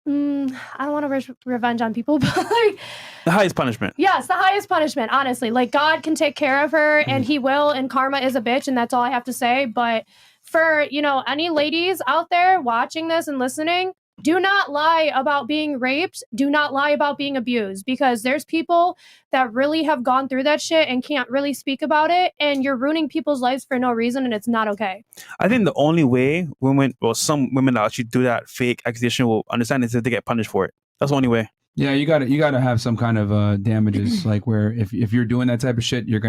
I don't want to revenge on people, but like, the highest punishment. Yes, the highest punishment, honestly. Like, God can take care of her and he will, and karma is a bitch, and that's all I have to say. But for, any ladies out there watching this and listening, do not lie about being raped. Do not lie about being abused, because there's people that really have gone through that shit and can't really speak about it. And you're ruining people's lives for no reason, and it's not okay. I think the only way some women that actually do that fake accusation will understand is if they get punished for it. That's the only way. Yeah, you gotta have some kind of damages, like where if you're doing that type of shit, you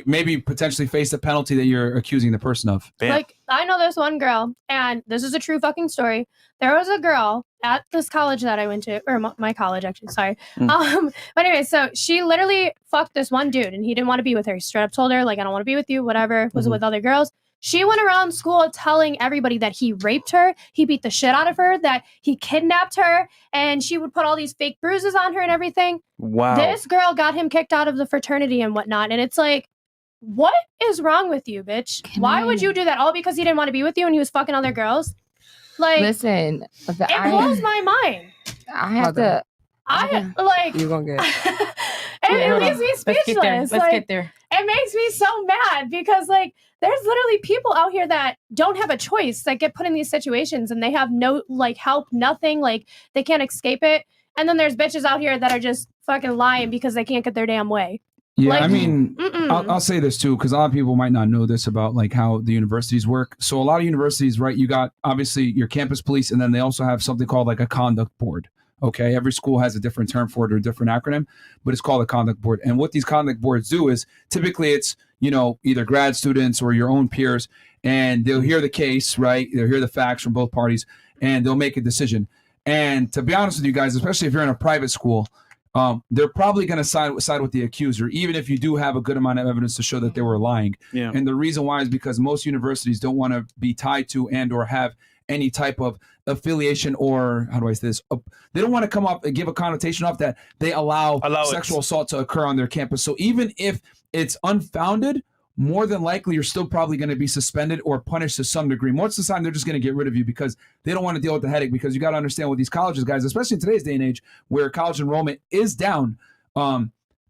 maybe potentially face the penalty that you're accusing the person of. Bam. Like, I know this one girl, and this is a true fucking story. There was a girl at this college that I went to, or my college actually, sorry. But anyway, so she literally fucked this one dude, and he didn't want to be with her. He straight up told her, like, I don't want to be with you, whatever, was with other girls. She went around school telling everybody that he raped her, he beat the shit out of her, that he kidnapped her, and she would put all these fake bruises on her and everything. Wow. This girl got him kicked out of the fraternity and whatnot. And it's like, what is wrong with you, bitch? Why would you do that? All because he didn't want to be with you and he was fucking other girls? Like, listen, it blows my mind. You're gonna get it leaves me speechless. Let's get there. It makes me so mad because, like, there's literally people out here that don't have a choice, that get put in these situations and they have no, like, help, nothing, like, they can't escape it. And then there's bitches out here that are just fucking lying because they can't get their damn way. Yeah, like, I mean, I'll say this too, because a lot of people might not know this about like how the universities work. So a lot of universities, right, you got obviously your campus police, and then they also have something called like a conduct board. Okay, every school has a different term for it or a different acronym, but it's called a conduct board. And what these conduct boards do is typically it's, either grad students or your own peers, and they'll hear the case, right? They'll hear the facts from both parties, and they'll make a decision. And to be honest with you guys, especially if you're in a private school, they're probably going to side with the accuser, even if you do have a good amount of evidence to show that they were lying. Yeah. And the reason why is because most universities don't want to be tied to and or have any type of affiliation, or how do I say this? They don't want to come up and give a connotation off that they allow sexual assault to occur on their campus. So even if it's unfounded, more than likely you're still probably going to be suspended or punished to some degree. Most of the time they're just going to get rid of you because they don't want to deal with the headache, because you got to understand with these colleges, guys, especially in today's day and age where college enrollment is down,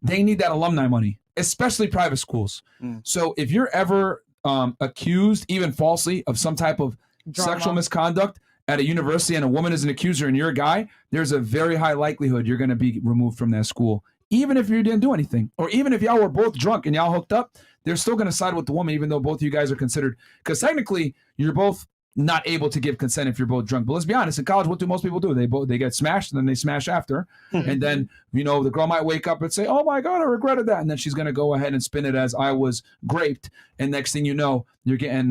they need that alumni money, especially private schools. So if you're ever accused, even falsely, of some type of sexual misconduct at a university and a woman is an accuser and you're a guy, there's a very high likelihood you're going to be removed from that school. Even if you didn't do anything, or even if y'all were both drunk and y'all hooked up, they're still going to side with the woman, even though both of you guys are considered, because technically you're both not able to give consent if you're both drunk. But let's be honest, in college, what do most people do? They get smashed and then they smash after. And then, the girl might wake up and say, oh my God, I regretted that. And then she's going to go ahead and spin it as I was raped. And next thing you know, you're getting,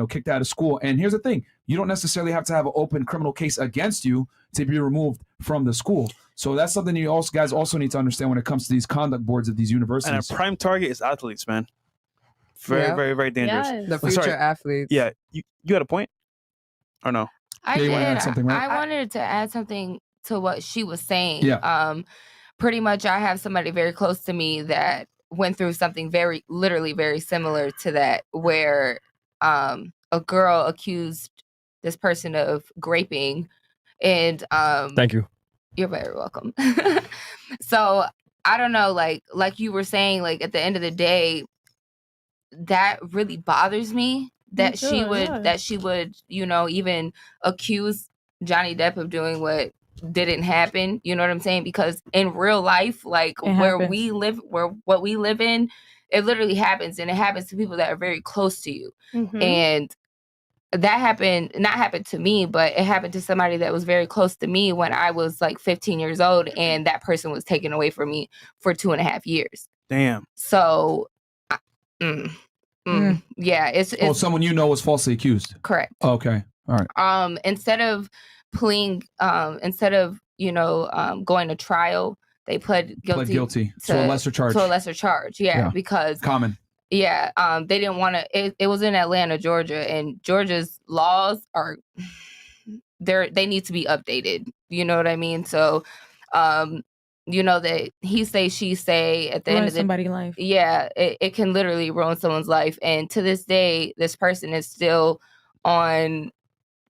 kicked out of school. And here's the thing. You don't necessarily have to have an open criminal case against you to be removed from the school. So that's something you guys also need to understand when it comes to these conduct boards of these universities. And a prime target is athletes, man. Very, very, very dangerous. Yes. The future athletes. Yeah. You had a point? Or no? I you did. want to add something, right? I wanted to add something to what she was saying. Yeah. Pretty much I have somebody very close to me that went through something literally very similar to that, where a girl accused this person of graping, and Thank you. You're very welcome. So I don't know, like you were saying, like at the end of the day, that really bothers me that she would, even accuse Johnny Depp of doing what didn't happen. You know what I'm saying? Because in real life, like what we live in, it literally happens, and it happens to people that are very close to you. And that not happened to me, but it happened to somebody that was very close to me when I was like 15 years old, and that person was taken away from me for 2.5 years. Damn. So, yeah, it's someone was falsely accused. Correct. Okay. All right. Instead of going to trial, they pled guilty to a lesser charge. Yeah. Because common. Yeah, they didn't want to. It was in Atlanta, Georgia, and Georgia's laws they need to be updated. You know what I mean? So, that he say, she say at the end of somebody's life. Yeah, it can literally ruin someone's life. And to this day, this person is still on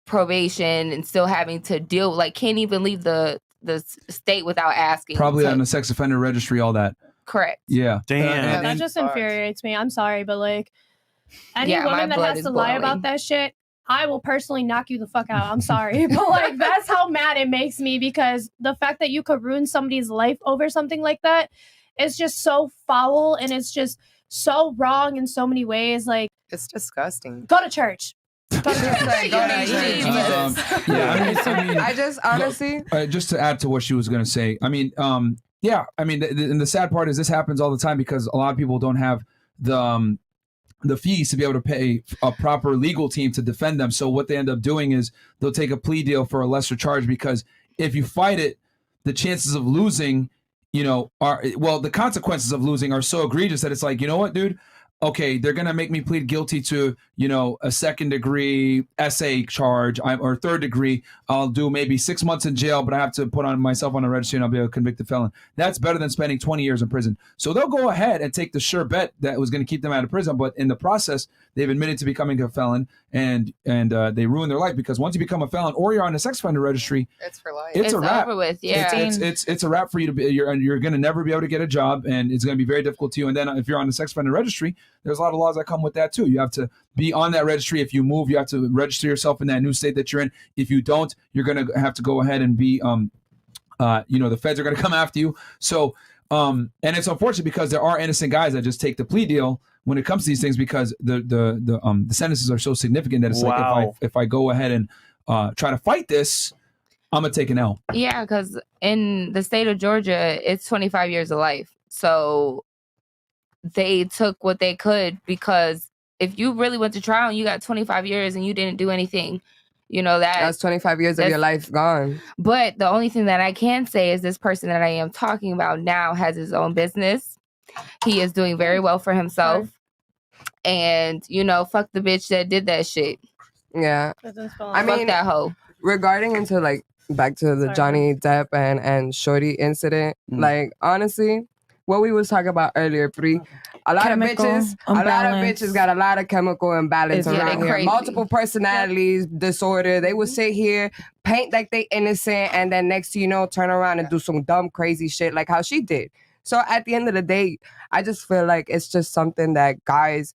probation and still having to can't even leave the state without asking. Probably on the sex offender registry, all that. Correct. Yeah. Damn. That just infuriates me. I'm sorry, but like any woman that has to lie about that shit, I will personally knock you the fuck out. I'm sorry. But like, that's how mad it makes me, because the fact that you could ruin somebody's life over something like that is just so foul, and it's just so wrong in so many ways. Like, it's disgusting. Go to church. I just honestly, just to add to what she was going to say, I mean, yeah, I mean, and the sad part is this happens all the time because a lot of people don't have the fees to be able to pay a proper legal team to defend them. So what they end up doing is they'll take a plea deal for a lesser charge, because if you fight it, the chances of losing, the consequences of losing are so egregious that it's like, you know what, dude? Okay, they're going to make me plead guilty to, a second degree essay charge or third degree. I'll do maybe 6 months in jail, but I have to put myself on a registry and I'll be a convicted felon. That's better than spending 20 years in prison. So they'll go ahead and take the sure bet that was going to keep them out of prison. But in the process, they've admitted to becoming a felon and they ruin their life, because once you become a felon or you're on a sex offender registry, it's for life. It's a wrap. Over with, yeah. It's a wrap for you to be. You're going to never be able to get a job, and it's going to be very difficult to you. And then if you're on the sex offender registry, there's a lot of laws that come with that too. You have to be on that registry. If you move, you have to register yourself in that new state that you're in. If you don't, you're going to have to go ahead and be, the feds are going to come after you. So, and it's unfortunate because there are innocent guys that just take the plea deal when it comes to these things, because the sentences are so significant that it's like, if I go ahead and try to fight this, I'm gonna take an L. Yeah, because in the state of Georgia, it's 25 years of life. So they took what they could, because if you really went to trial and you got 25 years and you didn't do anything, that's 25 years of your life gone. But the only thing that I can say is this person that I am talking about now has his own business. He is doing very well for himself. And, fuck the bitch that did that shit. Yeah. I mean, fuck that hoe. Regarding into back to the Johnny Depp and Shorty incident, honestly, what we was talking about earlier, Pri, a lot of bitches got a lot of chemical imbalance around here. Crazy. Multiple personalities disorder. They would sit here, paint like they innocent, and then next thing you know, turn around and do some dumb, crazy shit like how she did. So at the end of the day, I just feel like it's just something that guys,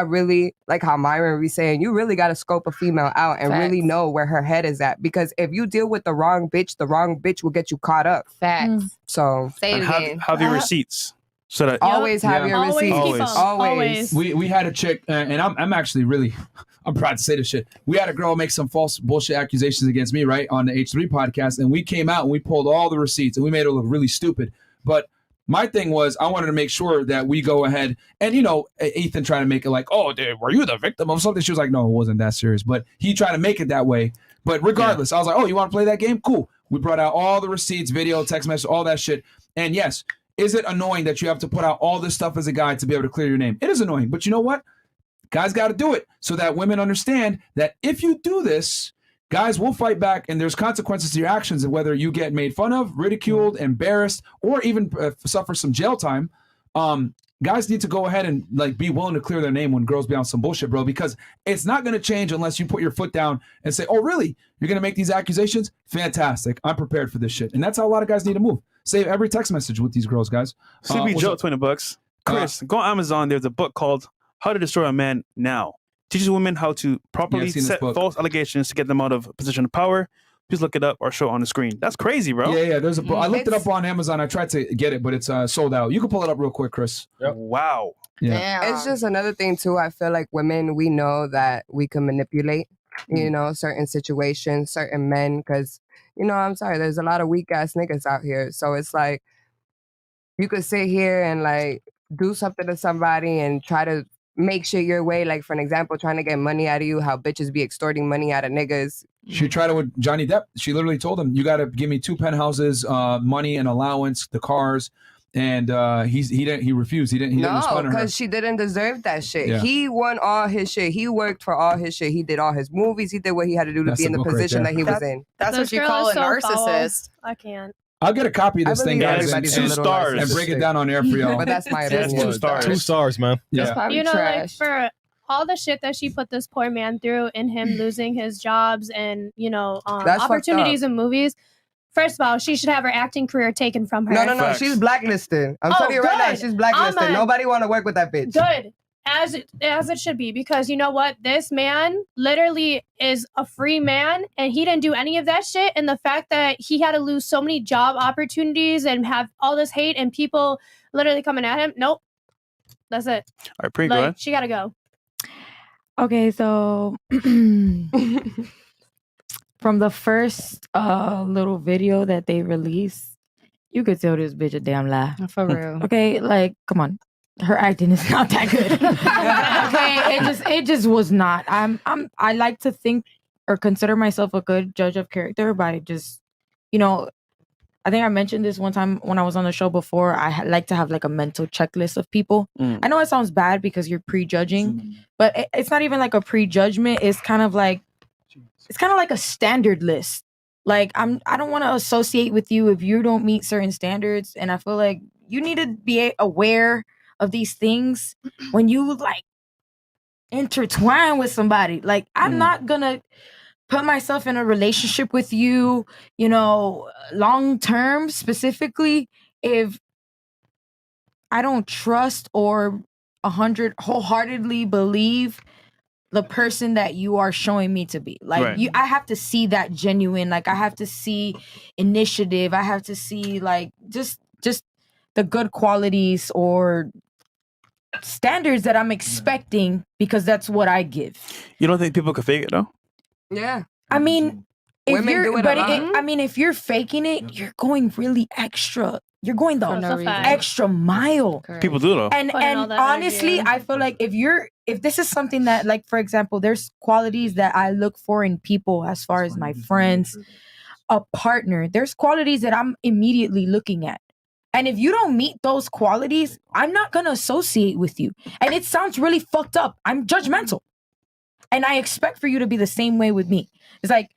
really, like how Myron was saying, you really got to scope a female out and really know where her head is at. Because if you deal with the wrong bitch will get you caught up. Facts. So say it again. Have your receipts. So that always have your receipts. Always. We had a chick, and I'm actually really, I'm proud to say this shit. We had a girl make some false bullshit accusations against me, right, on the H3 podcast, and we came out and we pulled all the receipts and we made her look really stupid. But my thing was, I wanted to make sure that we go ahead and, Ethan tried to make it like, oh, dude, were you the victim of something? She was like, no, it wasn't that serious. But he tried to make it that way. But regardless, I was like, oh, you want to play that game? Cool. We brought out all the receipts, video, text message, all that shit. And yes, is it annoying that you have to put out all this stuff as a guy to be able to clear your name? It is annoying. But you know what? Guys got to do it so that women understand that if you do this, guys will fight back, and there's consequences to your actions, and whether you get made fun of, ridiculed, embarrassed, or even suffer some jail time. Guys need to go ahead and be willing to clear their name when girls be on some bullshit, bro, because it's not going to change unless you put your foot down and say, oh, really? You're going to make these accusations? Fantastic. I'm prepared for this shit. And that's how a lot of guys need to move. Save every text message with these girls, guys. CB Joe, $20. Chris, go on Amazon. There's a book called How to Destroy a Man Now. Teaches women how to properly set false allegations to get them out of a position of power. Please look it up or show it on the screen. That's crazy, bro. Yeah. There's a book. I looked it up on Amazon. I tried to get it, but it's sold out. You can pull it up real quick, Chris. Yep. Wow. Yeah. It's just another thing too. I feel like women, we know that we can manipulate, certain situations, certain men, because, I'm sorry, there's a lot of weak ass niggas out here. So it's like, you could sit here and do something to somebody and try to make shit your way. Like, for an example, trying to get money out of you, how bitches be extorting money out of niggas. She tried it with Johnny Depp. She literally told him, you got to give me 2 penthouses, money and allowance, the cars. And he refused. He didn't respond to her. No, because she didn't deserve that shit. Yeah. He won all his shit. He worked for all his shit. He did all his movies. He did what he had to do to be in the position that he was in. That's what you call a narcissist. I can't. I'll get a copy of this thing, guys, and 2 stars, and break it down on air for y'all. But that's my opinion. 2 stars. 2 stars, man. Yeah. Probably trash. For all the shit that she put this poor man through, in him losing his jobs and opportunities in movies. First of all, she should have her acting career taken from her. No. She's blacklisted. I'm telling you right now, she's blacklisted. Nobody want to work with that bitch. Good. as it should be, because you know what, this man literally is a free man and he didn't do any of that shit, and the fact that he had to lose so many job opportunities and have all this hate and people literally coming at him, nope, that's it. All right, pretty good. She gotta go. Okay, so from the first little video that they released, you could tell this bitch a damn lie. For real. Okay, like, come on. Her acting is not that good. Okay, it just was not. I like to think or consider myself a good judge of character by just, you know, I think I mentioned this one time when I was on the show before. I like to have like a mental checklist of people. I know it sounds bad because you're prejudging, but it's not even like a prejudgment. It's kind of like a standard list. Like I don't want to associate with you if you don't meet certain standards, and I feel like you need to be aware of these things when you like intertwine with somebody. Like I'm not gonna put myself in a relationship with you, you know, long term specifically, if I don't trust or 100 wholeheartedly believe the person that you are showing me to be. Like I have to see that genuine. Like I have to see initiative. I have to see like just the good qualities or standards that I'm expecting, because that's what I give. You don't think people could fake it though? Yeah. I mean, if Women do it a lot. if you're faking it, you're going really extra. You're going the extra mile. Correct. People do though. And honestly, I feel like if this is something that, like, for example, there's qualities that I look for in people as far as my friends, a partner, there's qualities that I'm immediately looking at. And if you don't meet those qualities, I'm not going to associate with you. And it sounds really fucked up. I'm judgmental. And I expect for you to be the same way with me. It's like,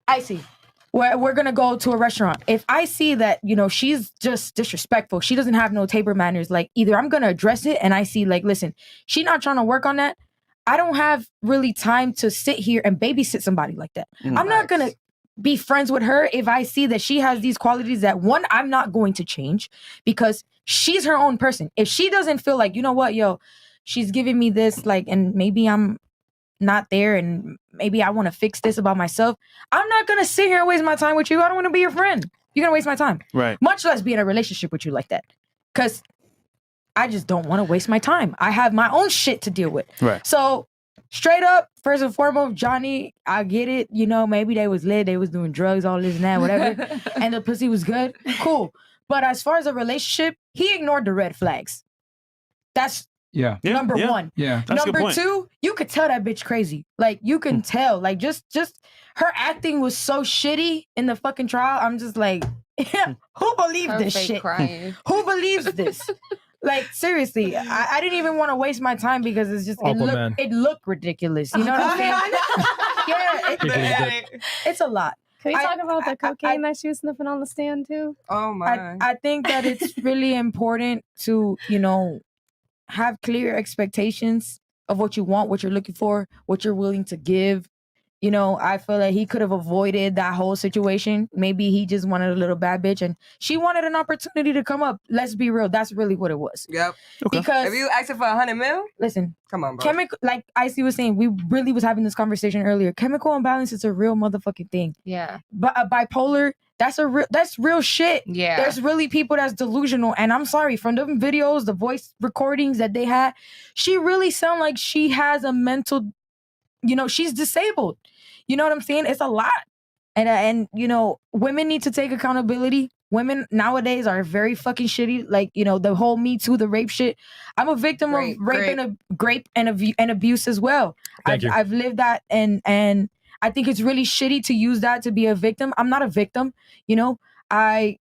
I see. We're going to go to a restaurant. If I see that, you know, she's just disrespectful, she doesn't have no table manners, like either I'm going to address it and I see like, listen, she's not trying to work on that. I don't have really time to sit here and babysit somebody like that. I'm not going to be friends with her if I see that she has these qualities that, one, I'm not going to change because she's her own person. If she doesn't feel like, you know what, yo, she's giving me this, like, and maybe I'm not there and maybe I want to fix this about myself, I'm not going to sit here and waste my time with you. I don't want to be your friend. You're going to waste my time. Right. Much less be in a relationship with you like that. Because I just don't want to waste my time. I have my own shit to deal with. Right. So straight up, first and foremost, Johnny, I get it. You know, maybe they was lit, they was doing drugs, all this and that, whatever. And the pussy was good. Cool. But as far as a relationship, he ignored the red flags. That's number one. Yeah. That's number two, you could tell that bitch crazy. Like, you can tell. Like, just her acting was so shitty in the fucking trial. I'm just like, who believed this shit? Crying. Who believes this? Like, seriously, I didn't even want to waste my time because it's just, it looked ridiculous. You know what I'm saying? It's a lot. Can we talk about the cocaine that she was sniffing on the stand too? Oh my. I think that it's really important to, you know, have clear expectations of what you want, what you're looking for, what you're willing to give. You know, I feel like he could have avoided that whole situation. Maybe he just wanted a little bad bitch and she wanted an opportunity to come up. Let's be real. That's really what it was. Yep. Okay. Because if you asking for 100 mil, listen, come on, bro. Like Icy was saying, we really was having this conversation earlier. Chemical imbalance is a real motherfucking thing. Yeah. But bipolar, that's real shit. Yeah. There's really people that's delusional. And I'm sorry, from the videos, the voice recordings that they had, she really sound like she has a mental, you know, she's disabled. You know what I'm saying? It's a lot. And you know, women need to take accountability. Women nowadays are very fucking shitty. Like, you know, the whole Me Too, the rape shit. I'm a victim of rape and abuse as well. I've lived that, and I think it's really shitty to use that to be a victim. I'm not a victim. You know, I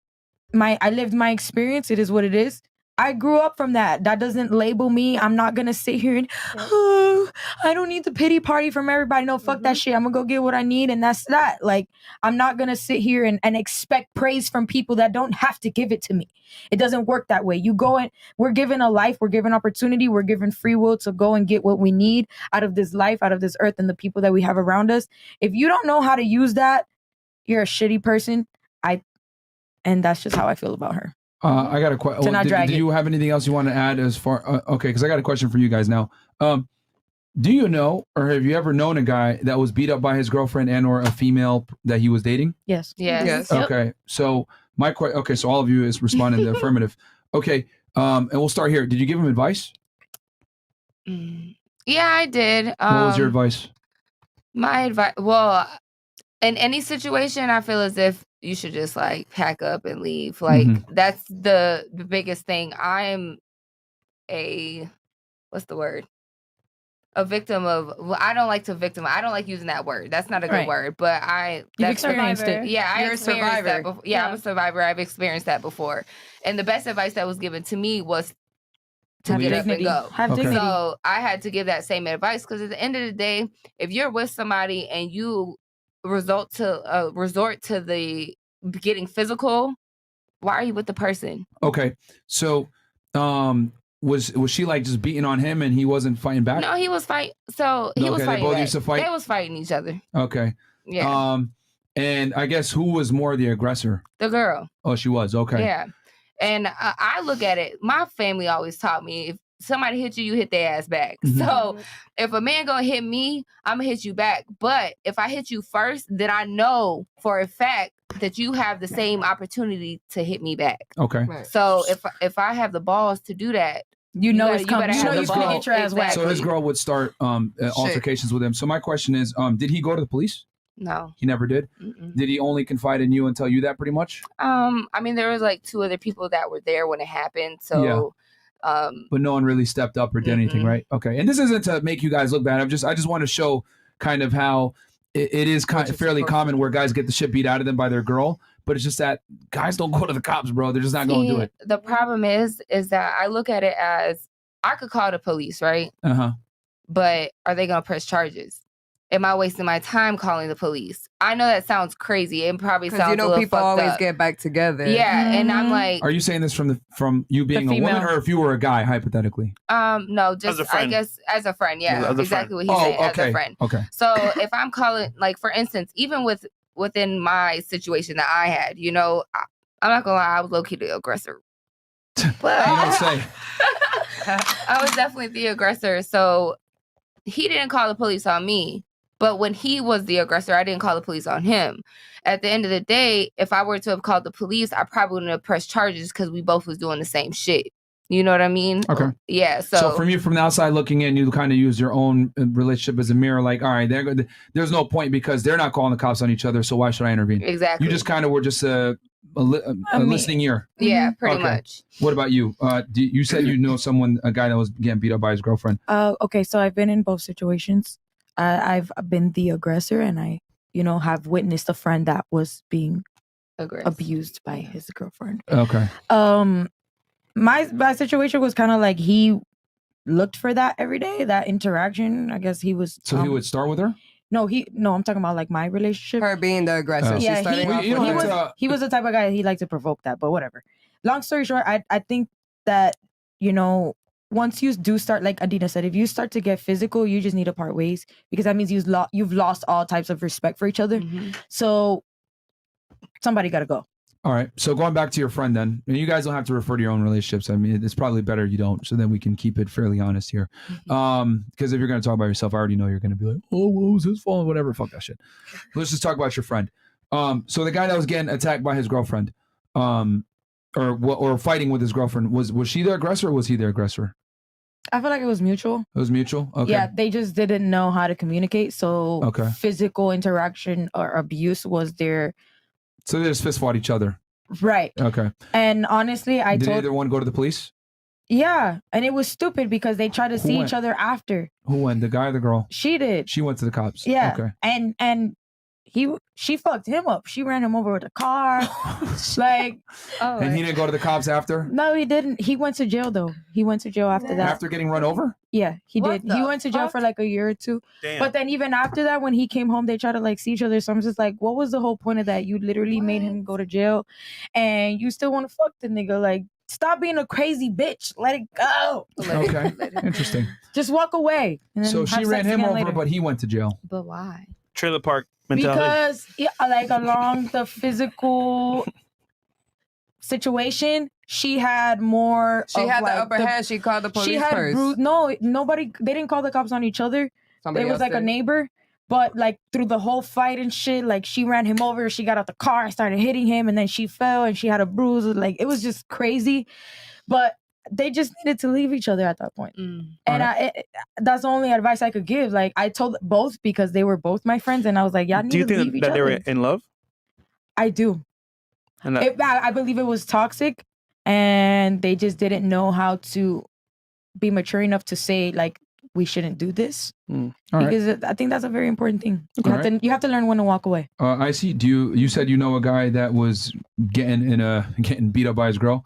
lived my experience. It is what it is. I grew up from that. That doesn't label me. I'm not going to sit here and, oh, I don't need the pity party from everybody. No, fuck that shit. I'm going to go get what I need. And that's that. Like, I'm not going to sit here and expect praise from people that don't have to give it to me. It doesn't work that way. You go and we're given a life. We're given opportunity. We're given free will to go and get what we need out of this life, out of this earth, and the people that we have around us. If you don't know how to use that, you're a shitty person. And that's just how I feel about her. I got a question. To not drag do it. you have anything else you want to add as far? Okay, because I got a question for you guys now. Do you know, or have you ever known a guy that was beat up by his girlfriend and or a female that he was dating? Yes. Yes. Okay, so my question. Okay, so all of you is responding in the affirmative. Okay, and we'll start here. Did you give him advice? Yeah, I did. What was your advice? My advice, well, in any situation, I feel as if you should just like pack up and leave. Like that's the biggest thing. I'm what's the word? A victim of. Well, I don't like to victim. I don't like using that word. That's not a good word. But You've experienced it. Yeah, You're a survivor. That yeah, I'm a survivor. I've experienced that before. And the best advice that was given to me was to get up and go. Have dignity. So I had to give that same advice because at the end of the day, if you're with somebody and you resort to the getting physical, why are you with the person? Okay, so was she like just beating on him and he wasn't fighting back? No, he was fighting. So he was fighting. They both used to fight. They was fighting each other. Okay. Yeah. And I guess who was more the aggressor? The girl. Oh, she was. Okay. Yeah. And I look at it. My family always taught me if somebody hit you, you hit their ass back. So if a man gonna hit me, I'm gonna hit you back. But if I hit you first, then I know for a fact that you have the same opportunity to hit me back. Okay. Right. So if I have the balls to do that, you know it's coming. You You know he's gonna hit your ass whack. So his girl would start altercations with him. So my question is, did he go to the police? No. He never did? Did he only confide in you and tell you that pretty much? I mean, there was like 2 other people that were there when it happened. So but no one really stepped up or did anything, right? Okay. And this isn't to make you guys look bad. I just want to show kind of how it is kind of fairly common where guys get the shit beat out of them by their girl. But it's just that guys don't go to the cops, bro. They're just not going to do it. The problem is that I look at it as I could call the police, right? But are they going to press charges? Am I wasting my time calling the police? I know that sounds crazy. It probably sounds a little people fucked always up. get back together. Yeah, and I'm like, are you saying this from you being a woman, or if you were a guy, hypothetically? no, just I guess as a friend. Yeah, exactly what he's saying. As a friend. Okay. So if I'm calling, like for instance, even within my situation that I had, you know, I'm not gonna lie, I was low key the aggressor. But you don't say. I was definitely the aggressor. So he didn't call the police on me. But when he was the aggressor, I didn't call the police on him. At the end of the day, if I were to have called the police, I probably wouldn't have pressed charges because we both was doing the same shit. You know what I mean? Okay. Yeah. So from you, from the outside looking in, you kind of use your own relationship as a mirror. Like, all right, there's no point because they're not calling the cops on each other. So why should I intervene? Exactly. You just kind of were just a listening ear. Yeah, pretty much. What about you? You said you know a guy that was getting beat up by his girlfriend. Okay, so I've been in both situations. I've been the aggressor, and I, have witnessed a friend that was being abused by his girlfriend. Okay. My situation was kind of like he looked for that every day, that interaction. I guess he was. So he would start with her? No, I'm talking about like my relationship. Her being the aggressor. Yeah, he was the type of guy he liked to provoke that, but whatever. Long story short, I think that, once you do start, like Adina said, if you start to get physical, you just need to part ways because that means you've lost all types of respect for each other. So somebody got to go. All right. So going back to your friend then, and you guys don't have to refer to your own relationships. I mean, it's probably better you don't, so then we can keep it fairly honest here. Because if you're going to talk about yourself, I already know you're going to be like, oh, what was his fault? Whatever. Fuck that shit. Let's just talk about your friend. So the guy that was getting attacked by his girlfriend, or fighting with his girlfriend, was she the aggressor or was he the aggressor? I feel like it was mutual. It was mutual? Okay. Yeah, they just didn't know how to communicate. So physical interaction or abuse was there. So they just fist fought each other. Right. Okay. And honestly, Did either one go to the police? Yeah. And it was stupid because they tried to see each other after. Who went? The guy or the girl? She did. She went to the cops. Yeah. Okay. And she fucked him up. She ran him over with a car. And he didn't go to the cops after? No, he didn't. He went to jail though. He went to jail after that. After getting run over? Yeah, he did. He went to jail for like a year or 2. Damn. But then even after that, when he came home, they tried to like see each other. So I'm just like, what was the whole point of that? You literally made him go to jail and you still want to fuck the nigga. Like, stop being a crazy bitch. Let it go. Okay. Interesting. Just walk away. So she ran him over, but he went to jail. But why? Trailer park mentality. Because like along the physical situation, she had more. She had the upper hand. She called the police. She had first. nobody. They didn't call the cops on each other. Somebody it was like a neighbor. But like through the whole fight and shit, like she ran him over. She got out the car, started hitting him, and then she fell and she had a bruise. Like it was just crazy. But they just needed to leave each other at that point. And that's the only advice I could give. Like I told both because they were both my friends, and I was like, "Y'all need to leave each other." Do you think that they were in love? I do. And I believe it was toxic, and they just didn't know how to be mature enough to say like, we shouldn't do this. Because I think that's a very important thing. You have to learn when to walk away. I see. You said you know a guy that was getting beat up by his girl.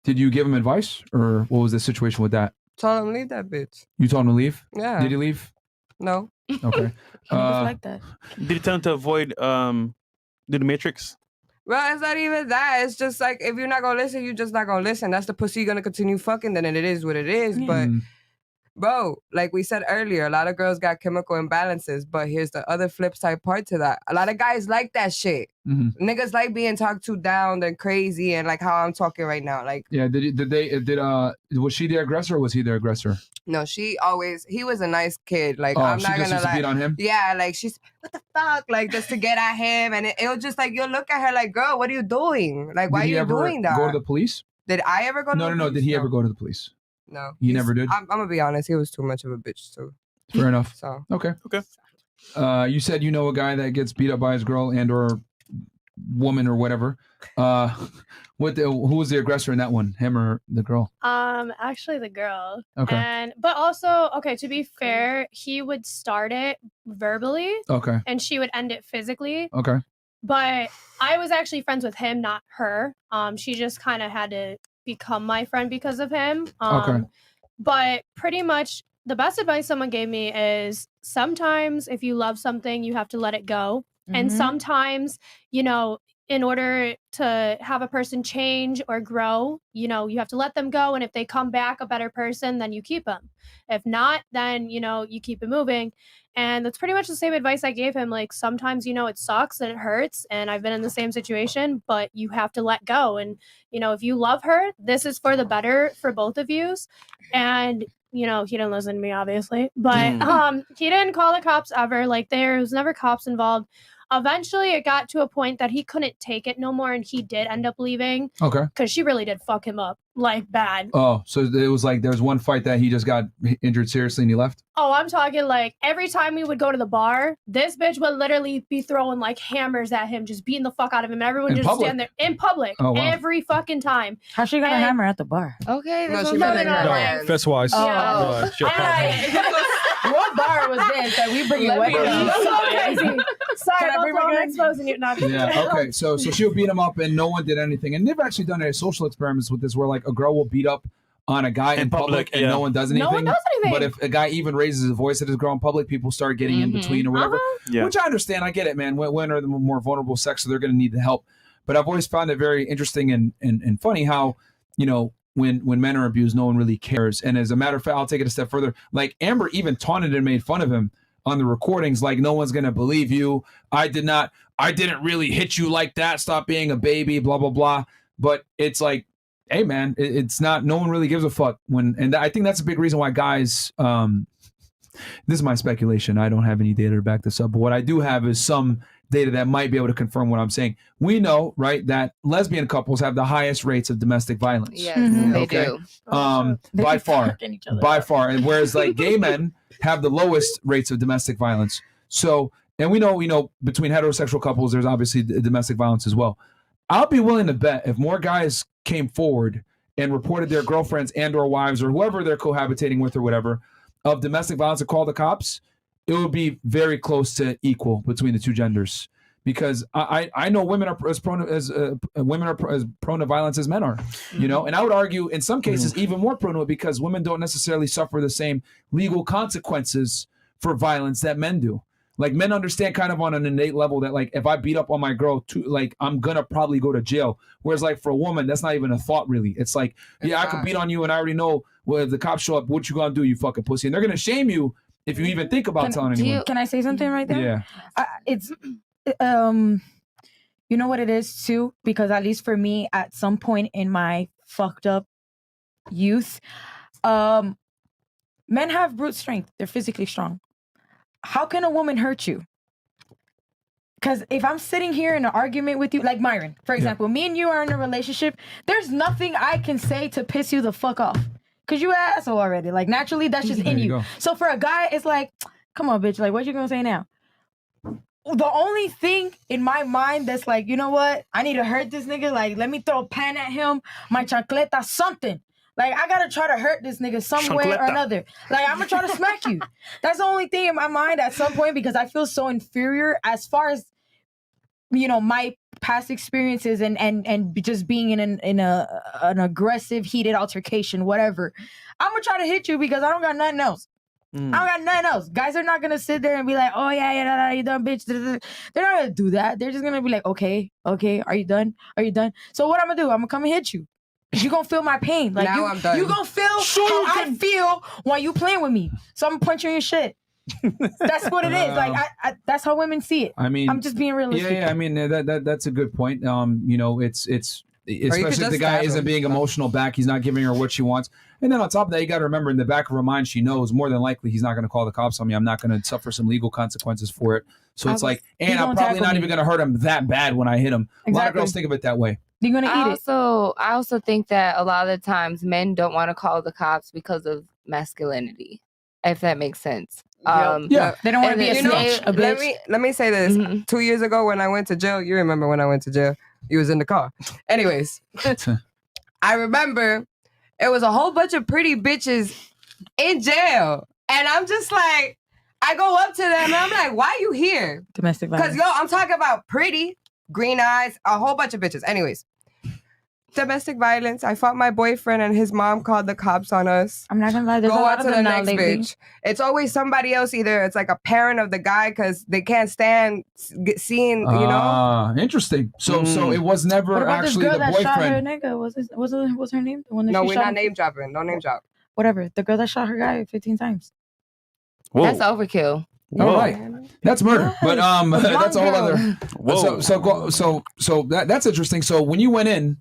Did you give him advice, or what was the situation with that? Told him leave that bitch. You told him to leave? Yeah. Did he leave? No. Okay. Like that. Did you tell him to avoid the Matrix? Well, it's not even that. It's just like if you're not gonna listen, you're just not gonna listen. That's the pussy you're gonna continue fucking. Then it is what it is. But bro, like we said earlier, a lot of girls got chemical imbalances, but here's the other flip side part to that. A lot of guys like that shit. Niggas like being talked to down and crazy and like how I'm talking right now. Like, yeah, was she the aggressor or was he the aggressor? No, he was a nice kid. Like, I'm not gonna beat on him? Yeah, like she's, what the fuck? Like, just to get at him. And it was just like, you'll look at her like, girl, what are you doing? Like, why are you doing that? Go to the police? Did I ever go to the police? No. Did he ever go to the police? No. He never did? I'm gonna be honest, he was too much of a bitch too. Fair enough. So Okay. You said you know a guy that gets beat up by his girl and or woman or whatever. Who was the aggressor in that one? Him or the girl? Actually the girl. Okay. But also, okay, to be fair, he would start it verbally. Okay. And she would end it physically. Okay. But I was actually friends with him, not her. She just kind of had to become my friend because of him. Okay. But pretty much the best advice someone gave me is sometimes if you love something, you have to let it go. And sometimes, you know, in order to have a person change or grow, you know, you have to let them go. And if they come back a better person, then you keep them. If not, then, you know, you keep it moving. And that's pretty much the same advice I gave him. Like, sometimes, you know, it sucks and it hurts. And I've been in the same situation, but you have to let go. And, you know, if you love her, this is for the better for both of yous. And, you know, he didn't listen to me, obviously. But he didn't call the cops ever. Like, there was never cops involved. Eventually, it got to a point that he couldn't take it no more, and he did end up leaving. Okay. Because she really did fuck him up, like, bad. Oh, so it was like there was one fight that he just got injured seriously and he left? Oh, I'm talking like every time we would go to the bar, this bitch would literally be throwing like hammers at him, just beating the fuck out of him. Everyone In just public? stand there in public every fucking time. How she got a hammer at the bar? Okay. No, that's she what was in her hands. Fist wise. What bar was this that we bring you weapons? So crazy. Sorry, I'm exposing you. Not Yeah. Okay. So she'll beat him up, and no one did anything. And they've actually done social experiments with this, where like a girl will beat up on a guy in public, and no one does anything. No one does anything. But if a guy even raises his voice at his girl in public, people start getting in between or whatever. Which I understand. I get it, man. Women are the more vulnerable sex, so they're going to need the help. But I've always found it very interesting and funny how, you know, when men are abused, no one really cares. And as a matter of fact, I'll take it a step further. Like Amber even taunted and made fun of him on the recordings, like, no one's going to believe you. I didn't really hit you like that. Stop being a baby, blah, blah, blah. But it's like, hey, man, it's not, no one really gives a fuck. And I think that's a big reason why guys, this is my speculation. I don't have any data to back this up. But what I do have is some data that might be able to confirm what I'm saying. We know, right, that lesbian couples have the highest rates of domestic violence. Yes, they do. By far. And whereas like gay men have the lowest rates of domestic violence. So, and we know between heterosexual couples, there's obviously domestic violence as well. I'll be willing to bet if more guys came forward and reported their girlfriends and or wives or whoever they're cohabitating with or whatever of domestic violence and called the cops, it would be very close to equal between the two genders, because I know women are as prone to violence as men are, you know, and I would argue in some cases even more prone to it because women don't necessarily suffer the same legal consequences for violence that men do. Like men understand kind of on an innate level that like if I beat up on my girl, I'm gonna probably go to jail. Whereas like for a woman, that's not even a thought really. It's like, I could beat on you and I already know. Well, if the cops show up, what you gonna do, you fucking pussy? And they're gonna shame you if you even think about telling anyone. Can I say something right there? Yeah. It's You know what it is too? Because at least for me, at some point in my fucked up youth, men have brute strength. They're physically strong. How can a woman hurt you? Because if I'm sitting here in an argument with you, like Myron, for example, me and you are in a relationship, there's nothing I can say to piss you the fuck off. Because you an asshole already. Like, naturally, that's just in you. So for a guy, it's like, come on, bitch. Like, what you gonna say now? The only thing in my mind that's like, you know what? I need to hurt this nigga. Like, let me throw a pan at him, my chancleta, something. Like, I gotta try to hurt this nigga some way or another. Like, I'm gonna try to smack you. That's the only thing in my mind at some point because I feel so inferior as far as, you know, my past experiences and just being in an aggressive, heated altercation, whatever. I'm gonna try to hit you because I don't got nothing else. I don't got nothing else. Guys are not gonna sit there and be like, oh yeah, you done, bitch. They're not gonna do that. They're just gonna be like, okay, are you done? Are you done? So what I'm gonna do? I'm gonna come and hit you. You gonna feel my pain. Like now I'm done. You gonna feel how I feel while you playing with me. So I'm gonna punch you in your shit. That's what it is. Like I that's how women see it. I mean, I'm just being realistic. Yeah. I mean, that's a good point. You know, it's especially if the guy isn't being emotional back, he's not giving her what she wants. And then on top of that, you got to remember in the back of her mind, she knows more than likely he's not going to call the cops on me. I'm not going to suffer some legal consequences for it. So it's like, and I'm probably not even going to hurt him that bad when I hit him. Exactly. A lot of girls think of it that way. You're going to eat it. I also think that a lot of the times men don't want to call the cops because of masculinity, if that makes sense. Yeah, they don't want to be a snitch. Let me say this. 2 years ago when I went to jail, you remember when I went to jail? You was in the car. Anyways, I remember it was a whole bunch of pretty bitches in jail. And I'm just like, I go up to them and I'm like, why are you here? Domestic violence. Because, I'm talking about pretty, green eyes, a whole bunch of bitches. Anyways, domestic violence. I fought my boyfriend and his mom called the cops on us. I'm not gonna lie, there's go a lot on of to them the now next lately. bitch. It's always somebody else. Either it's like a parent of the guy because they can't stand seeing, you know. Interesting. So it was never What about actually this girl the that shot her boyfriend. nigga? What's her name? The one that No, she we're shot not him? name dropping. No name drop. Whatever. The girl that shot her guy 15 times. Whoa. That's overkill. All right, that's murder. But that's a whole other. Whoa. So that's interesting. So when you went in,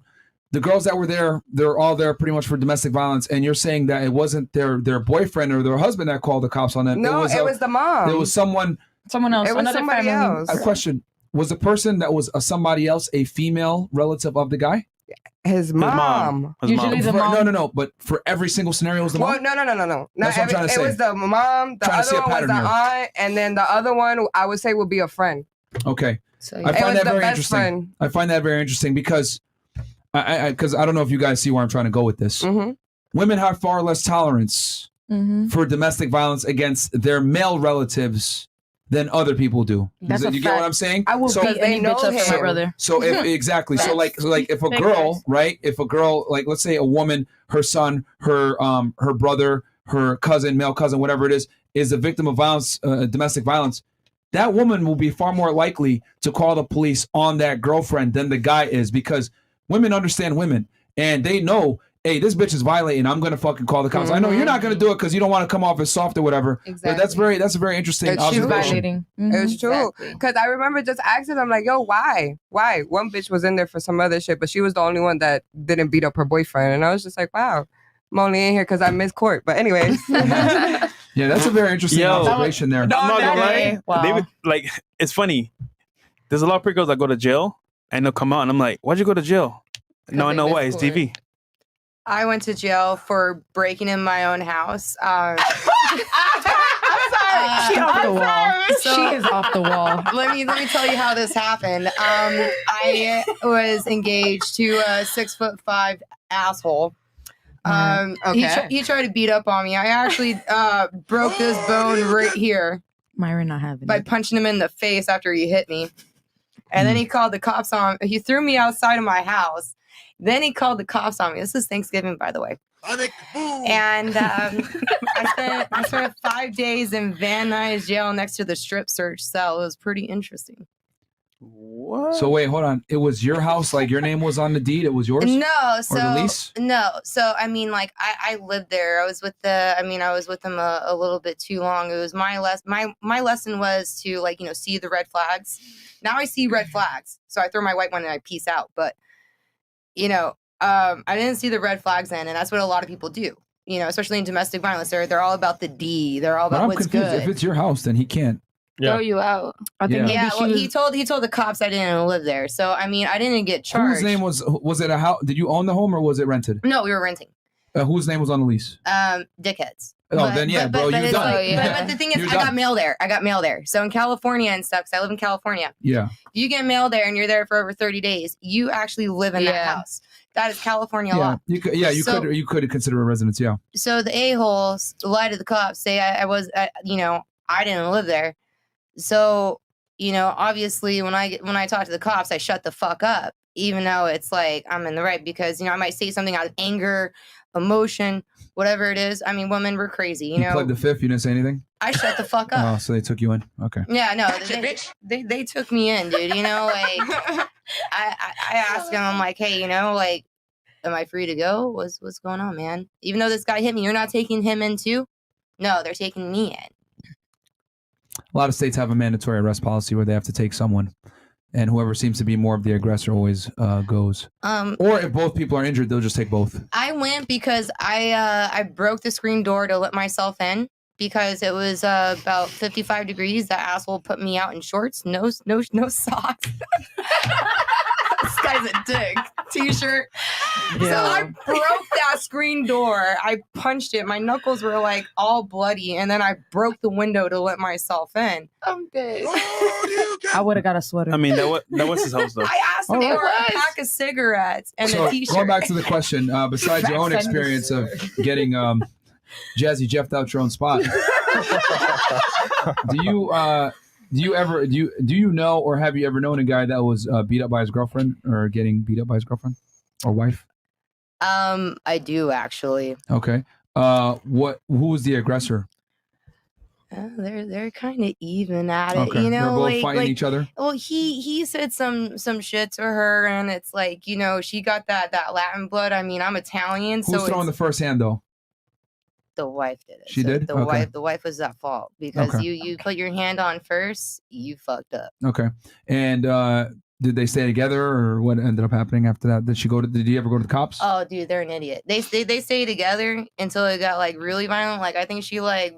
the girls that were there, they're all there pretty much for domestic violence, and you're saying that it wasn't their boyfriend or their husband that called the cops on them. No, it was the mom. There was someone else. It was somebody else. A question: was the person that was somebody else a female relative of the guy? His mom. Usually the mom. No. But for every single scenario, it was the mom. Well, no. That's what I'm trying to It say. was the mom. The Trying to see other a one was pattern the here. aunt, and then the other one I would say would be a friend. Okay. So I It find was that the very best interesting. friend. I find that very interesting because I don't know if you guys see where I'm trying to go with this. Mm-hmm. Women have far less tolerance for domestic violence against their male relatives than other people do. That's a You get fact. what I'm saying? I will So- beat any know bitch up for my him. brother. So exactly. So like if a Big girl, words. right? If a girl, like let's say a woman, her son, her brother, her cousin, male cousin, whatever it is a victim of violence, domestic violence, that woman will be far more likely to call the police on that girlfriend than the guy is because women understand women and they know, hey, this bitch is violating. I'm gonna fucking call the cops. I know you're not gonna do it because you don't want to come off as soft or whatever. Exactly. But that's a very interesting It's true. observation. Violating. It's true. Exactly. Because I remember just asking them, like, yo, why? Why? One bitch was in there for some other shit, but she was the only one that didn't beat up her boyfriend. And I was just like, wow, I'm only in here because I missed court. But anyways. Yeah, that's a very interesting Yo. observation there. I'm not gonna lie. Okay. Wow. They would, like, it's funny. There's a lot of pretty girls that go to jail and they'll come out and I'm like, why'd you go to jail? No, I they know why. missed It's TV. I went to jail for breaking in my own house. I'm sorry. She off the wall. So- She is off the wall. let me tell you how this happened. I was engaged to a 6'5" asshole. He tried to beat up on me. I actually broke this bone right here Myron not having by it. punching him in the face after he hit me. And then he called the cops on. He threw me outside of my house. Then he called the cops on me. This is Thanksgiving, by the way. And I spent 5 days in Van Nuys jail next to the strip search cell. It was pretty interesting. What? So wait, hold on. It was your house, like your name was on the deed. It was yours. No, or the lease. I mean, like I lived there. I was with them a little bit too long. It was my lesson was to, like, you know, see the red flags. Now I see red flags, so I throw my white one and I peace out. But you know, I didn't see the red flags then, and that's what a lot of people do. You know, especially in domestic violence, they're all about the D. They're all But about I'm what's confused. good. If it's your house, then he can't. Throw you out. I think Yeah, well, he told the cops I didn't live there. So I mean, I didn't get charged. Whose name was it a house? Did you own the home or was it rented? No, we were renting. Whose name was on the lease? Dickheads. Oh, then yeah, bro, you done. But the thing is, I got mail there. So in California and stuff, because I live in California. Yeah. You get mail there and you're there for over 30 days. You actually live in that house. That is California law. You could consider a residence. Yeah. So the a-holes lie to the cops, say I didn't live there. So, you know, obviously when I talk to the cops, I shut the fuck up, even though it's like I'm in the right, because, you know, I might say something out of anger, emotion, whatever it is. I mean, women were crazy, you know. Pled the fifth. You didn't say anything. I shut the fuck up. Oh, so they took you in. Okay. Yeah, no, they took me in, dude. You know, like I asked him, I'm like, hey, you know, like, am I free to go? What's going on, man? Even though this guy hit me, you're not taking him in too? No, they're taking me in. A lot of states have a mandatory arrest policy where they have to take someone, and whoever seems to be more of the aggressor always goes. Or if both people are injured, they'll just take both. I went because I broke the screen door to let myself in because it was about 55 degrees. That asshole put me out in shorts, no socks. This guy's a dick. T-shirt. Yeah. So I broke that screen door. I punched it. My knuckles were like all bloody, and then I broke the window to let myself in. I'm dead. I would have got a sweater. I mean, that was his house though. I asked him for a pack of cigarettes and a T-shirt. Going back to the question, besides your own experience of getting Jazzy Jeffed out your own spot, do you know or have you ever known a guy that was beat up by his girlfriend or getting beat up by his girlfriend or wife? I do actually. Okay. Who was the aggressor? They're kind of even at it, Okay. you know. They're both fighting each other. Well, he said some shit to her, and it's like, you know, she got that Latin blood. I mean, I'm Italian, Who's so throwing the first hand though? the wife did it. She So did? Okay. The wife was at fault because Okay. you put your hand on first, you fucked up. Okay. And did they stay together or what ended up happening after that? Did he ever go to the cops? Oh, dude, they're an idiot. They stayed together until it got like really violent. Like I think she like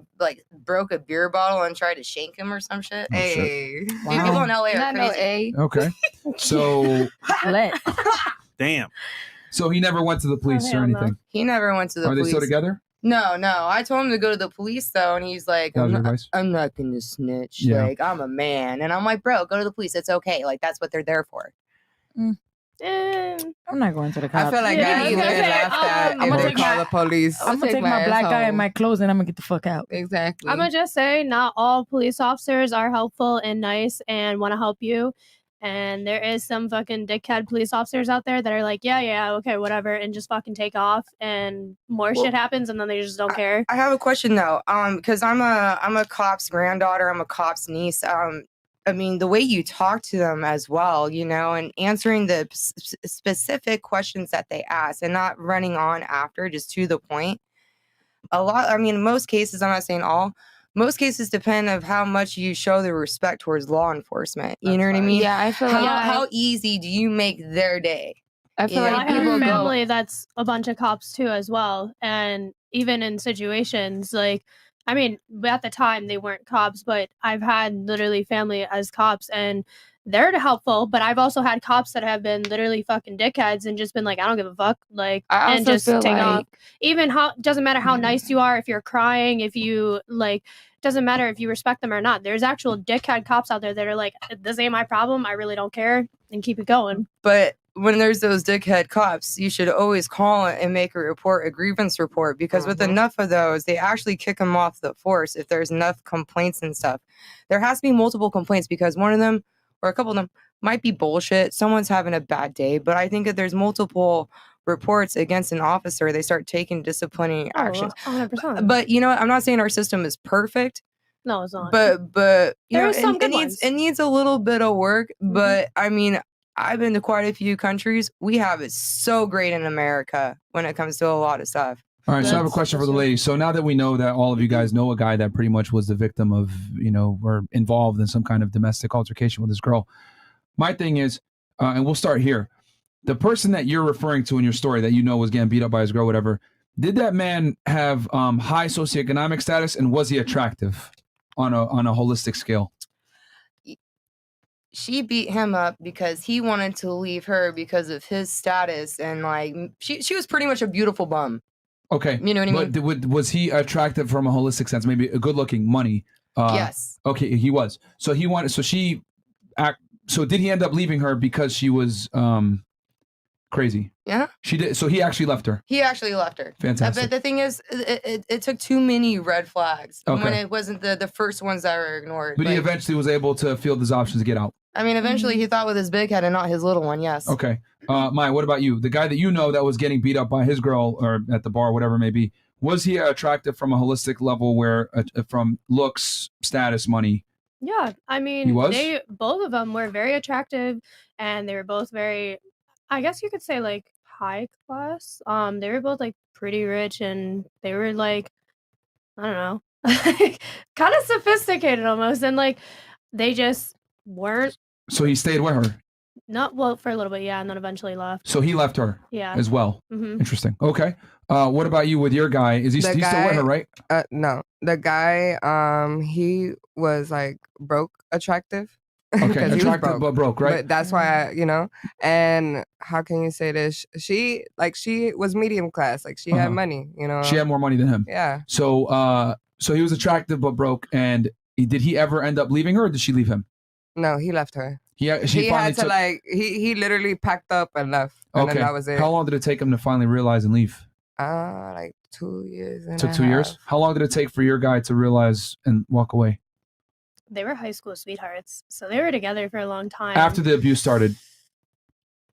broke a beer bottle and tried to shank him or some shit. Oh, shit. Hey. Dude, people in LA are Not no crazy. A. Okay. So Damn. So he never went to the police or anything. He never went to the Are police. they still together? No. I told him to go to the police though, and he's like, That was your advice? I'm not gonna snitch. Yeah. Like I'm a man, and I'm like, bro, go to the police. It's okay. Like that's what they're there for. I'm not going to the cops. I feel like I either get laughed at I'ma if they take call my- the police. I'm gonna take my black guy and my clothes, and I'm gonna get the fuck out. Exactly. I'm gonna just say, not all police officers are helpful and nice and want to help you. And there is some fucking dickhead police officers out there that are like, yeah, okay, whatever, and just fucking take off, and more shit happens, and then they just don't care. I have a question though, because I'm a cop's granddaughter, I'm a cop's niece. I mean, the way you talk to them as well, you know, and answering the specific questions that they ask, and not running on after, just to the point. Most cases, I'm not saying all. Most cases depend on how much you show the respect towards law enforcement. You know what I mean? Yeah, I feel like how easy do you make their day? I feel I like have people a go. family that's a bunch of cops too as well, and even in situations like, I mean, at the time they weren't cops, but I've had literally family as cops, and they're helpful. But I've also had cops that have been literally fucking dickheads and just been like, I don't give a fuck, like, I and also just feel take like- off. Even doesn't matter how nice you are, if you're crying, if you like, doesn't matter if you respect them or not. There's actual dickhead cops out there that are like, this ain't my problem, I really don't care, and keep it going. But when there's those dickhead cops, you should always call and make a report, a grievance report, because with enough of those, they actually kick them off the force if there's enough complaints and stuff. There has to be multiple complaints because one of them or a couple of them might be bullshit. Someone's having a bad day, but I think if there's multiple reports against an officer, they start taking disciplining actions. 100%. But you know, I'm not saying our system is perfect, No, it's not. But you know, There's some good ones. it needs a little bit of work. But I mean, I've been to quite a few countries. We have it so great in America when it comes to a lot of stuff. All right, so I have a question for the ladies. So now that we know that all of you guys know a guy that pretty much was the victim of, you know, or involved in some kind of domestic altercation with this girl, my thing is, and we'll start here. The person that you're referring to in your story that you know was getting beat up by his girl, whatever, did that man have high socioeconomic status, and was he attractive on a holistic scale? She beat him up because he wanted to leave her because of his status, and like she was pretty much a beautiful bum. Okay, you know what I mean. But was he attractive from a holistic sense? Maybe a good-looking, money. Yes. Okay, he was. So he wanted. So she So did he end up leaving her because she was crazy? Yeah. She did. So he actually left her. He actually left her. Fantastic. But the thing is, it took too many red flags when Okay. it wasn't the first ones that were ignored. But he Like, eventually was able to field his options to get out. I mean, eventually he thought with his big head and not his little one. Yes. Okay. Maya, what about you? The guy that you know that was getting beat up by his girl or at the bar, whatever it may be, was he attractive from a holistic level where from looks, status, money? Yeah, I mean, He was? they both of them were very attractive, and they were both very, I guess you could say, like, high class. They were both like pretty rich, and they were like, I don't know, kind of sophisticated almost, and like they just weren't. So he stayed with her. Not well for a little bit, yeah, and then eventually left. So he left her. Yeah. As well. Mhm. Interesting. Okay. What about you with your guy? Is he The he's still with her, right? No, the guy, he was like broke, attractive. Okay, because he was attractive but broke, right? But that's why, you know. And how can you say this? She was medium class, like she had money, you know. She had more money than him. Yeah. So so he was attractive but broke, and did he ever end up leaving her, or did she leave him? No, he left her. She He finally had to took- he literally packed up and left, and then that was it. How long did it take him to finally realize and leave? Like 2 years. And Took a 2 years. half. How long did it take for your guy to realize and walk away? They were high school sweethearts, so they were together for a long time. After the abuse started,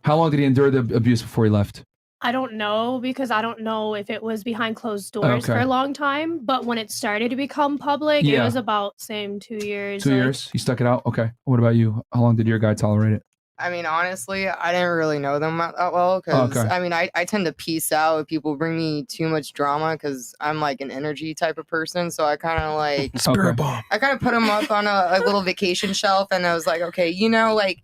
how long did he endure the abuse before he left? I don't know, because I don't know if it was behind closed doors for Okay. a long time, but when it started to become public, Yeah. it was about same 2 years. 2 like- years. He stuck it out. Okay. What about you? How long did your guy tolerate it? I mean, honestly, I didn't really know them that well because Okay. I mean, I tend to peace out if people bring me too much drama because I'm like an energy type of person. So I kind of like Spirit bomb. I kind of put them up on a little vacation shelf, and I was like, okay, you know, like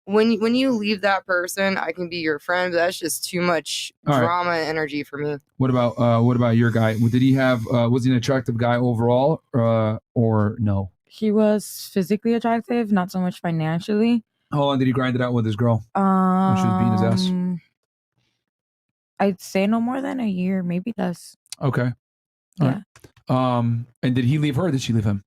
when you leave that person, I can be your friend, but that's just too much All right. drama and energy for me. What about your guy? Did he have was he an attractive guy overall or no? He was physically attractive, not so much financially. How long did he grind it out with his girl? When she was beating his ass? I'd say no more than a year, maybe less. Okay. All right. And did he leave her or did she leave him?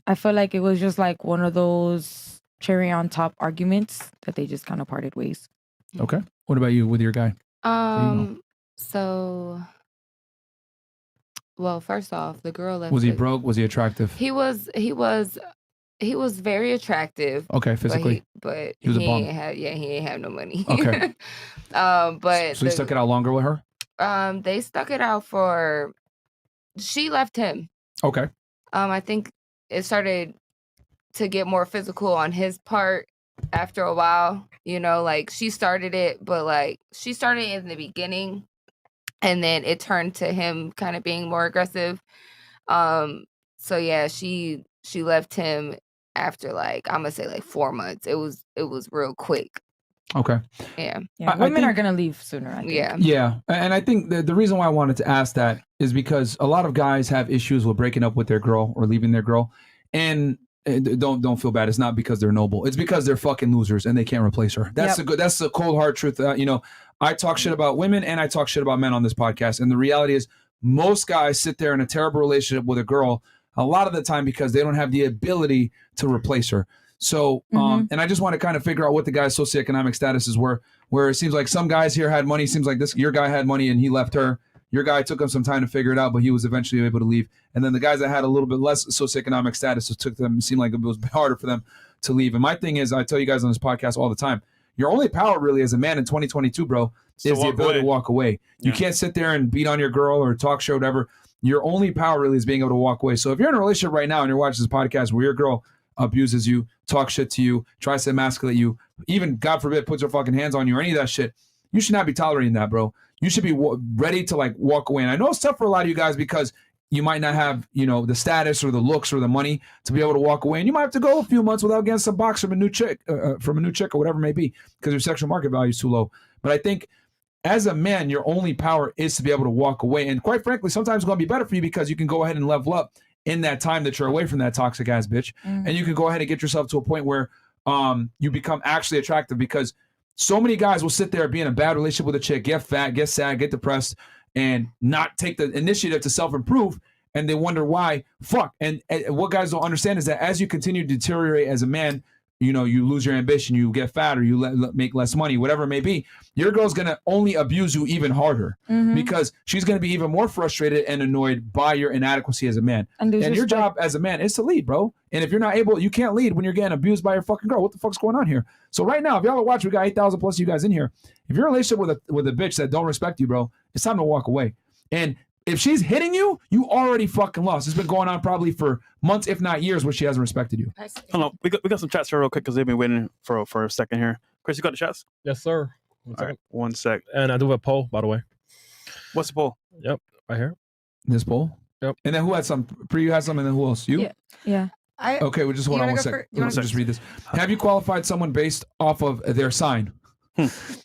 I feel like it was just like one of those cherry on top arguments that they just kind of parted ways. Okay. What about you with your guy? So, well, first off, the girl left. Was he broke? Was he attractive? He was very attractive. Okay, physically. But He was a bum. he ain't have no money. Okay. But So he stuck it out longer with her? they stuck it out for. She left him. Okay. I think it started to get more physical on his part after a while. You know, like she started it, but like she started in the beginning, and then it turned to him kind of being more aggressive. So yeah, she left him after like I'm gonna say like 4 months. It was real quick. Okay. Yeah. Yeah, women are gonna leave sooner. I think. Yeah. Yeah. And I think the reason why I wanted to ask that is because a lot of guys have issues with breaking up with their girl or leaving their girl. And don't feel bad. It's not because they're noble. It's because they're fucking losers and they can't replace her. That's that's the cold hard truth. You know, I talk shit about women and I talk shit about men on this podcast. And the reality is most guys sit there in a terrible relationship with a girl a lot of the time because they don't have the ability to replace her. So, and I just want to kind of figure out what the guy's socioeconomic statuses were, where it seems like some guys here had money. Seems like your guy had money and he left her. Your guy took him some time to figure it out, but he was eventually able to leave. And then the guys that had a little bit less socioeconomic status, it seemed like it was harder for them to leave. And my thing is, I tell you guys on this podcast all the time, your only power really as a man in 2022, bro, is the ability to walk away. You can't sit there and beat on your girl or talk show, whatever. Your only power really is being able to walk away. So if you're in a relationship right now and you're watching this podcast where your girl abuses you, talks shit to you, tries to emasculate you, even, God forbid, puts her fucking hands on you or any of that shit, you should not be tolerating that, bro. You should be ready to like walk away. And I know it's tough for a lot of you guys because you might not have, you know, the status or the looks or the money to be able to walk away. And you might have to go a few months without getting some box from a new chick or whatever it may be because your sexual market value is too low. But I think as a man, your only power is to be able to walk away. And quite frankly, sometimes it's going to be better for you because you can go ahead and level up in that time that you're away from that toxic ass bitch. And you can go ahead and get yourself to a point where you become actually attractive, because so many guys will sit there, be in a bad relationship with a chick, get fat, get sad, get depressed, and not take the initiative to self-improve. And they wonder why. And what guys don't understand is that as you continue to deteriorate as a man, you know, you lose your ambition, you get fat, or you make less money, whatever it may be, your girl's going to only abuse you even harder because she's going to be even more frustrated and annoyed by your inadequacy as a man. And your job as a man is to lead, bro. And if you're not able, you can't lead when you're getting abused by your fucking girl. What the fuck's going on here? So right now, if y'all are watching, we got 8,000 plus of you guys in here. If you're in a relationship with a bitch that don't respect you, bro, it's time to walk away. And if she's hitting you, you already fucking lost. It's been going on probably for months, if not years, where she hasn't respected you. Hold on. We got some chats here real quick because they've been waiting for a second here. Chris, you got the chats? Yes, sir. All right, 1 sec. And I do have a poll, by the way. What's the poll? Yep, right here. This poll? Yep. And then who had some? Pre, you had some, and then who else? You? Yeah. Okay, well, just hold on 1 second. Let me just read this. Have you qualified someone based off of their sign?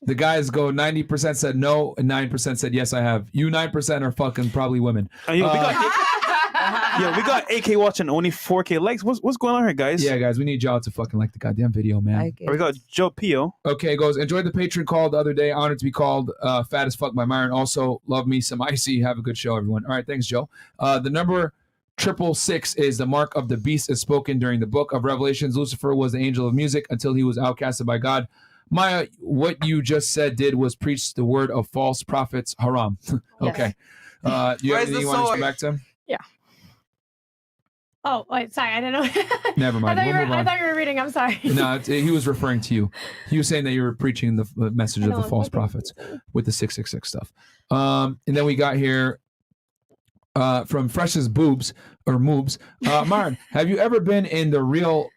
The guys go 90% said no and 9% said yes, I have. You 9% are fucking probably women. We got AK watching only 4K likes. What's going on here, guys? Yeah, guys, we need y'all to fucking like the goddamn video, man. We got Joe Pio. Okay, goes, enjoyed the Patreon call the other day. Honored to be called Fat as Fuck by Myron. Also, love me some Icy. Have a good show, everyone. All right, thanks, Joe. The number 666 is the mark of the beast as spoken during the book of Revelations. Lucifer was the angel of music until he was outcasted by God. Maya, what you just said was preach the word of false prophets, haram. Okay. Do you have anything you want to go back to? Yeah. Oh, wait, sorry, I didn't know. Never mind. I thought you were reading. I'm sorry. No, he was referring to you. He was saying that you were preaching the message of the false prophets with the 666 stuff. And then we got here from Fresh's Boobs or Moobs. Myron, have you ever been in a real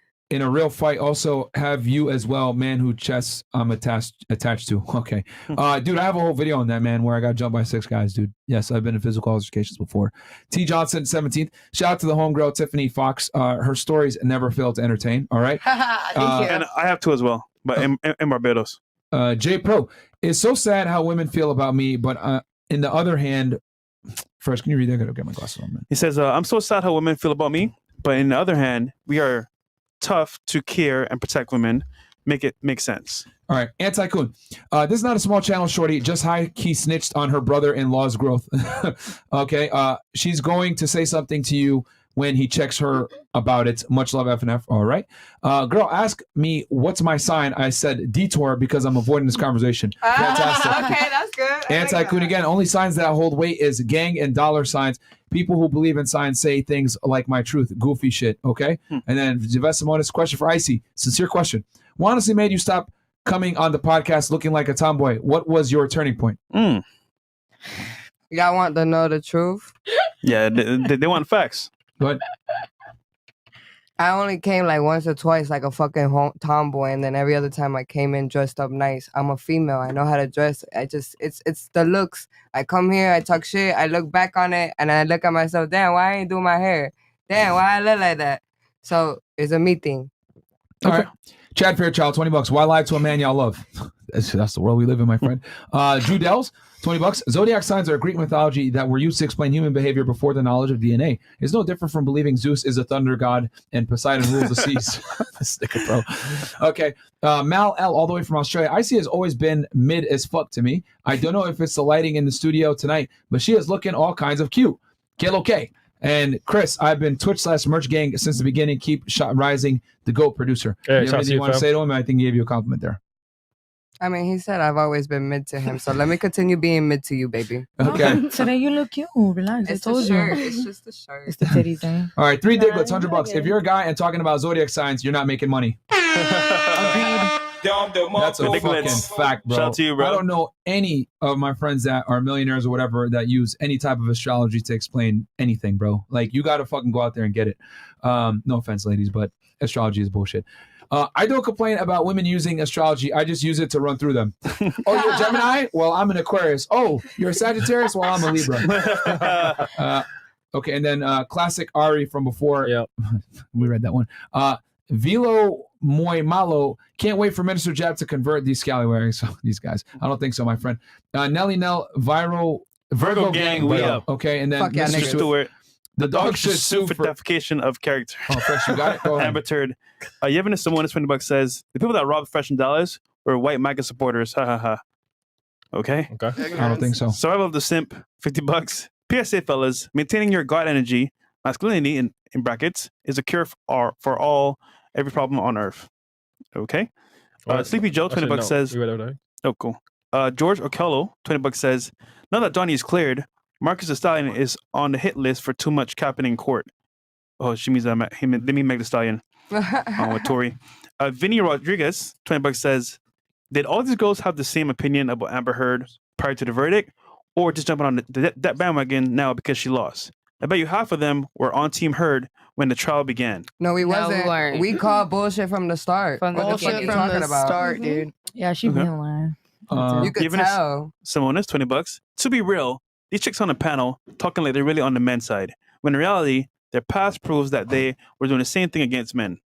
fight? Also, have you as well, man who chests I'm attached to? Okay. Dude, I have a whole video on that, man, where I got jumped by 6 guys, dude. Yes, I've been in physical altercations before. T. Johnson, 17th. Shout out to the homegirl, Tiffany Fox. Her stories never fail to entertain. All right. Thank you. And I have 2 as well, but in Barbados. J Pro, it's so sad how women feel about me, but in the other hand, first, can you read that? I gotta get my glasses on, man. He says, I'm so sad how women feel about me, but in the other hand, we are tough to care and protect women. Make it make sense. All right, Anti-Kun. This is not a small channel, shorty. Just high-key snitched on her brother-in-law's growth. Okay, she's going to say something to you when he checks her about it. Much love, FNF. All right. Girl, ask me what's my sign. I said detour because I'm avoiding this conversation. Fantastic. Okay, that's good. Anti-Kun again. Only signs that hold weight is gang and dollar signs. People who believe in signs say things like my truth. Goofy shit. Okay. And then Javette Simonis, question for Icy. Sincere question. What honestly made you stop coming on the podcast looking like a tomboy? What was your turning point? Y'all want to know the truth? Yeah, they want facts. But I only came like once or twice like a fucking tomboy, and then every other time I came in dressed up nice. I'm a female. I know how to dress. It's the looks. I come here, I talk shit, I look back on it, and I look at myself, damn, why I ain't do my hair? Damn, why I look like that? So it's a me thing. All right. Chad Fairchild, $20. Why lie to a man y'all love? That's the world we live in, my friend. Drew Dells, $20. Zodiac signs are a Greek mythology that were used to explain human behavior before the knowledge of DNA. It's no different from believing Zeus is a thunder god and Poseidon rules the seas. Sticker, bro. Okay. Mal L, all the way from Australia. Icy has always been mid as fuck to me. I don't know if it's the lighting in the studio tonight, but she is looking all kinds of cute. Que lo que. And Chris, I've been Twitch/Merch Gang since the beginning. Keep rising, the GOAT producer. Hey, you have anything you want to say to him? I think he gave you a compliment there. I mean, he said I've always been mid to him, so let me continue being mid to you, baby. Okay. Today you look cute. Relax. It's I told you. It's just the shirt. It's the titty thing. All right, 3 Diglets, $100. If you're a guy and talking about zodiac signs, you're not making money. Agreed. That's a fucking fact, bro. Shout out to you, bro. I don't know any of my friends that are millionaires or whatever that use any type of astrology to explain anything, bro. Like, you got to fucking go out there and get it. No offense, ladies, but astrology is bullshit. I don't complain about women using astrology. I just use it to run through them. Oh, you're a Gemini? Well, I'm an Aquarius. Oh, you're a Sagittarius? Well, I'm a Libra. Okay, and then classic Ari from before. Yep. We read that one. Vilo Moy Malo, can't wait for Minister Jab to convert these scallywags. These guys. I don't think so, my friend. Nelly Nell, Virgo Gang, we up. Okay, and then Mr. Stewart. The dog should sue for defecation of character. Oh, Fresh, you got it? Go ahead. Amber Turd. Yevon Simone, $20 says, the people that robbed Fresh in Dallas were white MAGA supporters. Ha ha ha. Okay? I don't think so. Survival of the Simp, $50. PSA, fellas, maintaining your God energy, masculinity in brackets, is a cure for all, every problem on earth. Okay? Sleepy Joe, $20 says, oh, cool. George Okello, $20 says, now that Donnie is cleared, Marcus the Stallion is on the hit list for too much capping in court. Oh, she means that they mean Meg the Stallion. With Tori. Vinny Rodriguez, $20 says, did all these girls have the same opinion about Amber Heard prior to the verdict, or just jumping on that bandwagon now because she lost? I bet you half of them were on Team Heard when the trial began. No, we wasn't. We called bullshit from the start. From the start, dude. Yeah, she been lying. You could tell. Simonis, $20. To be real, these chicks on the panel talking like they're really on the men's side, when in reality, their past proves that they were doing the same thing against men.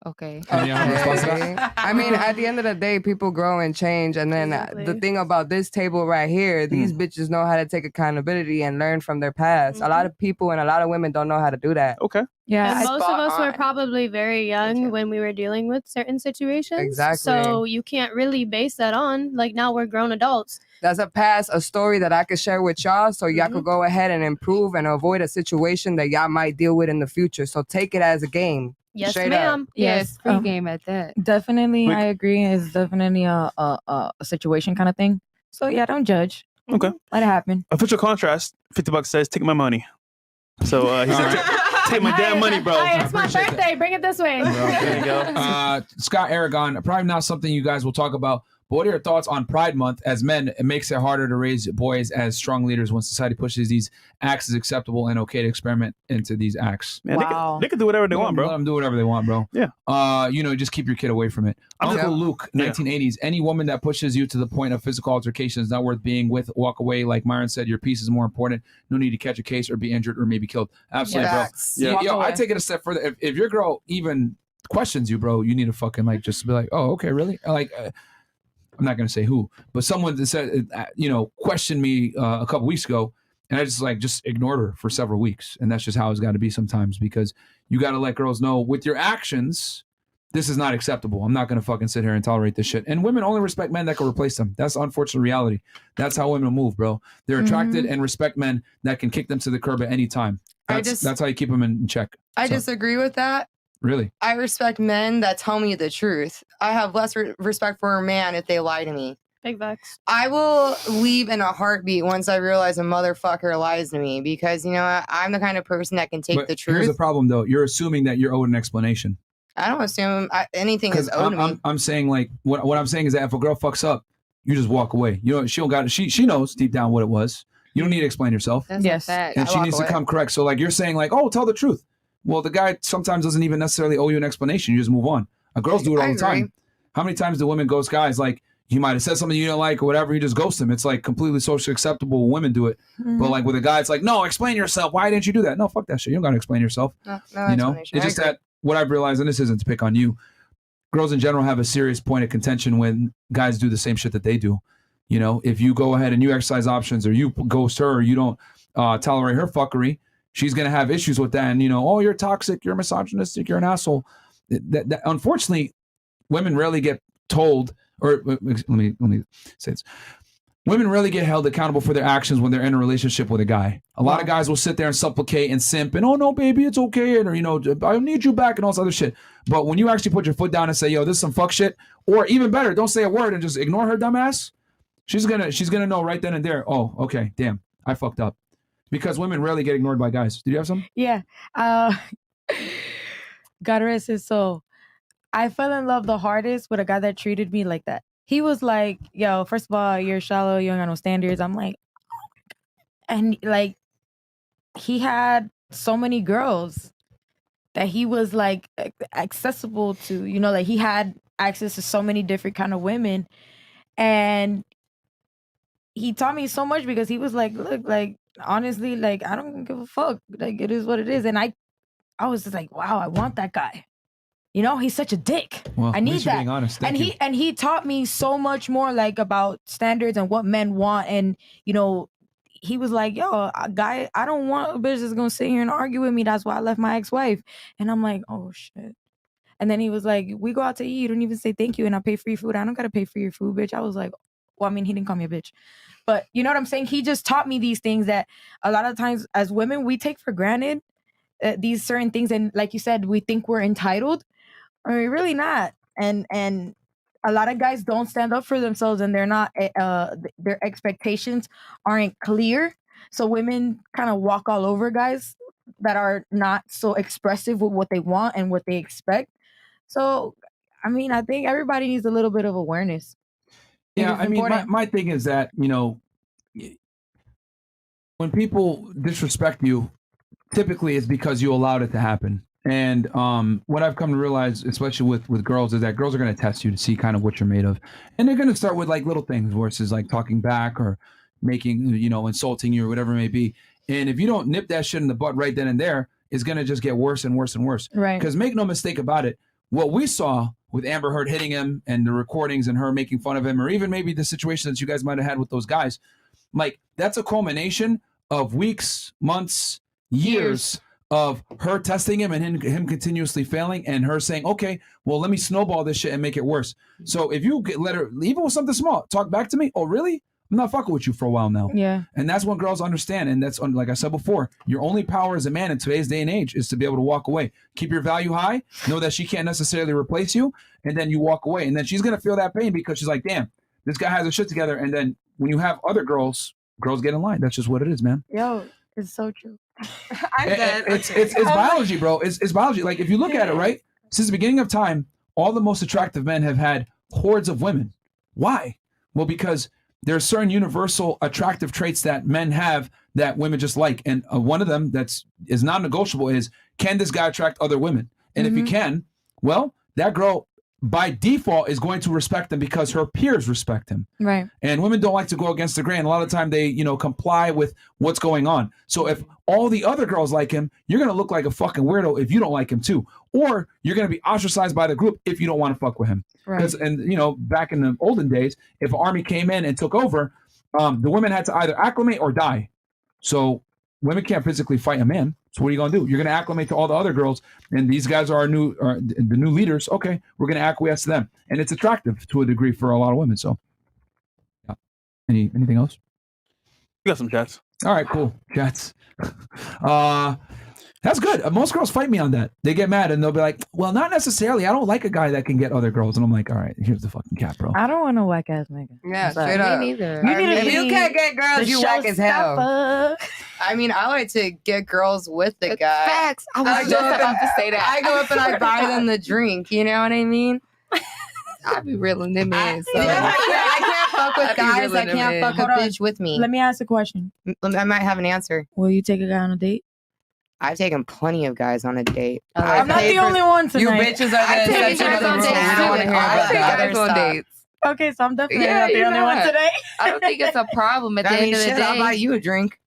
Okay. I mean, at the end of the day, people grow and change. And then the thing about this table right here, these bitches know how to take accountability and learn from their past. A lot of people and a lot of women don't know how to do that. Okay. Yeah. And most of us were probably very young when we were dealing with certain situations. Exactly. So you can't really base that on, like, now we're grown adults. That's a story that I could share with y'all so y'all could go ahead and improve and avoid a situation that y'all might deal with in the future. So take it as a game. Yes, Straight ma'am. Up. Yes, free game at that. Definitely, I agree. It's definitely a situation kind of thing. So yeah, don't judge. Okay. Let it happen. Official contrast, $50 says, take my money. So he said, take my damn money, bro. Hey, it's my birthday. Bring it this way. There you go. Scott Aragon, probably not something you guys will talk about, but what are your thoughts on Pride Month? As men, it makes it harder to raise boys as strong leaders when society pushes these acts as acceptable and okay to experiment into these acts. Man, they can do whatever they want, bro. Let them do whatever they want, bro. Yeah. Just keep your kid away from it. Uncle Luke, 1980s. Any woman that pushes you to the point of physical altercation is not worth being with. Walk away. Like Myron said, your peace is more important. No need to catch a case or be injured or maybe killed. Absolutely, bro. Yeah. Yo, I take it a step further. If your girl even questions you, bro, you need to fucking just be like, oh, okay, really? I'm not going to say who, but someone that said, questioned me a couple weeks ago, and I just ignored her for several weeks. And that's just how it's got to be sometimes, because you got to let girls know with your actions, this is not acceptable. I'm not going to fucking sit here and tolerate this shit. And women only respect men that can replace them. That's the unfortunate reality. That's how women move, bro. They're attracted and respect men that can kick them to the curb at any time. That's how you keep them in check. I disagree with that. Really? I respect men that tell me the truth. I have less respect for a man if they lie to me. Big bucks. I will leave in a heartbeat once I realize a motherfucker lies to me, because, I'm the kind of person that can take the truth. Here's the problem, though. You're assuming that you're owed an explanation. I don't assume anything is owed to me. I'm saying, what I'm saying is that if a girl fucks up, you just walk away. She don't got it. She knows deep down what it was. You don't need to explain yourself. That's a fact. And she needs to come correct. So you're saying oh, tell the truth. Well, the guy sometimes doesn't even necessarily owe you an explanation. You just move on. Girls do it all the time. How many times do women ghost guys? You might have said something you don't like or whatever, you just ghost them. It's completely socially acceptable. Women do it. But with a guy, it's no, explain yourself. Why didn't you do that? No, fuck that shit. You don't got to explain yourself. No, it's just that what I've realized, and this isn't to pick on you, girls in general have a serious point of contention when guys do the same shit that they do. If you go ahead and you exercise options or you ghost her or you don't tolerate her fuckery, she's going to have issues with that. And, oh, you're toxic, you're misogynistic, you're an asshole. That unfortunately, women rarely get told, or let me say this. Women rarely get held accountable for their actions when they're in a relationship with a guy. A lot of guys will sit there and supplicate and simp and, oh, no, baby, it's okay. And, I need you back and all this other shit. But when you actually put your foot down and say, yo, this is some fuck shit, or even better, don't say a word and just ignore her dumbass, she's gonna know right then and there, oh, okay, damn, I fucked up. Because women rarely get ignored by guys. Did you have some? Yeah. God rest his soul. I fell in love the hardest with a guy that treated me like that. He was like, yo, first of all, you're shallow, you don't got no standards. I'm like, and like, he had so many girls that he was like accessible to, you know, like he had access to so many different kind of women. And he taught me so much because he was like, look, like, honestly, like, I don't give a fuck. Like, it is what it is. And I was just like, wow, I want that guy. You know, he's such a dick. Well, I need that. Being honest. Thank you. And he taught me so much more like about standards and what men want. And, you know, he was like, yo, guy, I don't want a bitch that's gonna sit here and argue with me. That's why I left my ex-wife. And I'm like, oh shit. And then he was like, we go out to eat, you don't even say thank you, and I pay for your food. I don't gotta pay for your food, bitch. I was like, well, I mean, he didn't call me a bitch. But you know what I'm saying? He just taught me these things that a lot of times as women, we take for granted these certain things. And like you said, we think we're entitled. I mean, really not. And a lot of guys don't stand up for themselves, and they're not, their expectations aren't clear. So women kind of walk all over guys that are not so expressive with what they want and what they expect. So, I mean, I think everybody needs a little bit of awareness. Yeah, I mean, my thing is that, you know, when people disrespect you, typically it's because you allowed it to happen. And what I've come to realize, especially with girls, is that girls are going to test you to see kind of what you're made of. And they're going to start with like little things versus like talking back or making, you know, insulting you or whatever it may be. And if you don't nip that shit in the butt right then and there, it's going to just get worse and worse and worse. Right. Because make no mistake about it, what we saw with Amber Heard hitting him and the recordings and her making fun of him, or even maybe the situation that you guys might have had with those guys, like that's a culmination of weeks, months, years of her testing him and him continuously failing, and her saying, okay, well, let me snowball this shit and make it worse. So if you let her, even with something small, talk back to me, oh, really? I'm not fucking with you for a while now. Yeah. And that's what girls understand. And that's, like I said before, your only power as a man in today's day and age is to be able to walk away. Keep your value high. Know that she can't necessarily replace you. And then you walk away. And then she's going to feel that pain because she's like, damn, this guy has her shit together. And then when you have other girls get in line. That's just what it is, man. Yo, it's so true. It's biology, bro. It's biology. Like if you look at it, right? Since the beginning of time, all the most attractive men have had hordes of women. Why? Well, because there are certain universal attractive traits that men have that women just like. And one of them is non-negotiable is, can this guy attract other women? And if he can, well, that girl by default is going to respect him because her peers respect him. Right. And women don't like to go against the grain. A lot of the time they, you know, comply with what's going on. So if all the other girls like him, you're going to look like a fucking weirdo if you don't like him too. Or you're going to be ostracized by the group if you don't want to fuck with him. Right. And, you know, back in the olden days, if an army came in and took over, the women had to either acclimate or die. So women can't physically fight a man. So what are you going to do? You're going to acclimate to all the other girls, and these guys are the new leaders. Okay, we're going to acquiesce to them. And it's attractive to a degree for a lot of women. So, yeah. Anything else? You got some chats. All right, cool. Chats. That's good. Most girls fight me on that. They get mad and they'll be like, well, not necessarily. I don't like a guy that can get other girls. And I'm like, all right, here's the fucking cat, bro. I don't want no whack ass nigga. Yeah, straight up. Me neither. If you can't get girls, you whack as hell. I mean, I like to get girls with the guy. Facts. I was just about to say that. I go up and I buy them the drink. You know what I mean? I be reeling them in. So. I can't fuck with guys that can't fuck a bitch with me. Let me ask a question. I might have an answer. Will you take a guy on a date? I've taken plenty of guys on a date. I'm not the only one tonight. You bitches are the exception of the rule. We don't want to hear about that. On dates. Okay, so I'm definitely not the only one today. I don't think it's a problem at the end of the day. I'll buy you a drink.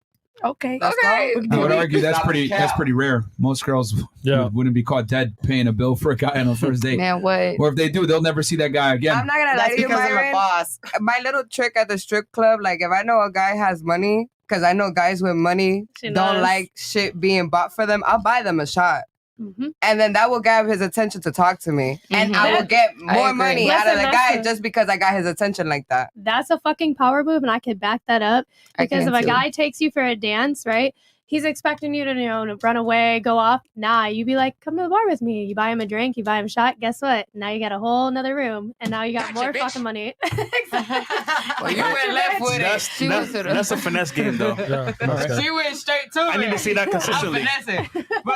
Okay. I would argue that's pretty rare. Most girls wouldn't be caught dead paying a bill for a guy on a first date. Man, what? Or if they do, they'll never see that guy again. I'm not gonna lie to you, Myron. I'm a boss. My little trick at the strip club, like if I know a guy has money, because I know guys with money don't like shit being bought for them, I'll buy them a shot. Mm-hmm. And then that will grab his attention to talk to me. Mm-hmm. And I will get more money out of the guy just because I got his attention like that. That's a fucking power move, and I can back that up. Because if a guy takes you for a dance, right, he's expecting you to, to run away, go off. Nah, you be like, come to the bar with me. You buy him a drink, you buy him a shot. Guess what? Now you got a whole nother room, and now you got more fucking money. Well, you went left with it. That's a finesse game, though. She went straight to it. I need to see that consistently. I'm finessing. But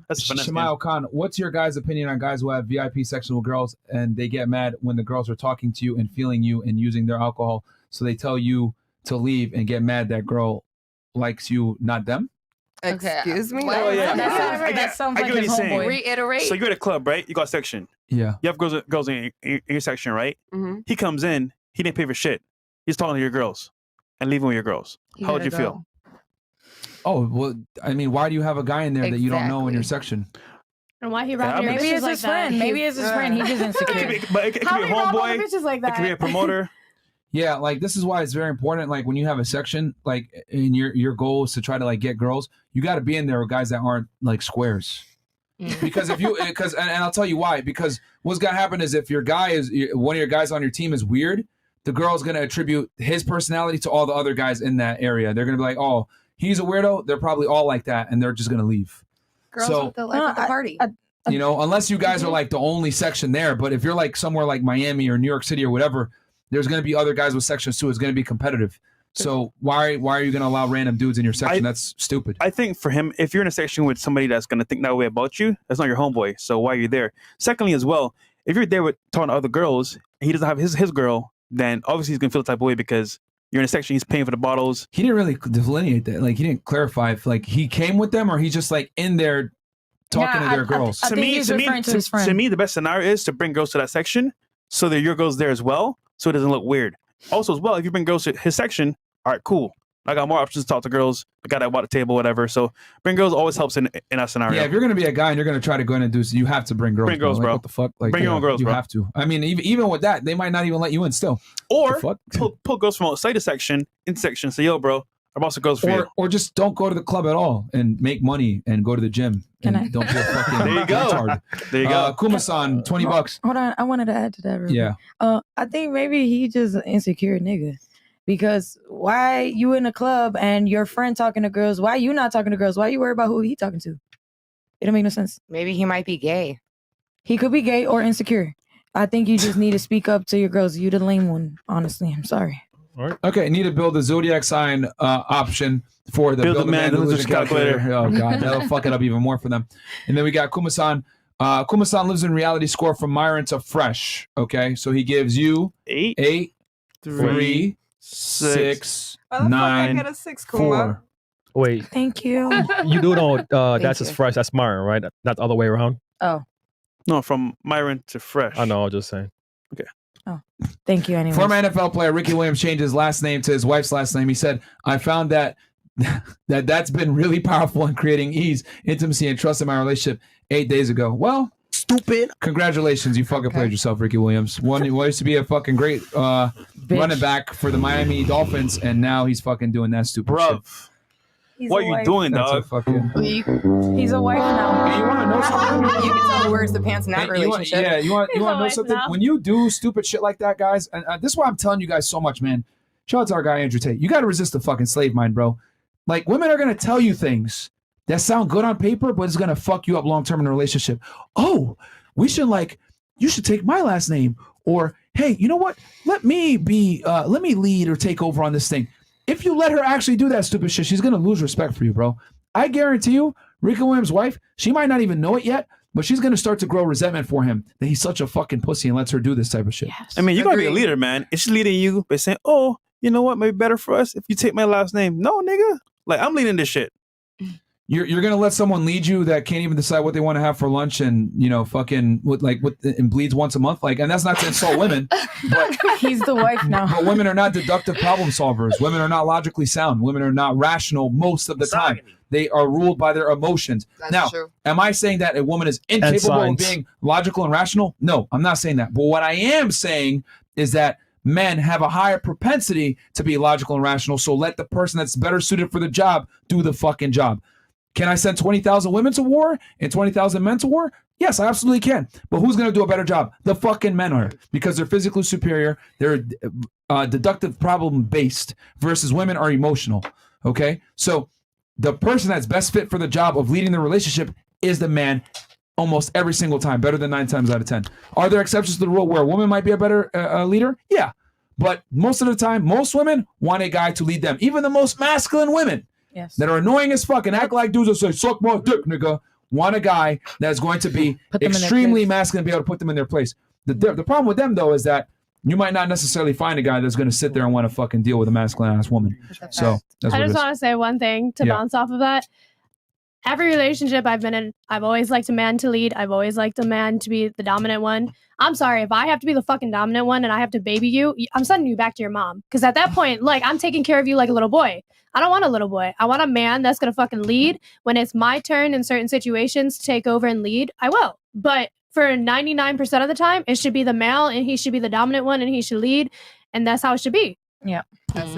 That's a finesse game. Shemai Khan, what's your guys' opinion on guys who have VIP section with girls and they get mad when the girls are talking to you and feeling you and using their alcohol, so they tell you to leave and get mad that girl likes you, not them? Excuse me? Oh, yeah. That sounds I like get what his you're saying. homeboy. Reiterate. So you're at a club, right? You got a section. Yeah. You have girls in your section, right? Mm-hmm. He comes in, he didn't pay for shit. He's talking to your girls and leaving with your girls. How would you feel? Oh, well, I mean, why do you have a guy in there that you don't know in your section? And why he robbing your Maybe bitches it's like his that? friend. Maybe it's his friend. He just insecure. But it could How be a he rob all the homeboy. bitches like It could be a that? promoter. Yeah, like this is why it's very important. Like when you have a section, like and your goal is to try to like get girls, you got to be in there with guys that aren't like squares. Because if you, and I'll tell you why. Because what's gonna happen is if your guy is one of your guys on your team is weird, the girl's gonna attribute his personality to all the other guys in that area. They're gonna be like, oh, he's a weirdo. They're probably all like that, and they're just gonna leave. Girls So- with the life of the party. You know, unless you guys are like the only section there. But if you're like somewhere like Miami or New York City or whatever, there's going to be other guys with sections too. It's going to be competitive. So why are you going to allow random dudes in your section? That's stupid. I think for him, if you're in a section with somebody that's going to think that way about you, that's not your homeboy. So why are you there? Secondly, as well, if you're there with talking to other girls, and he doesn't have his girl, then obviously he's going to feel the type of way because you're in a section, he's paying for the bottles. He didn't really delineate that. Like he didn't clarify if like he came with them or he's just like in there talking to their girls. I think he's referring to his friend. To me, the best scenario is to bring girls to that section so that your girls there as well, so it doesn't look weird. Also, as well, if you bring girls to his section, all right, cool. I got more options to talk to girls. The guy that bought the table, whatever. So bring girls always helps in that scenario. Yeah, if you're gonna be a guy and you're gonna try to go in and do, you have to bring girls. Bring girls, Like, bro. what the fuck? Like, Bring your own girls, you bro. have to. I mean, even with that, they might not even let you in still. Or The fuck? pull girls from outside the section in section. Say, yo, bro, I'm also girls for you. Or just don't go to the club at all and make money and go to the gym. And don't be a fucking There you go. retard. There you go. Kuma-san, $20. Hold on, I wanted to add to that. Real Yeah. quick. I think maybe he just an insecure nigga. Because why you in a club and your friend talking to girls? Why you not talking to girls? Why you worry about who he talking to? It don't make no sense. Maybe he might be gay. He could be gay or insecure. I think you just need to speak up to your girls. You the lame one, honestly. I'm sorry. All right. Okay, need to build the zodiac sign option for the Build build a man illusion calculator. Oh god, that'll fuck it up even more for them. And then we got Kuma-san. Kuma-san lives in reality score from Myron to Fresh. Okay, so he gives you 8, 3, 6, Why the fuck I 9, get a 6, Kuma? 4. Wait. Thank you. You do know that's you. his fresh. That's Myron, right? Not the other way around. Oh. No, from Myron to Fresh. I know. I was just saying. Okay. Oh. Thank you anyway. Former NFL player Ricky Williams changed his last name to his wife's last name. He said, "I found that's been really powerful in creating ease, intimacy, and trust in my relationship 8 days ago." Well, stupid. Congratulations, you fucking played yourself, Ricky Williams. One used to be a fucking great running back for the Miami Dolphins, and now he's fucking doing that stupid shit. He's What a are you wife. doing, That's a dog? fucking. He's a wife now. Hey, you want to know something? You can tell the words the pants in that Hey, you want relationship. to He's know always something? now. When you do stupid shit like that, guys, and this is why I'm telling you guys so much, man. Shout out to our guy Andrew Tate. You got to resist the fucking slave mind, bro. Like women are gonna tell you things that sound good on paper, but it's gonna fuck you up long term in a relationship. Oh, you should take my last name, or hey, you know what? Let me lead or take over on this thing. If you let her actually do that stupid shit, she's gonna lose respect for you, bro. I guarantee you, Ricky Williams' wife, she might not even know it yet, but she's gonna start to grow resentment for him that he's such a fucking pussy and lets her do this type of shit. I mean, you gotta be a leader, man. Is she leading you by saying, "Oh, you know what? Maybe better for us if you take my last name"? No, nigga. Like I'm leading this shit. You're gonna let someone lead you that can't even decide what they want to have for lunch and fucking and bleeds once a month, and that's not to insult women, but He's the wife now. but women are not deductive problem solvers. Women are not logically sound. Women are not rational most of the time. They are ruled by their emotions. That's now, true. am I saying that a woman is incapable of science. being logical and rational? No, I'm not saying that. But what I am saying is that men have a higher propensity to be logical and rational. So let the person that's better suited for the job do the fucking job. Can I send 20,000 women to war and 20,000 men to war? Yes, I absolutely can. But who's going to do a better job? The fucking men are, because they're physically superior. They're deductive problem based versus women are emotional. Okay. So the person that's best fit for the job of leading the relationship is the man almost every single time, better than 9 times out of 10. Are there exceptions to the rule where a woman might be a better leader? Yeah. But most of the time, most women want a guy to lead them. Even the most masculine women that are annoying as fuck and act like dudes that say, suck my dick, nigga, want a guy that's going to be extremely masculine and be able to put them in their place. The problem with them, though, is that you might not necessarily find a guy that's going to sit there and want to fucking deal with a masculine ass woman. So that's I what just want to say one thing to bounce off of that. Every relationship I've been in, I've always liked a man to lead. I've always liked a man to be the dominant one. I'm sorry, if I have to be the fucking dominant one and I have to baby you, I'm sending you back to your mom. Because at that point, like, I'm taking care of you like a little boy. I don't want a little boy. I want a man that's going to fucking lead. When it's my turn in certain situations to take over and lead, I will. But for 99% of the time, it should be the male and he should be the dominant one and he should lead. And that's how it should be. Yeah.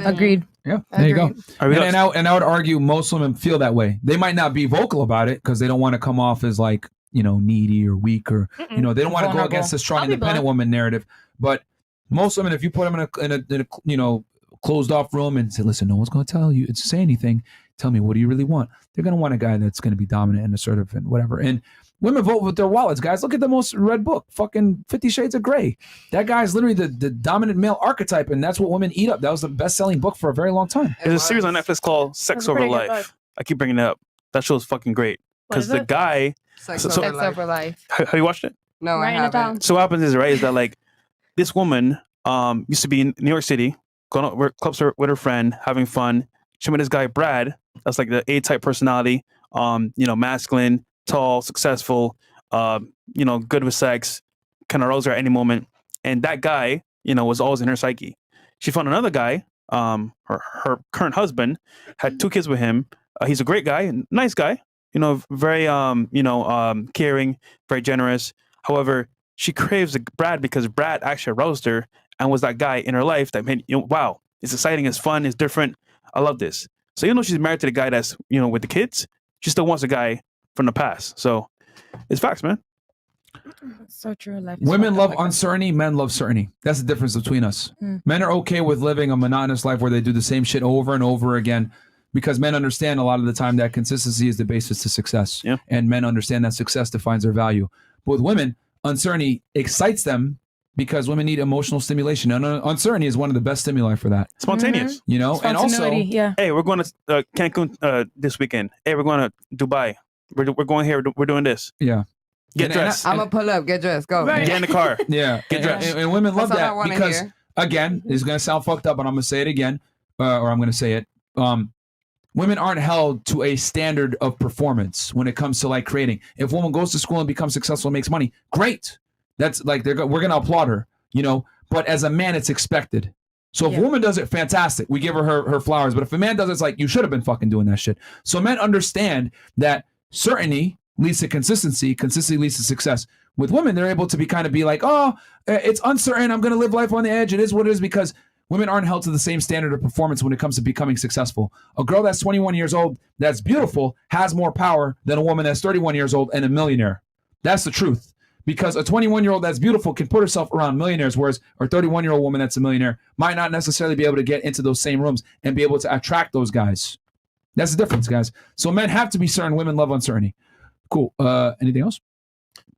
Agreed. Yeah, there you go. And I would argue most women feel that way. They might not be vocal about it because they don't want to come off as like, you know, needy or weak or, you know, they don't want to go against the strong independent woman narrative. But most women, if you put them in a you know, closed off room and say, listen, no one's going to tell you to say anything. Tell me, what do you really want? They're going to want a guy that's going to be dominant and assertive and whatever. And women vote with their wallets, guys. Look at the most read book, fucking 50 Shades of Grey. That guy's literally the dominant male archetype, and that's what women eat up. That was the best-selling book for a very long time. There's a series on Netflix called Sex Over Life. I keep bringing it up. That show is fucking great. Because the guy... Sex Over Life. Have you watched it? No, I haven't. So what happens is, right, is that like this woman used to be in New York City, going to clubs with her friend, having fun. She met this guy, Brad. That's like the A-type personality, you know, masculine, tall, successful, you know, good with sex, kind of rose her at any moment. And that guy, you know, was always in her psyche. She found another guy, her current husband, had 2 kids with him. He's a great guy, nice guy, you know, very, you know, caring, very generous. However, she craves Brad because Brad actually aroused her and was that guy in her life that made, you know, wow, it's exciting, it's fun, it's different. I love this. So even though she's married to the guy that's, you know, with the kids, she still wants a guy from the past. So it's facts, man. So true. Women love uncertainty, men love certainty. That's the difference between us. Men are okay with living a monotonous life where they do the same shit over and over again because men understand a lot of the time that consistency is the basis to success. Yeah. And men understand that success defines their value. But with women, uncertainty excites them because women need emotional stimulation. And uncertainty is one of the best stimuli for that. Spontaneous. You know, and also, hey, we're going to Cancun this weekend. Hey, we're going to Dubai. We're going here. We're doing this. Yeah. Get dressed. I'm going to pull up. Get dressed. Go. Get in the car. Yeah. Get dressed. And women love That's all I that wanna because, hear. again, it's going to sound fucked up, but I'm going to say it again, or I'm going to say it. Women aren't held to a standard of performance when it comes to like creating. If a woman goes to school and becomes successful and makes money, great. That's like we're going to applaud her, you know. But as a man, it's expected. So if a woman does it, fantastic. We give her flowers. But if a man does it, it's like, you should have been fucking doing that shit. So men understand that certainty leads to consistency. Consistency leads to success. With women, they're able to be like, oh, it's uncertain. I'm going to live life on the edge. It is what it is, because women aren't held to the same standard of performance when it comes to becoming successful. A girl that's 21 years old, that's beautiful, has more power than a woman that's 31 years old and a millionaire. That's the truth. Because a 21-year-old that's beautiful can put herself around millionaires, whereas a 31-year-old woman that's a millionaire might not necessarily be able to get into those same rooms and be able to attract those guys. That's the difference, guys. So men have to be certain. Women love uncertainty. Cool. Anything else?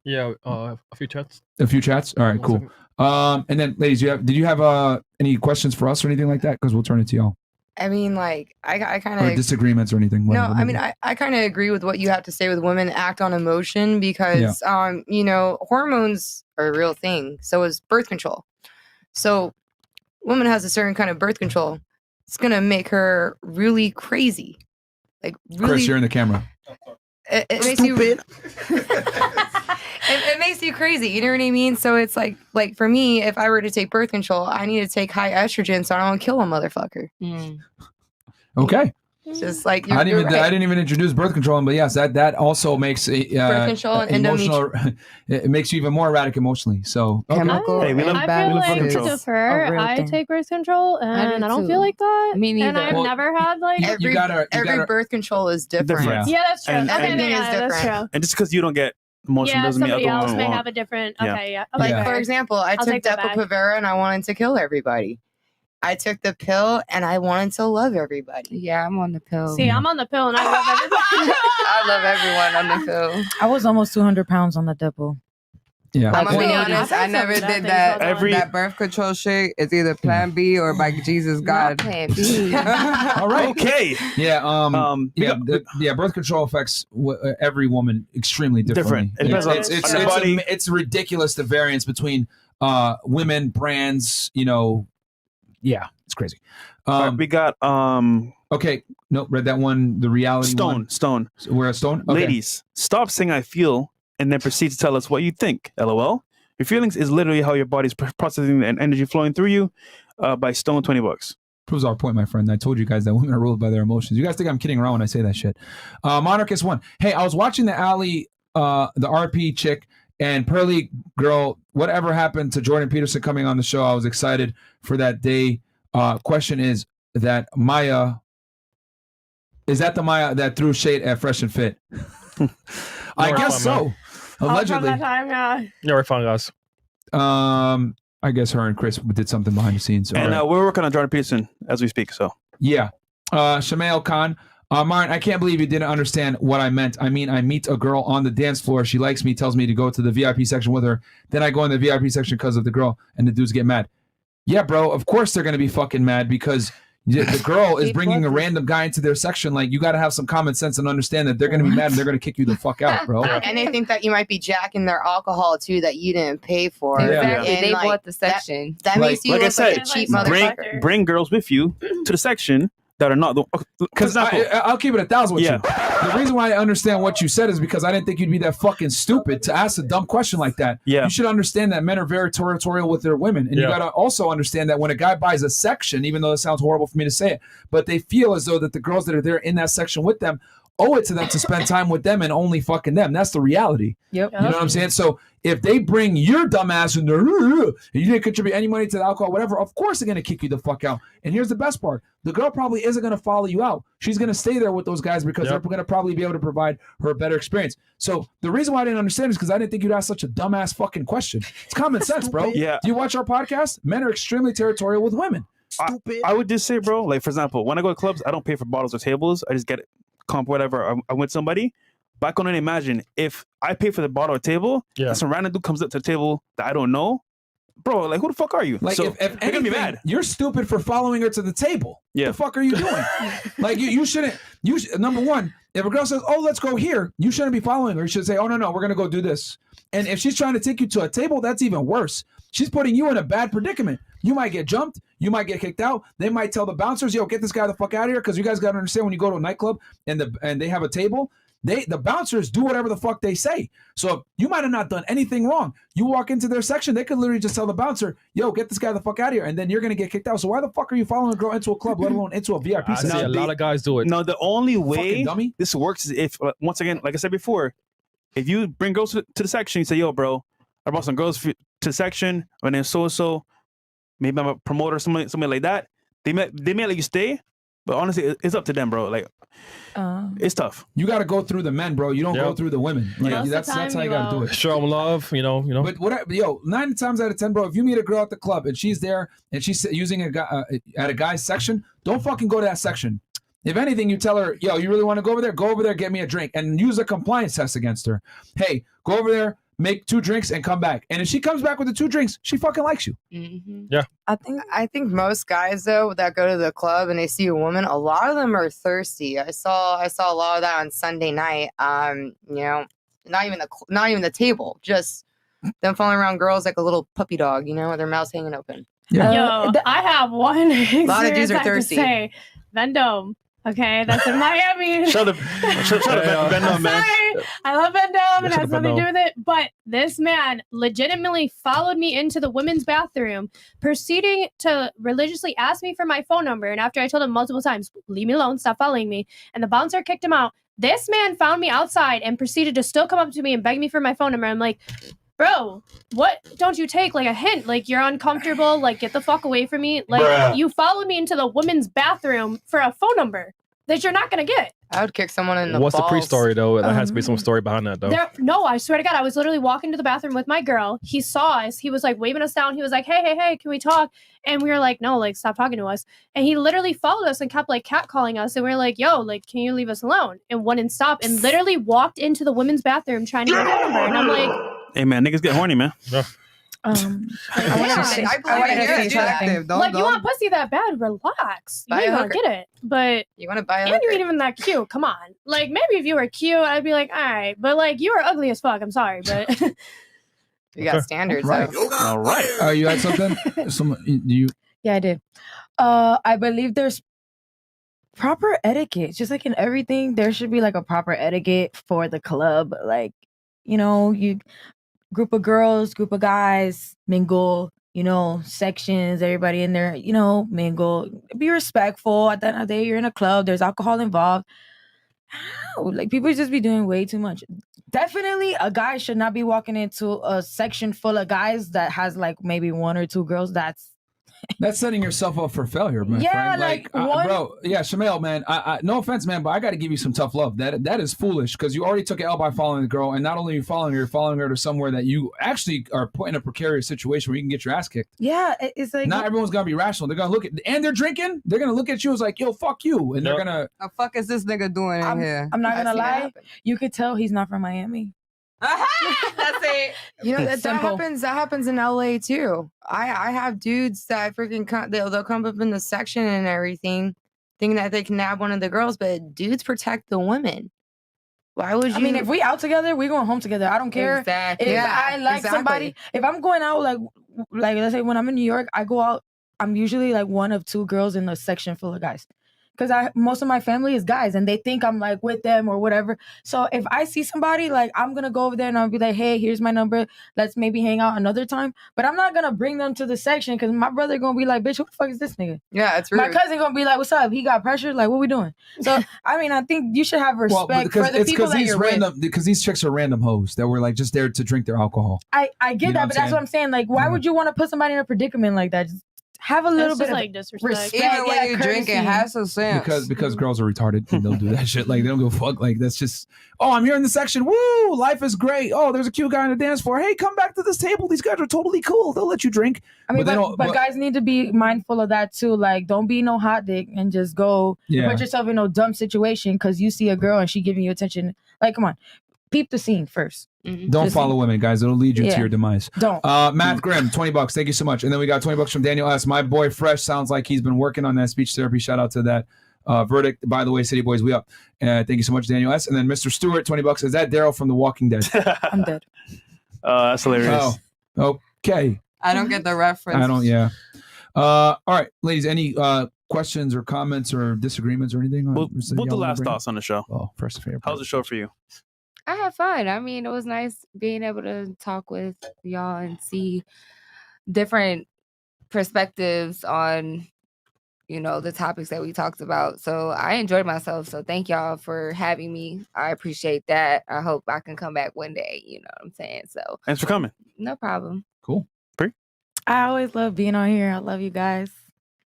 Yeah, a few chats. A few chats? All right, cool. And then, ladies, did you have any questions for us or anything like that? Because we'll turn it to y'all. I mean, like, I kind Or of... disagreements or anything. No, I mean, I kind of agree with what you have to say with women act on emotion because, you know, hormones are a real thing. So is birth control. So woman has a certain kind of birth control. It's going to make her really crazy. Like, really... Chris, you're in the camera. It makes you... It makes you crazy. You know what I mean? So it's like for me, if I were to take birth control, I need to take high estrogen so I don't kill a motherfucker. Okay. Just like I didn't even introduce birth control, but yes, that also makes birth control and emotional. It makes you even more erratic emotionally. So chemical. Hey, we love I feel birth control. like defer. I take birth control, and I don't feel like that. Me neither. And I've never had like every birth control is different. Yeah, that's true. Everything is different. That's true. And just because you don't get emotion doesn't mean somebody other else women may won't. have a different. Yeah. Okay, yeah. Like Okay. for example, I took take that back. Depo-Provera and I wanted to kill everybody. I took the pill and I wanted to love everybody. Yeah, I'm on the pill. See, I'm on the pill and I love everybody. I love everyone on the pill. I was almost 200 pounds on the double. Yeah. I'm gonna be 180. honest, I never did that. That birth control shit is either Plan B or by Jesus God. Plan B. All right. Okay. Yeah. Birth control affects every woman extremely differently. It depends on the body. It's ridiculous the variance between women, brands. Yeah, it's crazy. We got Okay, no, read that one. The reality Stone. We're at Stone. Okay. Ladies, stop saying I feel and then proceed to tell us what you think. LOL. Your feelings is literally how your body's processing and energy flowing through you. By Stone, $20. Proves our point, my friend. I told you guys that women are ruled by their emotions. You guys think I'm kidding around when I say that shit. Monarchist 1. Hey, I was watching the Alley, the RP chick, and Pearly girl. Whatever happened to Jordan Peterson coming on the show? I was excited for that day. Question is that Maya. Is that the Maya that threw shade at Fresh and Fit? I guess so. Allegedly. From that time, yeah. Yeah, we're fine, guys. I guess her and Chris did something behind the scenes. And we're working on Jordan Peterson as we speak. So yeah. Shamail Khan. Myron, I can't believe you didn't understand what I meant. I mean, I meet a girl on the dance floor. She likes me, tells me to go to the VIP section with her. Then I go in the VIP section because of the girl, and the dudes get mad. Yeah, bro. Of course they're gonna be fucking mad because the girl is bringing a random guy into their section. Like, you got to have some common sense and understand that they're going to be mad and they're going to kick you the fuck out, bro. And they think that you might be jacking their alcohol too that you didn't pay for. Exactly. And they bought the section. That makes you look like a cheap motherfucker. Bring girls with you to the section that are not the. Because I'll keep it 1,000 with you. The reason why I understand what you said is because I didn't think you'd be that fucking stupid to ask a dumb question like that. Yeah. You should understand that men are very territorial with their women. And you got to also understand that when a guy buys a section, even though it sounds horrible for me to say it, but they feel as though that the girls that are there in that section with them owe it to them to spend time with them and only fucking them. That's the reality. Yep. You know what I'm saying? So if they bring your dumb ass in there, and you didn't contribute any money to the alcohol, whatever, of course they're going to kick you the fuck out. And here's the best part. The girl probably isn't going to follow you out. She's going to stay there with those guys because they're going to probably be able to provide her a better experience. So the reason why I didn't understand is because I didn't think you'd ask such a dumbass fucking question. It's common sense, bro. Yeah. Do you watch our podcast? Men are extremely territorial with women. Stupid. I would just say, bro, like, for example, when I go to clubs, I don't pay for bottles or tables. I just get it. Comp whatever I'm with somebody, but I can only imagine if I pay for the bottle or table and some random dude comes up to the table that I don't know, bro, like, who the fuck are you? Like, so if they're gonna be anything, mad. You're stupid for following her to the table. Yeah. The fuck are you doing? Like, you shouldn't. Number one, if a girl says, "Oh, let's go here," you shouldn't be following her. You should say, "Oh, no, we're gonna go do this." And if she's trying to take you to a table, that's even worse. She's putting you in a bad predicament. You might get jumped. You might get kicked out. They might tell the bouncers, "Yo, get this guy the fuck out of here." Because you guys got to understand, when you go to a nightclub and they have a table, the bouncers do whatever the fuck they say. So you might have not done anything wrong. You walk into their section, they could literally just tell the bouncer, "Yo, get this guy the fuck out of here," and then you're gonna get kicked out. So why the fuck are you following a girl into a club, let alone into a VIP section? I see a lot of guys do it. No, the only way this works is if, once again, like I said before, if you bring girls to the section, you say, "Yo, bro, I brought some girls to the section," and then so. Maybe I'm a promoter, something like that. They may let you stay, but honestly, it's up to them, bro. Like, it's tough. You got to go through the men, bro. You don't go through the women. Like, that's how you got to do it. Show them love, you know. But whatever, 9 times out of 10, bro, if you meet a girl at the club and she's there and she's using a guy at a guy's section, don't fucking go to that section. If anything, you tell her, "Yo, you really want to go over there? Go over there, get me a drink," and use a compliance test against her. Hey, go over there, make 2 drinks, and come back. And if she comes back with the 2 drinks, she fucking likes you. Mm-hmm. Yeah. I think most guys though that go to the club and they see a woman, a lot of them are thirsty. I saw a lot of that on Sunday night. Not even the table, just them following around girls like a little puppy dog, with their mouths hanging open. Yeah. Yo, I have one. A lot of dudes are thirsty. Say, Vendome. Okay, that's in Miami. Shut up, Vendome, man. Sorry, I love Vendome. It has nothing to do with it. But this man legitimately followed me into the women's bathroom, proceeding to religiously ask me for my phone number. And after I told him multiple times, "Leave me alone, stop following me," and the bouncer kicked him out, this man found me outside and proceeded to still come up to me and beg me for my phone number. I'm like, "Bro, what don't you take like a hint? Like, you're uncomfortable, like, get the fuck away from me." Like, you followed me into the women's bathroom for a phone number. that you're not gonna get. I would kick someone in the What's balls. the pre-story though? There has to be some story behind that though. No, I swear to God, I was literally walking to the bathroom with my girl. He saw us. He was like waving us down. He was like, hey, can we talk? And we were like, no, like stop talking to us. And he literally followed us and kept like catcalling us. And we were like, yo, like, can you leave us alone? And wouldn't stop. And literally walked into the women's bathroom trying to get a number. And I'm like, hey man, niggas get horny, man. I like, you want pussy that bad? Relax. You ain't gonna get it. But you want to buy a and you ain't even that cute. Come on. Like, maybe if you were cute, I'd be like, all right. But like, you were ugly as fuck. I'm sorry, but you got standards. Right. All right. You had something? Yeah, I did. I believe there's proper etiquette. Just like in everything, there should be like a proper etiquette for the club. Like, you group of girls, group of guys, mingle, sections, everybody in there, mingle. Be respectful. At the end of the day, you're in a club, there's alcohol involved. Like, people just be doing way too much. Definitely, a guy should not be walking into a section full of guys that has like maybe one or two girls. That's setting yourself up for failure, man. Yeah, friend. like bro. Yeah, Shamel, man. I no offense, man, but I got to give you some tough love. That is foolish because you already took an L by following the girl, and not only are you following her, you're following her to somewhere that you actually are put in a precarious situation where you can get your ass kicked. Yeah, it's like not everyone's gonna be rational. They're gonna look at and they're drinking. They're gonna look at you as like, yo, fuck you, and they're gonna. The fuck is this nigga doing in here? I'm not gonna lie. You could tell he's not from Miami. That's it. That happens in LA too. I have dudes that freaking they'll come up in the section and everything, thinking that they can nab one of the girls, but dudes protect the women. Why would you? I mean, if we out together, we going home together. I don't care. Exactly. If I like somebody, if I'm going out like let's say when I'm in New York, I go out. I'm usually like one of two girls in a section full of guys. Because most of my family is guys and they think I'm like with them or whatever. So if I see somebody, like I'm going to go over there and I'll be like, hey, here's my number. Let's maybe hang out another time. But I'm not going to bring them to the section because my brother going to be like, bitch, who the fuck is this nigga? Yeah, it's rude. My cousin going to be like, what's up? He got pressured? Like, what we doing? So, I mean, I think you should have respect for the people that you're with. Because these chicks are random hoes that were like just there to drink their alcohol. I get that, but that's what I'm saying. Like, why would you want to put somebody in a predicament like that? Just have a little bit of like disrespect. Even when you drinking, have some sense. Because girls are retarded and they'll do that shit. Like they don't give a fuck. Like that's just, oh, I'm here in the section. Woo, life is great. Oh, there's a cute guy on the dance floor. Hey, come back to this table. These guys are totally cool. They'll let you drink. I mean, but guys need to be mindful of that too. Like, don't be no hot dick and just go put yourself in no dumb situation because you see a girl and she giving you attention. Like, come on, peep the scene first. Don't follow women, guys. It'll lead you to your demise. Don't. Matt Grimm, $20. Thank you so much. And then we got $20 from Daniel S. My boy Fresh sounds like he's been working on that speech therapy. Shout out to that verdict. By the way, City Boys, we up. Thank you so much, Daniel S. And then Mr. Stewart, $20. Is that Daryl from The Walking Dead? I'm dead. That's hilarious. Oh, okay. I don't get the reference. I don't. Yeah. All right, ladies. Any questions or comments or disagreements or anything? We'll do last thoughts on the show. Oh, first favorite. How's the show for you? I had fun. I mean, it was nice being able to talk with y'all and see different perspectives on, the topics that we talked about. So I enjoyed myself. So thank y'all for having me. I appreciate that. I hope I can come back one day. You know what I'm saying? So thanks for coming. No problem. Cool. I always love being on here. I love you guys.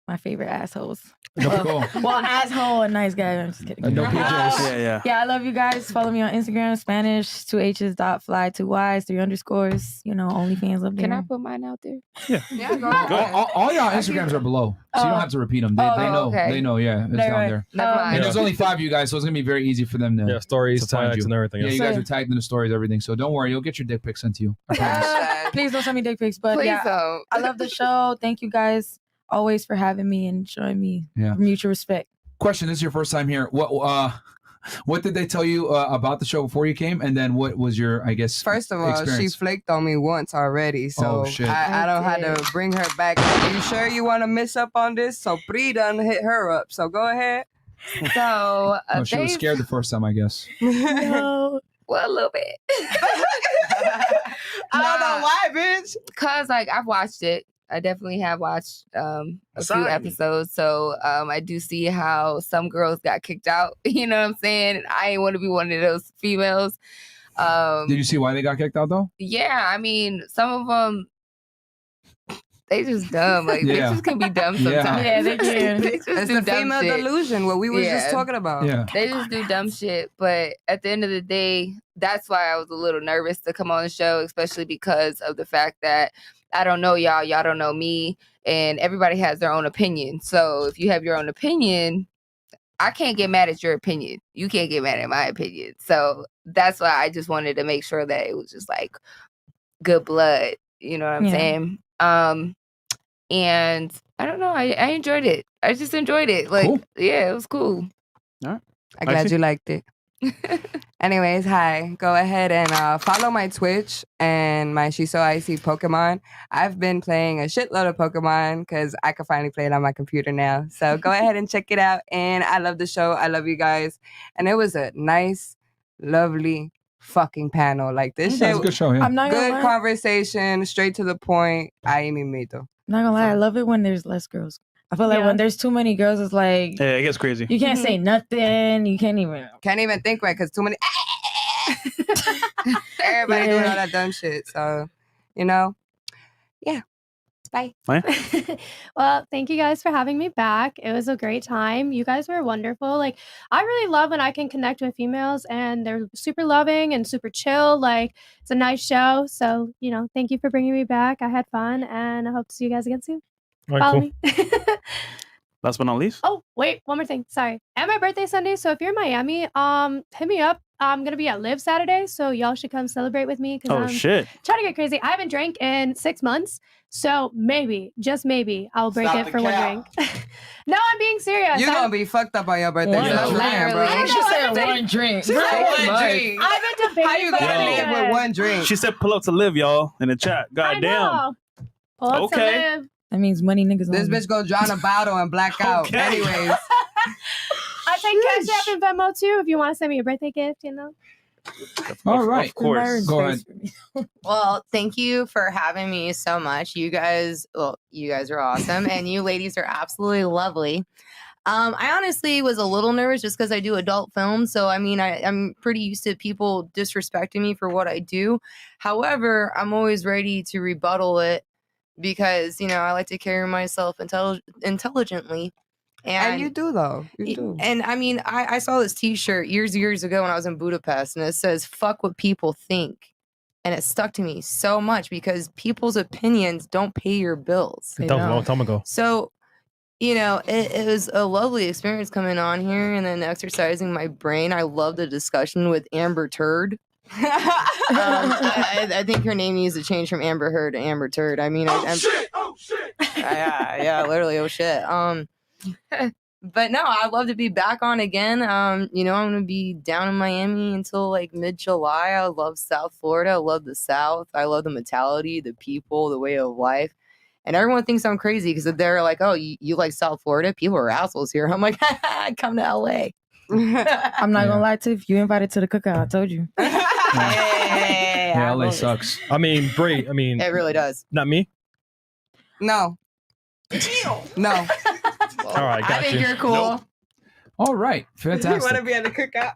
My favorite assholes. Cool. Well, asshole and nice guy. I'm just kidding. No PJs. Yeah, I love you guys. Follow me on Instagram, Spanish, 2H's.fly, 2 Y's, 3 underscores. OnlyFans up there. Can I put mine out there? Yeah, go ahead. All y'all Instagrams are below, so you don't have to repeat them. They know. Okay. They know. Yeah, it's down there. And there's only 5 of you guys, so it's gonna be very easy for them to stories, to find tags, you. and everything. Yeah, you guys are tagged in the stories, everything. So don't worry, you'll get your dick pics sent to you. I promise. Please don't send me dick pics. But Please yeah, don't. I love the show. Thank you guys always for having me and showing me mutual respect. Question: This is your first time here. What did they tell you about the show before you came? And then what was your, I guess, first of all, experience? she flaked on me once already, so I don't have to bring her back. Are you sure you want to miss up on this? So Bree done hit her up. So go ahead. So she was scared the first time, I guess. No. Well, a little bit. I don't know why, bitch. Cause I've watched it. I definitely have watched a few episodes. So I do see how some girls got kicked out. You know what I'm saying? I ain't want to be one of those females. Did you see why they got kicked out though? Yeah, I mean, some of them they just dumb. Like bitches can be dumb sometimes. Yeah, they can. They just It's do the dumb female shit. delusion, what we were just talking about. Yeah. They just do dumb shit. But at the end of the day, that's why I was a little nervous to come on the show, especially because of the fact that I don't know y'all, y'all don't know me, and everybody has their own opinion. So if you have your own opinion, I can't get mad at your opinion. You can't get mad at my opinion. So that's why I just wanted to make sure that it was just like good blood. You know what I'm saying? And I don't know. I enjoyed it. I just enjoyed it. Like, yeah, it was cool. All right. I'm glad you liked it. Anyways, hi. Go ahead and follow my Twitch and my She's So Icy Pokemon. I've been playing a shitload of Pokemon because I can finally play it on my computer now. So go ahead and check it out. And I love the show. I love you guys. And it was a nice, lovely fucking panel. Like this shit. That's a good show, yeah. I'm not gonna Good lie. conversation, straight to the point. Ay, mi mito. I'm not gonna lie. I love it when there's less girls. I feel like when there's too many girls, it's like Yeah, it gets crazy. you can't say nothing. You can't even think right because too many. Everybody doing all that dumb shit. So, yeah. Bye. Well, thank you guys for having me back. It was a great time. You guys were wonderful. Like, I really love when I can connect with females and they're super loving and super chill. Like, it's a nice show. So, thank you for bringing me back. I had fun and I hope to see you guys again soon. All right, Follow cool. me. Last but not least. Oh, wait, one more thing. Sorry. And my birthday Sunday. So if you're in Miami, hit me up. I'm going to be at Live Saturday. So y'all should come celebrate with me. Oh, shit. Trying to get crazy. I haven't drank in 6 months. So maybe, just maybe, I'll break Stop it for the one cap. drink. No, I'm being serious. You're going to be fucked up on your birthday. One Stop drink. lying, bro. Literally. She said one drink. She said one drink. I've been debating. How you going to live with one drink? She said pull up to Live, y'all, in the chat. God damn. Pull up to Okay. Live. That means money niggas. This bitch gonna drown a bottle and black out. Anyways. I take Cash App and Venmo too if you want to send me a birthday gift, All right. Of course. Go ahead. Well, thank you for having me so much. You guys are awesome, and you ladies are absolutely lovely. I honestly was a little nervous just because I do adult films. So, I mean, I'm pretty used to people disrespecting me for what I do. However, I'm always ready to rebuttal it because, I like to carry myself intelligently. And you do, though. You do. And I mean, I saw this T-shirt years ago when I was in Budapest, and it says, "Fuck what people think." And it stuck to me so much because people's opinions don't pay your bills. That was a long time ago. So, it was a lovely experience coming on here and then exercising my brain. I love the discussion with Amber Turd. I think her name needs to change from Amber Heard to Amber Turd. I mean, Oh shit! yeah, literally, oh shit. But no, I'd love to be back on again. I'm gonna be down in Miami until like mid-July. I love South Florida. I love the South. I love the mentality, the people, the way of life. And everyone thinks I'm crazy because they're like, "Oh, you like South Florida? People are assholes here." I'm like, "Come to LA." I'm not gonna lie to you. If you invited to the cookout, I told you. Yeah, LA sucks. I mean, Bray. It really does. Not me. No. No. All right, got I think you. you're cool. Nope. All right. Fantastic. You want to be at the cookout?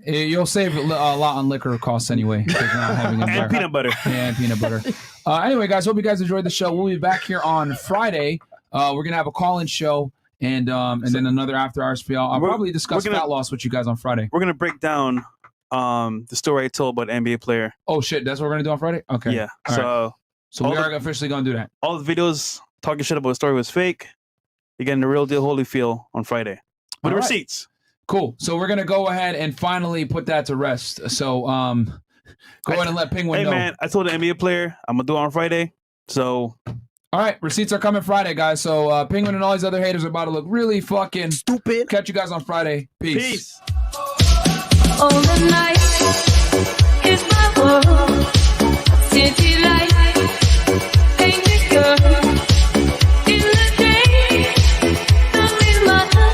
You'll save a lot on liquor costs anyway. Not having And peanut butter. Yeah, and peanut butter. Anyway, guys, hope you guys enjoyed the show. We'll be back here on Friday. We're gonna have a call-in show and then another after hours for y'all. I'll probably discuss fat loss with you guys on Friday. We're gonna break down the story I told about the NBA player. Oh shit, that's what we're gonna do on Friday? Okay. Yeah. All right. So we all are officially gonna do that. All the videos talking shit about the story was fake. You're getting the real deal Holyfield on Friday with All right. receipts. Cool. So we're gonna go ahead and finally put that to rest. So go ahead and let Penguin know. Hey man, I told the NBA player I'm gonna do it on Friday. So all right, receipts are coming Friday, guys. So Penguin and all these other haters are about to look really fucking stupid. Catch you guys on Friday. Peace. All the night is my world.